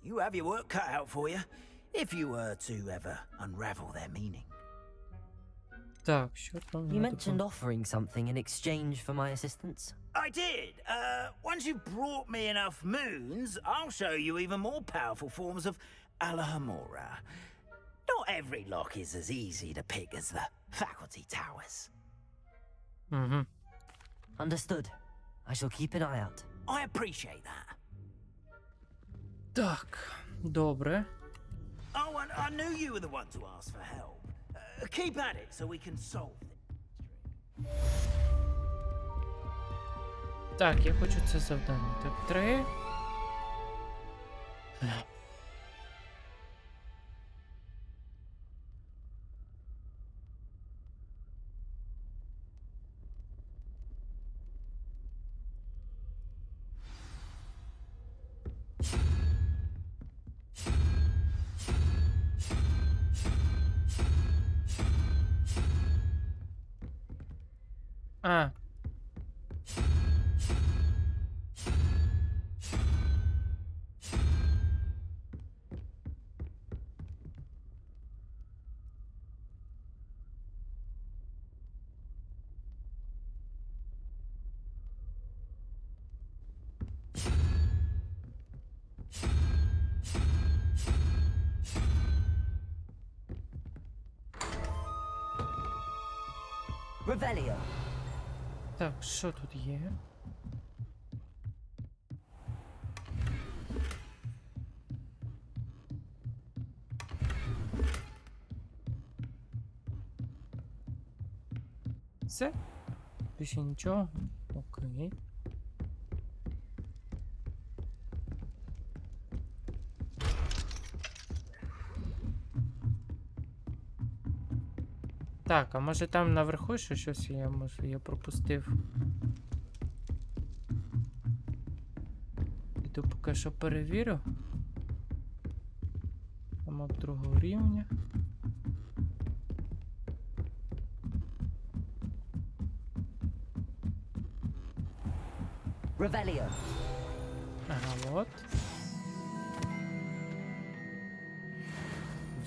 You have your work cut out for you, if you were to ever unravel their meaning. Так, що там? You mentioned offering something in exchange for my assistance. I did. Once you've brought me enough moons, I'll show you even more powerful forms of Alohomora. Not every lock is as easy to pick as the faculty towers. Mm-hmm. Understood. I shall keep an eye out. I appreciate that. Так, добре. Oh, and I knew you were the one to ask for help. Keep at it so we can solve it. Так, я хочу це завдання. Так, 3. А. Revelio. Так, що тут є? Все? Більше нічого? Окей. Так, а може там наверху ще щось є, може я пропустив. Іду поки що перевірю. Там другого рівня. Revelio. Ага, вот.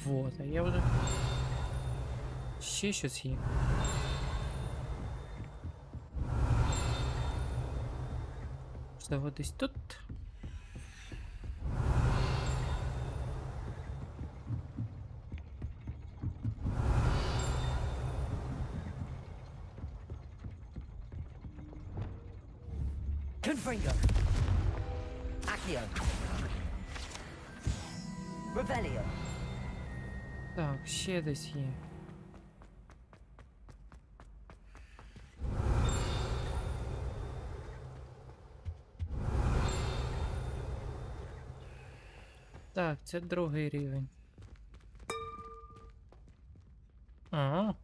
Вот, а я вже... Ще щось є. Можливо, десь тут? Confringo. Accio. Revelio. Так, ще десь є. Так, це другий рівень. Ага.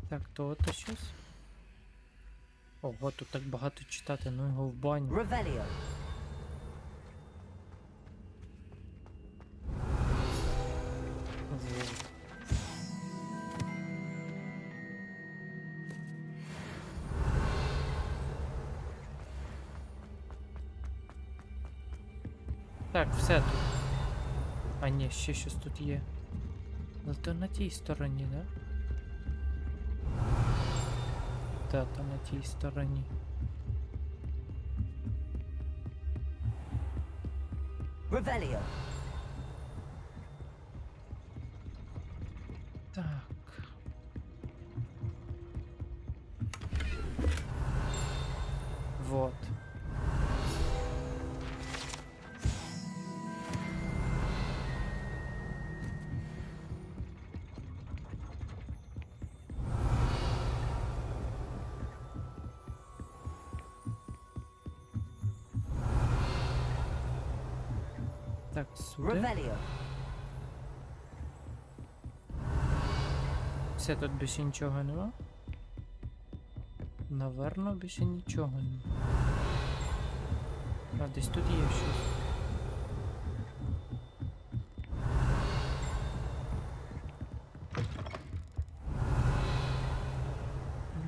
Так, то щось. Ого, тут так багато читати, ну його в баню. Revelio. Вот. Так, все тут. А ні, ще щось тут є. Але то на тій стороні, да? Так, то на тій стороні. Revelio. Так. Вот. Так, сюди. Revelio. Все, тут більше нічого нема. Наверно, більше нічого нема. А, десь тут є щось.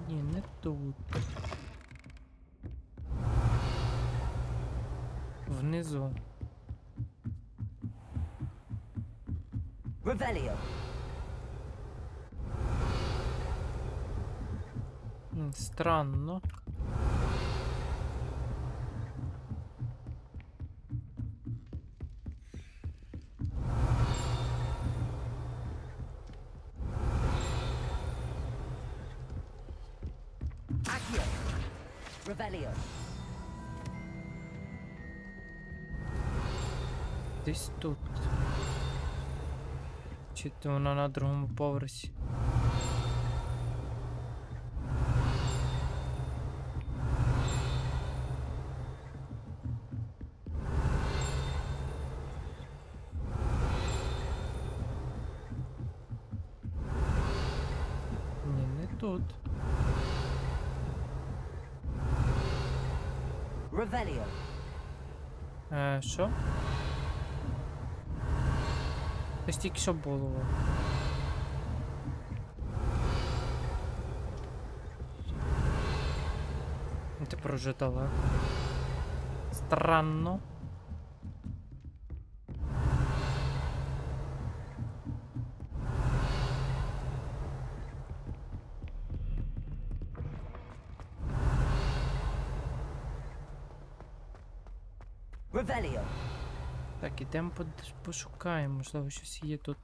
Ні, не тут. Внизу. Revelio. Странно. Accio. Revelio. Десь тут. Чи то вона на другому поверсі? тут. Revelio. Що? Це ж тільки що було. Ти прожитала. Странно. Revelio. Так, ідемо пошукаємо, можливо, щось є тут.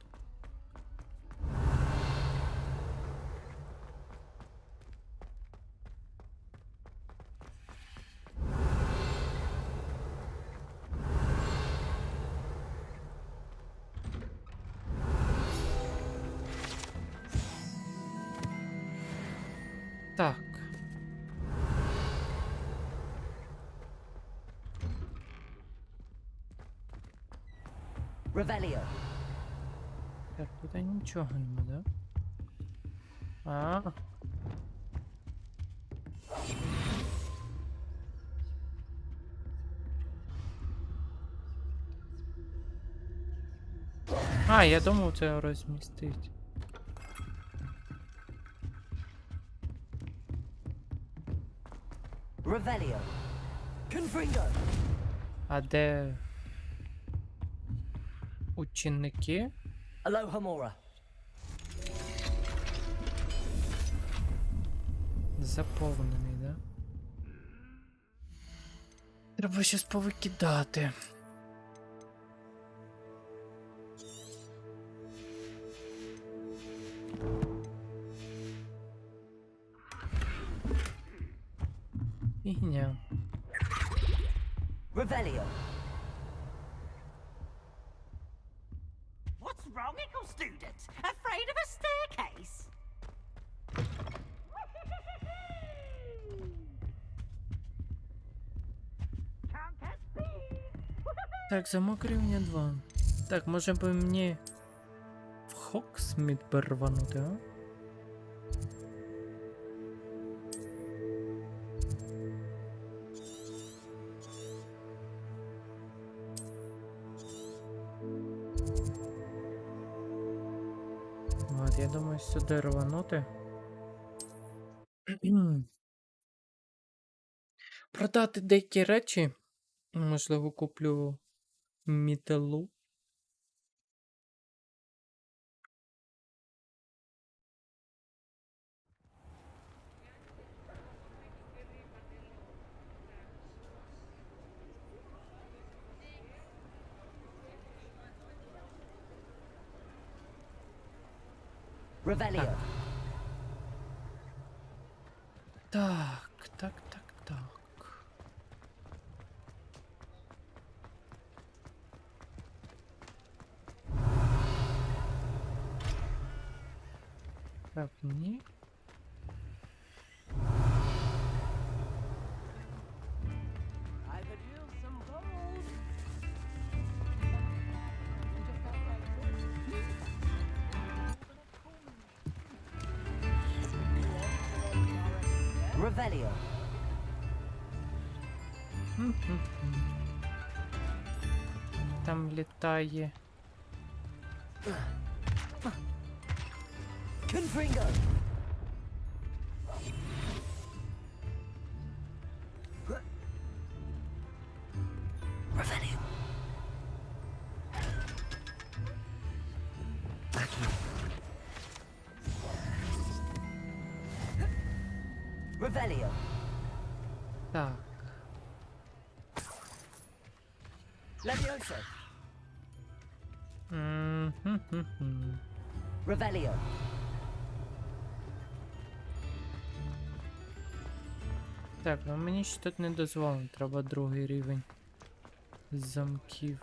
Так. Revelio. Так, тут нічого нема, да? А. А, я думав, це розмістить. Revelio. Confringo. А де ученики? Alohomora. Заповнений, да? Треба щось повикидати. Фігня. Revelio. What's wrong, Eagle student? Afraid of a staircase? Так, замок рівня 2. Так, може би мені в Хоксмід рванути, а? От, я думаю, сюди рванути. Продати деякі речі. Можливо, куплю мітелу. Revelio. Так. Так, ні. Revelio. Там літає. Confringo. Revelio. Revelio. Так. Levioso. Revelio. Так, ну мені ще тут не дозволено, треба другий рівень замків.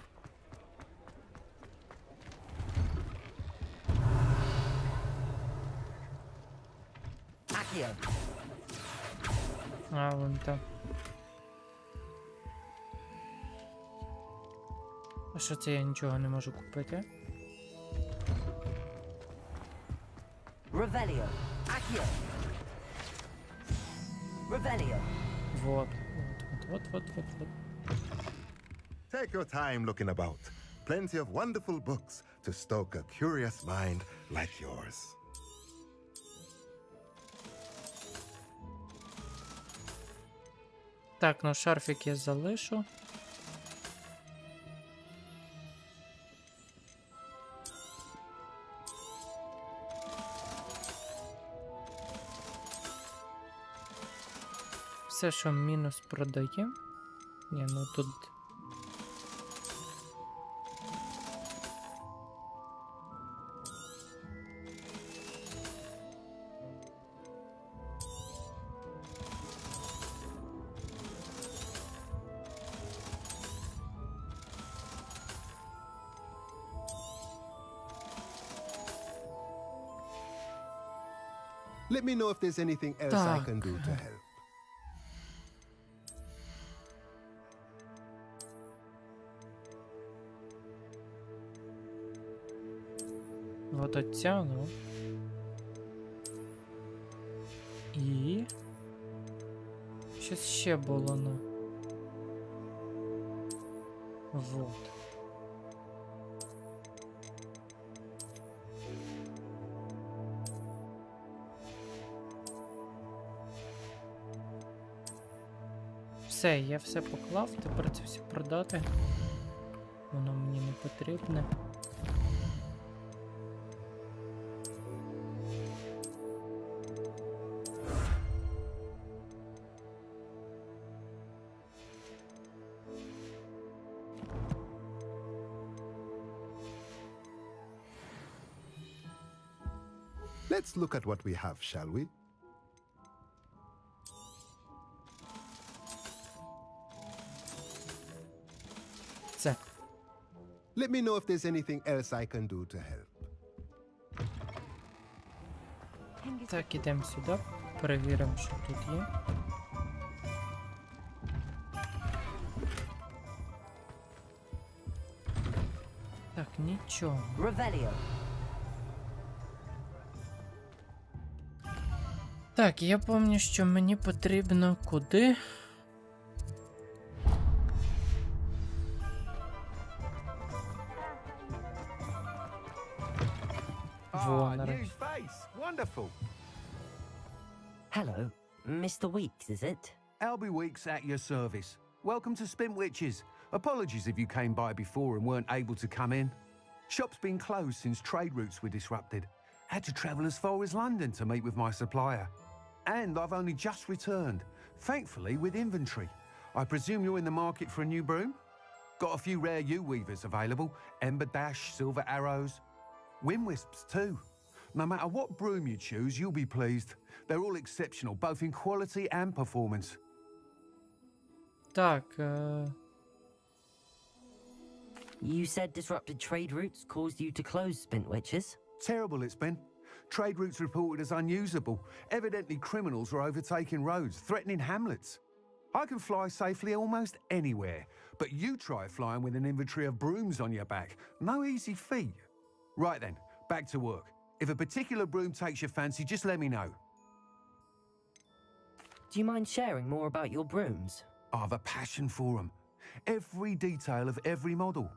Accio. А, вон там. А що це я нічого не можу купити? Revelio. Accio. Revelio. Вот. Take your time looking about. Plenty of wonderful books to stoke a curious mind like yours. Так, ну шарфік я залишу. Все, що мінус продаємо. Ні, ну тут... Let me know if there's anything else I can do to help. Вот оттягну. І... Щось ще було, ну. Вот. Все, я все поклав, тепер це все продати. Воно мені не потрібне. Let's look at what we have, shall we? Це. Let me know if there's anything else I can do to help. Так, ідемо сюди, перевіримо, що тут є. Так, нічого. Revelio. Так, я пам'ятаю, що мені потрібно куди? Во, нарешті. Wonderful. Hello, Mr. Weeks, is it? Albie Weeks at your service. Welcome to Spintwitches. Apologies if you came by before and weren't able to come in. Shop's been closed since trade routes were disrupted. Had to travel as far as London to meet with my supplier. And I've only just returned, thankfully with inventory. I presume you're in the market for a new broom? Got a few rare U-weavers available. Ember Dash, Silver Arrows. Wind Wisps too. No matter what broom you choose, you'll be pleased. They're all exceptional, both in quality and performance. Так, You said disrupted trade routes caused you to close Spintwitches? Terrible it's been. Trade routes reported as unusable. Evidently criminals are overtaking roads, threatening hamlets. I can fly safely almost anywhere, but you try flying with an inventory of brooms on your back. No easy feat. Right then, back to work. If a particular broom takes your fancy, just let me know. Do you mind sharing more about your brooms? I've a passion for them. Every detail of every model.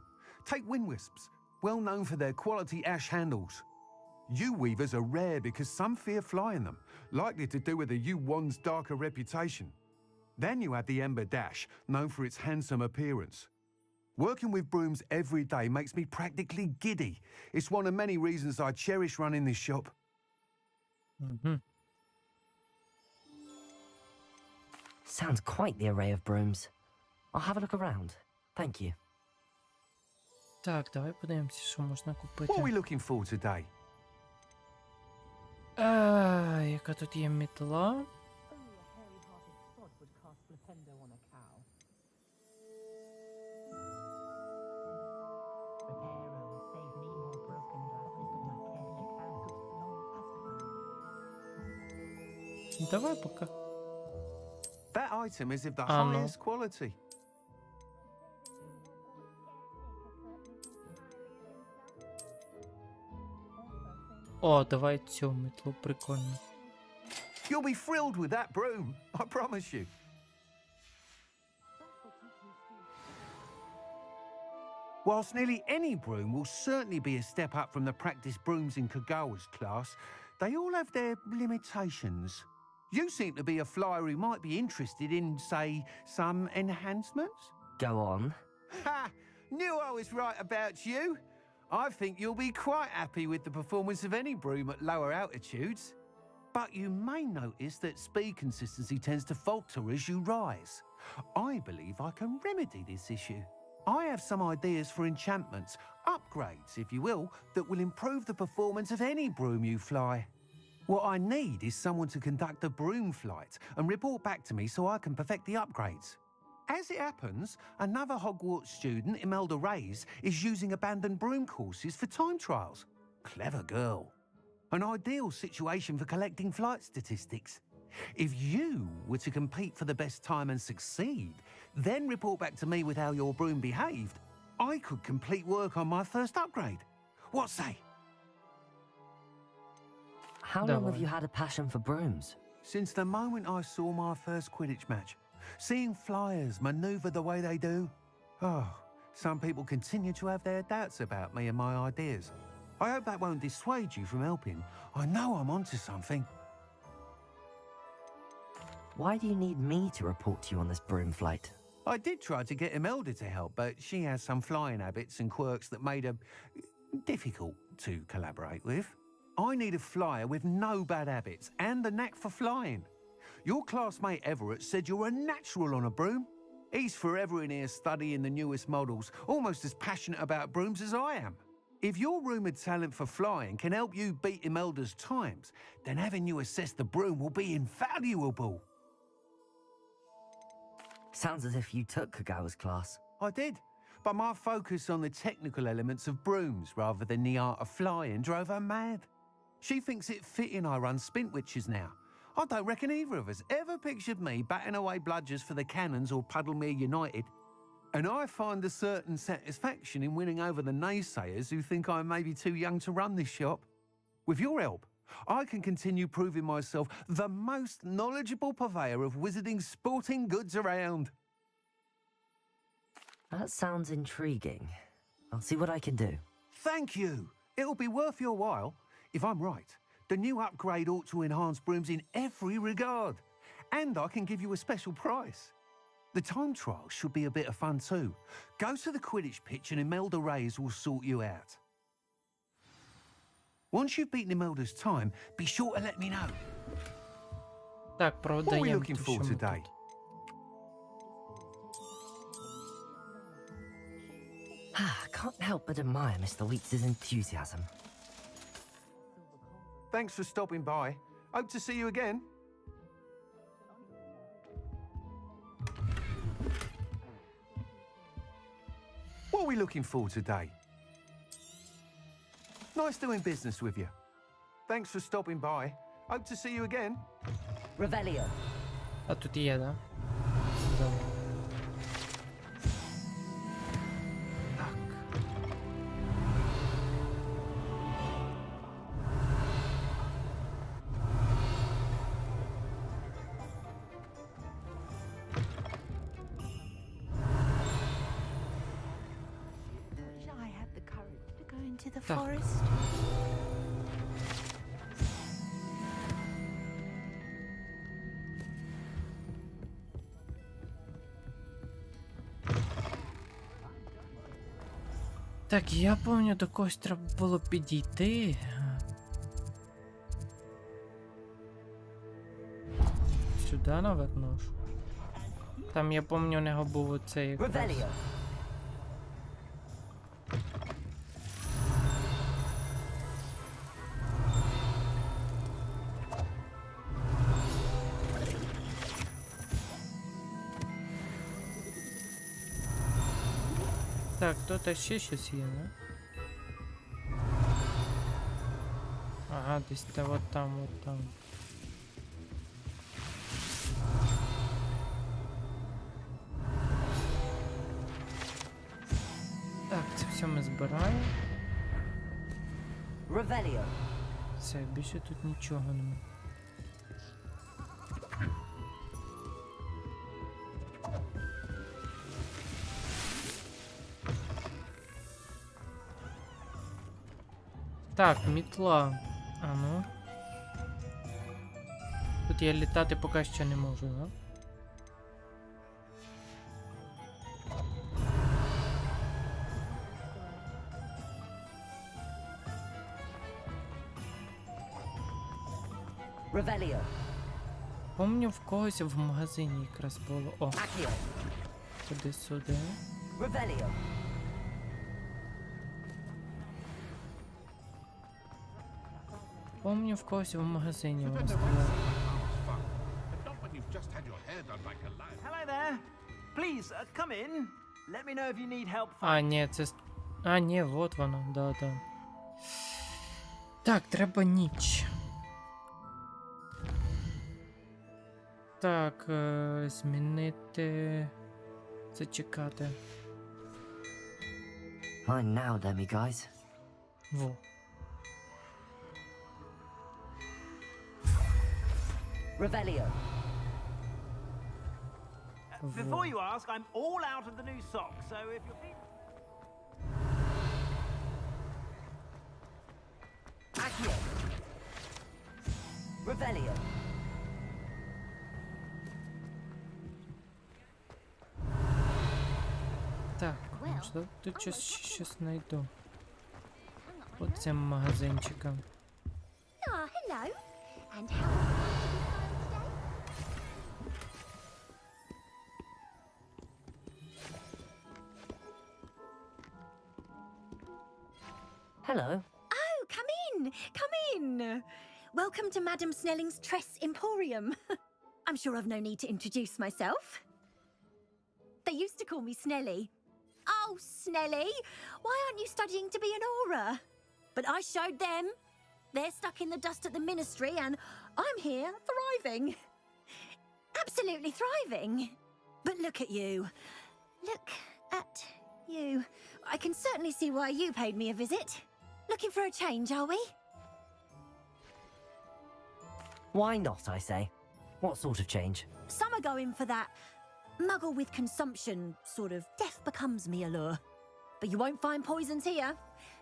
Take Wind Wisps, well known for their quality ash handles. U-weavers are rare because some fear flying them, likely to do with the U-wand's darker reputation. Then you have the Ember Dash, known for its handsome appearance. Working with brooms every day makes me practically giddy. It's one of many reasons I cherish running this shop. Sounds quite the array of brooms. I'll have a look around. Thank you. Так, давай подивимося, що можна купити. What are we looking for today? Яка тут є мітла? Давай пока. That item is of the Ah, no. highest quality. О, давай цю метлу, прикольно. You'll be thrilled with that broom, I promise you. Whilst nearly any broom will certainly be a step up from the practice brooms in Kagawa's class, they all have their limitations. You seem to be a flyer who might be interested in, say, some enhancements? Go on. Ha! Knew I was right about you. I think you'll be quite happy with the performance of any broom at lower altitudes. But you may notice that speed consistency tends to falter as you rise. I believe I can remedy this issue. I have some ideas for enchantments, upgrades, if you will, that will improve the performance of any broom you fly. What I need is someone to conduct a broom flight and report back to me so I can perfect the upgrades. As it happens, another Hogwarts student, Imelda Reyes, is using abandoned broom courses for time trials. Clever girl. An ideal situation for collecting flight statistics. If you were to compete for the best time and succeed, then report back to me with how your broom behaved, I could complete work on my first upgrade. What say? How long have you had a passion for brooms? Since the moment I saw my first Quidditch match. Seeing flyers manoeuvre the way they do. Oh, some people continue to have their doubts about me and my ideas. I hope that won't dissuade you from helping. I know I'm onto something. Why do you need me to report to you on this broom flight? I did try to get Imelda to help, but she has some flying habits and quirks that made her difficult to collaborate with. I need a flyer with no bad habits and the knack for flying. Your classmate Everett said you're a natural on a broom. He's forever in here studying the newest models, almost as passionate about brooms as I am. If your rumoured talent for flying can help you beat Imelda's times, then having you assess the broom will be invaluable. Sounds as if you took Kagawa's class. I did, but my focus on the technical elements of brooms rather than the art of flying drove her mad. She thinks it fitting I run Spintwitches now. I don't reckon either of us ever pictured me batting away bludgers for the Cannons or Puddlemere United. And I find a certain satisfaction in winning over the naysayers who think I'm maybe too young to run this shop. With your help, I can continue proving myself the most knowledgeable purveyor of wizarding sporting goods around. That sounds intriguing. I'll see what I can do. Thank you. It'll be worth your while. If I'm right, the new upgrade ought to enhance brooms in every regard. And I can give you a special price. The time trial should be a bit of fun too. Go to the Quidditch pitch and Imelda Reyes will sort you out. Once you've beaten Imelda's time, be sure to let me know. Так, What are we looking for today? Can't help but admire Mr. Weeks' enthusiasm. Thanks for stopping by. Hope to see you again. What are we looking for today? Nice doing business with you. Thanks for stopping by. Hope to see you again. Revelio. А тут є, да? Добре. To the forest. Так, я пам'ятаю, до когось треба було підійти. Сюди, наверно ж. Там, я пам'ятаю, у нього був оцей якраз. Так, тут ще щось є, не? Ага, десь та от там, от там. Так, це все ми збираємо. Revelio. Все, більше тут нічого немає. Так, мітла. А ну. Тут я літати поки що не можу, да? Revelio. Помню, в когось в магазині якраз було. О. Туди-сюди. Revelio. Помню, в когось в магазині воно стояло. Hello there. Please, come in. Let me know if you need help. А, ні, це... А, ні, вот воно, да. Так, треба ніч. Так, змінити... Зачекати. Fine now, dummy guys. Во. Revelio. Before you ask, I'm all out of the new socks, so if you're... Accio. Revelio. Так, можливо, тут щось знайду. По цим магазинчикам. Ah, hello. And how are you today? Hello. Oh, come in! Come in! Welcome to Madame Snelling's Tress Emporium. I'm sure I've no need to introduce myself. They used to call me Snelly. Oh, Snelly! Why aren't you studying to be an aura? But I showed them. They're stuck in the dust at the ministry, and I'm here thriving. Absolutely thriving. But look at you. Look at you. I can certainly see why you paid me a visit. Looking for a change, are we? Why not, I say? What sort of change? Some are going for that muggle with consumption, sort of death becomes me allure. But you won't find poisons here.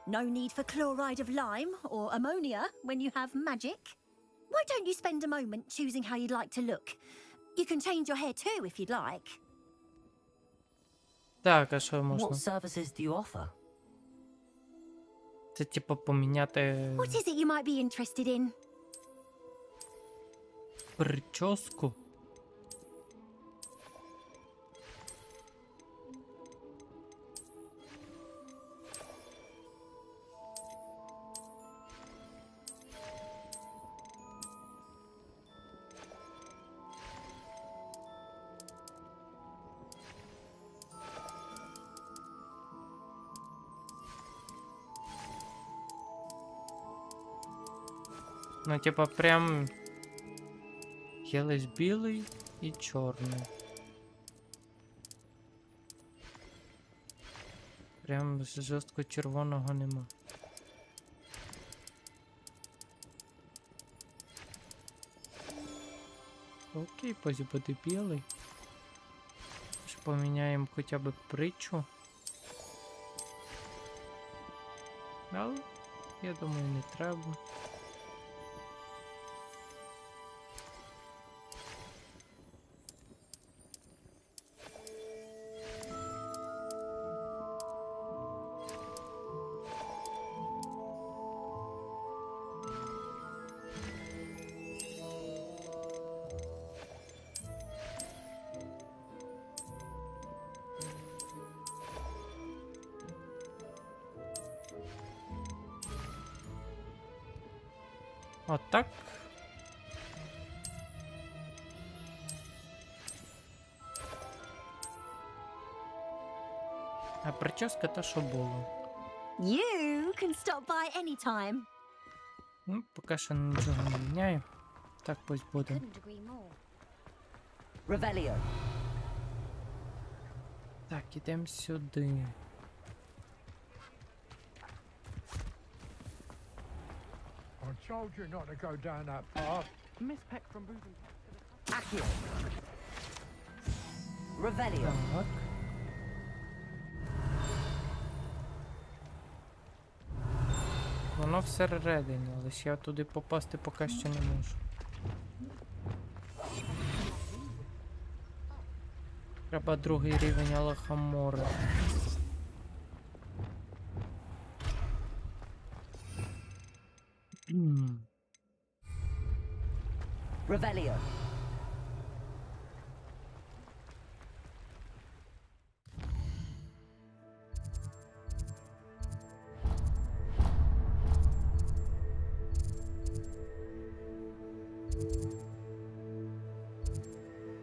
No need for chloride of lime or ammonia when you have magic. Why don't you spend a moment choosing how you'd like to look? You can change your hair too if you'd like. Так, а що можна? What services do you offer? Це типу поміняти... What is it you might be interested in? Прическу. Ну, типа, прям є лиш білий і чорний. Прям жорстко червоного нема. Окей, пусть буде білий. Ж поміняємо хоча б притчу. Але, я думаю, не треба. Отак. А прическа та, що було. You can stop by anytime. Ну, поки що нічого не міняю. Так пусть буде. Revelio. Так, ідемо сюди. I told you not to go down that path. Miss Peck from moving... Accio. Revelio. Так. Воно всередині, але ж я туди попасти поки що не можу. Треба другий рівень Алахамори. Revelio.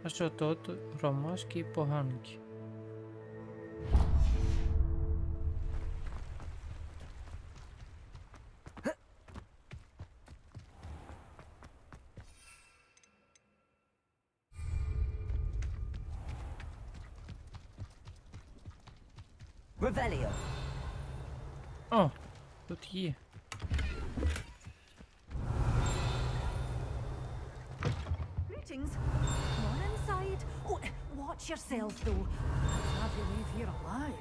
А що тут? Ромашки і поганки. Revelio. О, тут є. Greetings. Come on inside. Oh, watch yourselves, though. I'd have you leave here alive.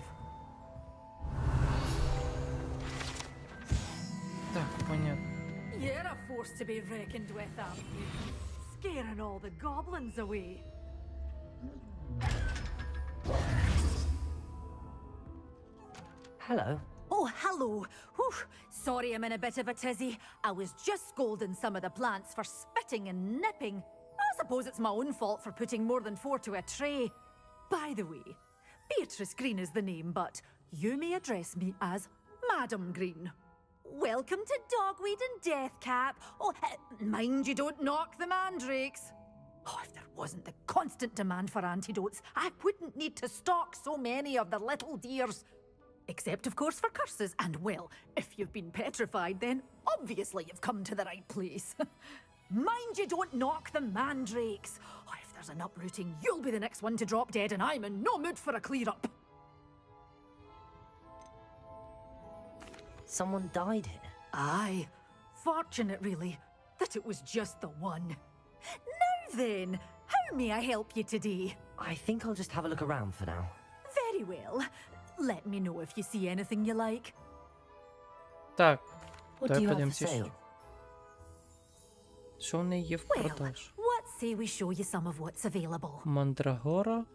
Так, понятно. You're a force to be reckoned with, aren't you? Scaring all the goblins away. Hello. Oh, hello. Whew. Sorry I'm in a bit of a tizzy. I was just scolding some of the plants for spitting and nipping. I suppose it's my own fault for putting more than 4 to a tray. By the way, Beatrice Green is the name, but you may address me as Madam Green. Welcome to Dogweed and Deathcap. Oh, mind you don't knock the mandrakes. Oh, if there wasn't the constant demand for antidotes, I wouldn't need to stock so many of the little dears. Except, of course, for curses. And, well, if you've been petrified, then obviously you've come to the right place. Mind you don't knock the mandrakes. Oh, if there's an uprooting, you'll be the next one to drop dead, and I'm in no mood for a clear-up. Someone died here. Aye. Fortunate, really, that it was just the one. Now then, how may I help you today? I think I'll just have a look around for now. Very well. Let me know if you see anything you like. Так, What do давай you have for подивимося. sale? Що в неї є в Well, продаж? what say we show you some of what's available? Мандрагора.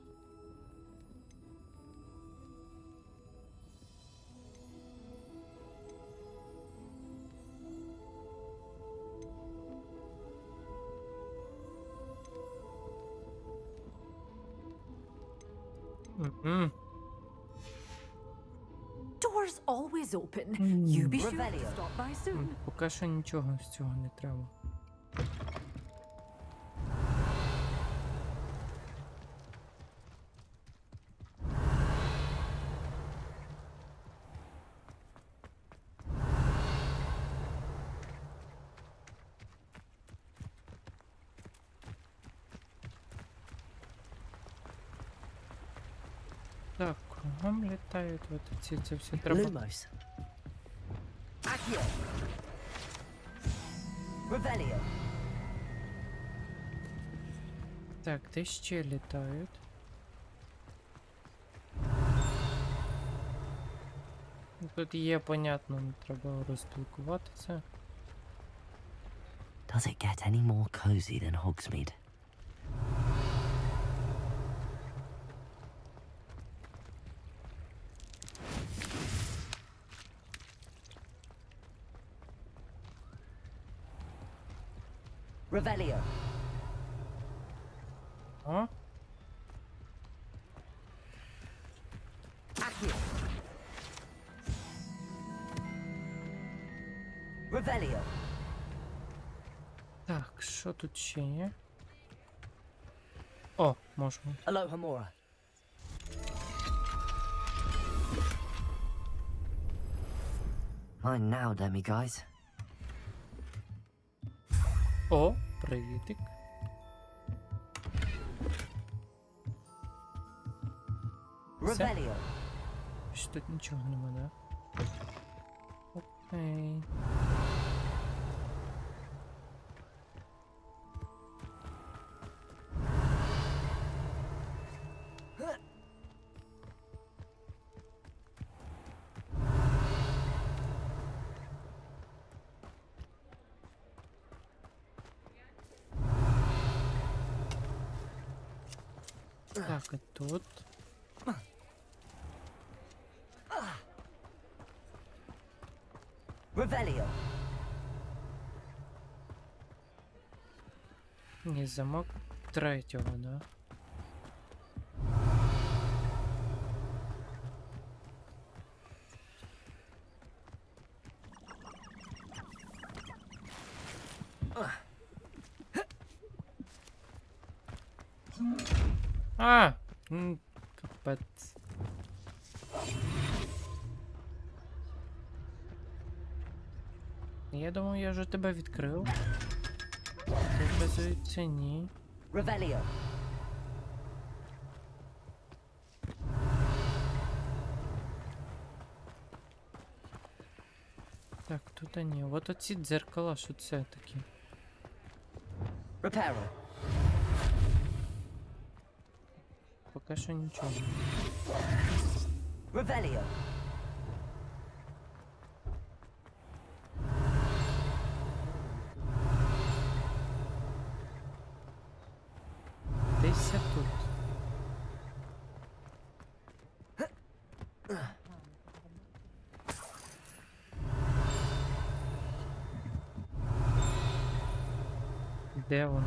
Doors always open. You be sure to stop by soon. Поки що нічого з цього не треба. Так, кругом літають, от це все треба. Lumos. Accio. Revelio. Так, де ще літають? Тут є, понятно, не треба розблокувати. Does it get any more cozy than Hogsmeade? Revelio. О? Accio. Revelio. Так, що тут ще є? О, можемо. Alohomora. Mine now, demi-guys. О, привітик. Revelio. Що тут нічого нема, да? Окей. Так, а тут. Revelio. Ні, замок третього, да? Капець. Я думаю, я вже тебе відкрив. Ти, оказується, ні. Revelio. Так, тут ні. От оці дзеркала, що це такі? Reparo. Поки що нічого. Revelio. Десь тут. Де воно?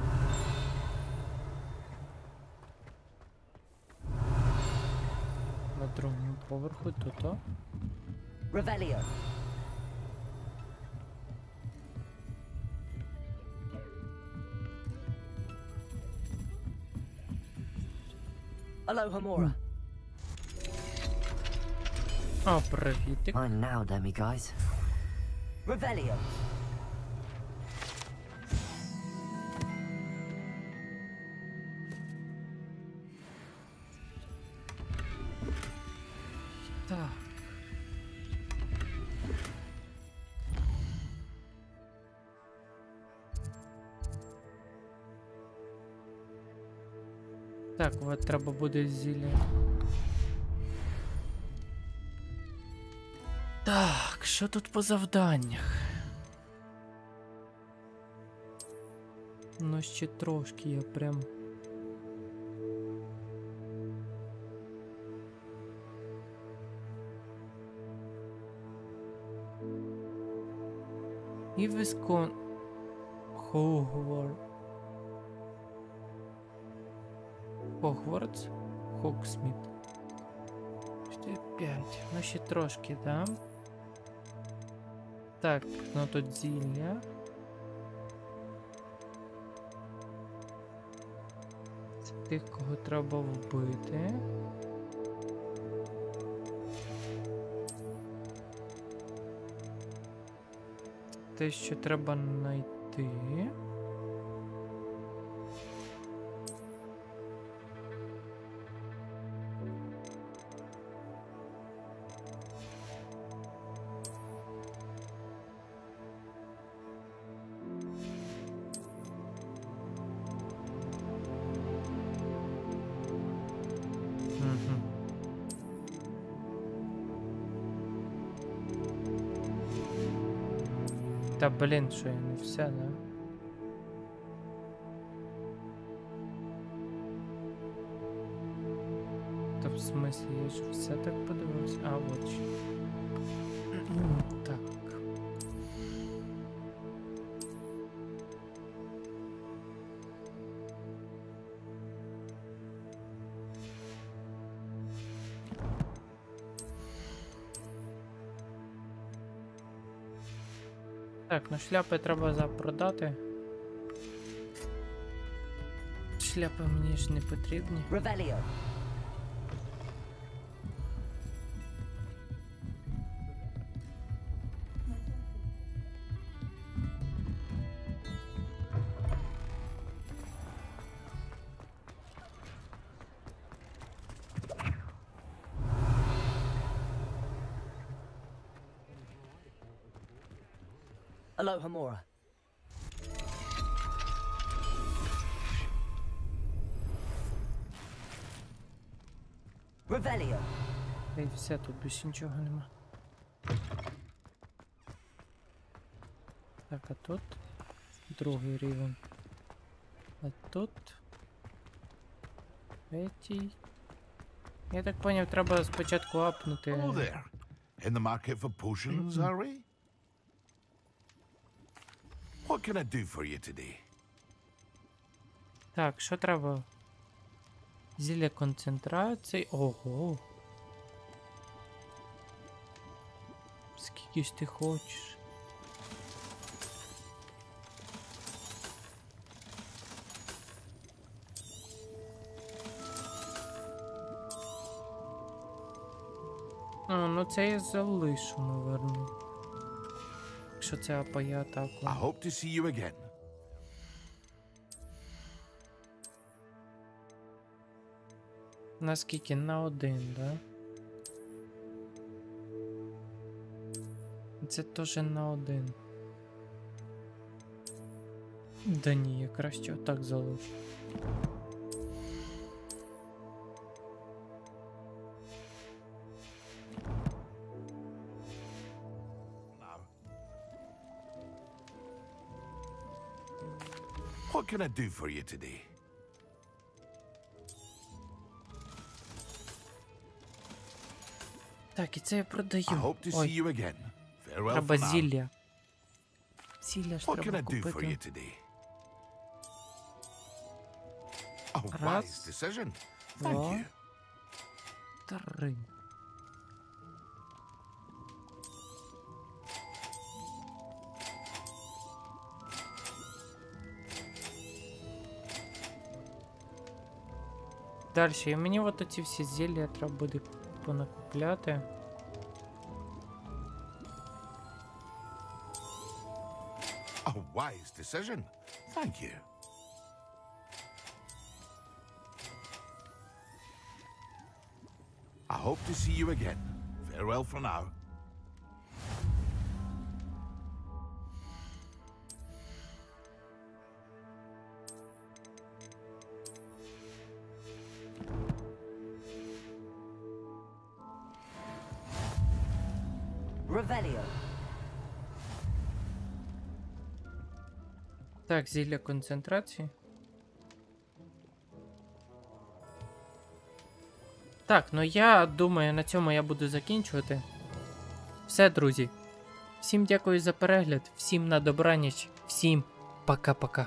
На другому поверху тут, о? Revelio. Alohomora. О, привітик. Mine now, demi guys. Revelio. Так. Так, от треба буде зілля. Так, що тут по завданнях? Ну, ще трошки я прям... І Вискон... Хогвартс? Хогсміт. 5. Ну ще трошки, да? Так, ну тут зілля. Це тих, кого треба вбити. Те, що треба знайти. Та блін, що я не все, да? Та в смислі, я ж все так подивився. А, от ще. Так. Так, ну шляпи треба запродати. Шляпи мені ж не потрібні. Revelio. Alohomora. Revelio. Та й все, тут більше нічого нема. Так, а тут другий рівень. А тут Третій. Я так поняв, треба спочатку апнути. Hello there. In the market for potions, are we? What can I do for you today? Так, що треба? Зілля концентрації. Ого. Скільки ж ти хочеш? А, ну це я залишу, наверно. Якщо це апає атаку. I hope to see you again. Наскільки? На 1, да? Це теж на 1. Да ні, я краще отак залишу. What can I do for you today? Так, і це я продаю. I hope to see Ой, you again. Farewell треба for now. зілля. Зілля ж What can треба I do for you купити. today? A Раз, wise decision. Thank два, you. 3. Далі, і мені от оці всі зілля треба буде понакупляти. A wise decision. Thank you. I hope to see you again. Farewell for now. Revelio. Так, зілля концентрації. Так, ну я думаю, на цьому я буду закінчувати. Все, друзі. Всім дякую за перегляд, всім на добраніч, всім пока-пока.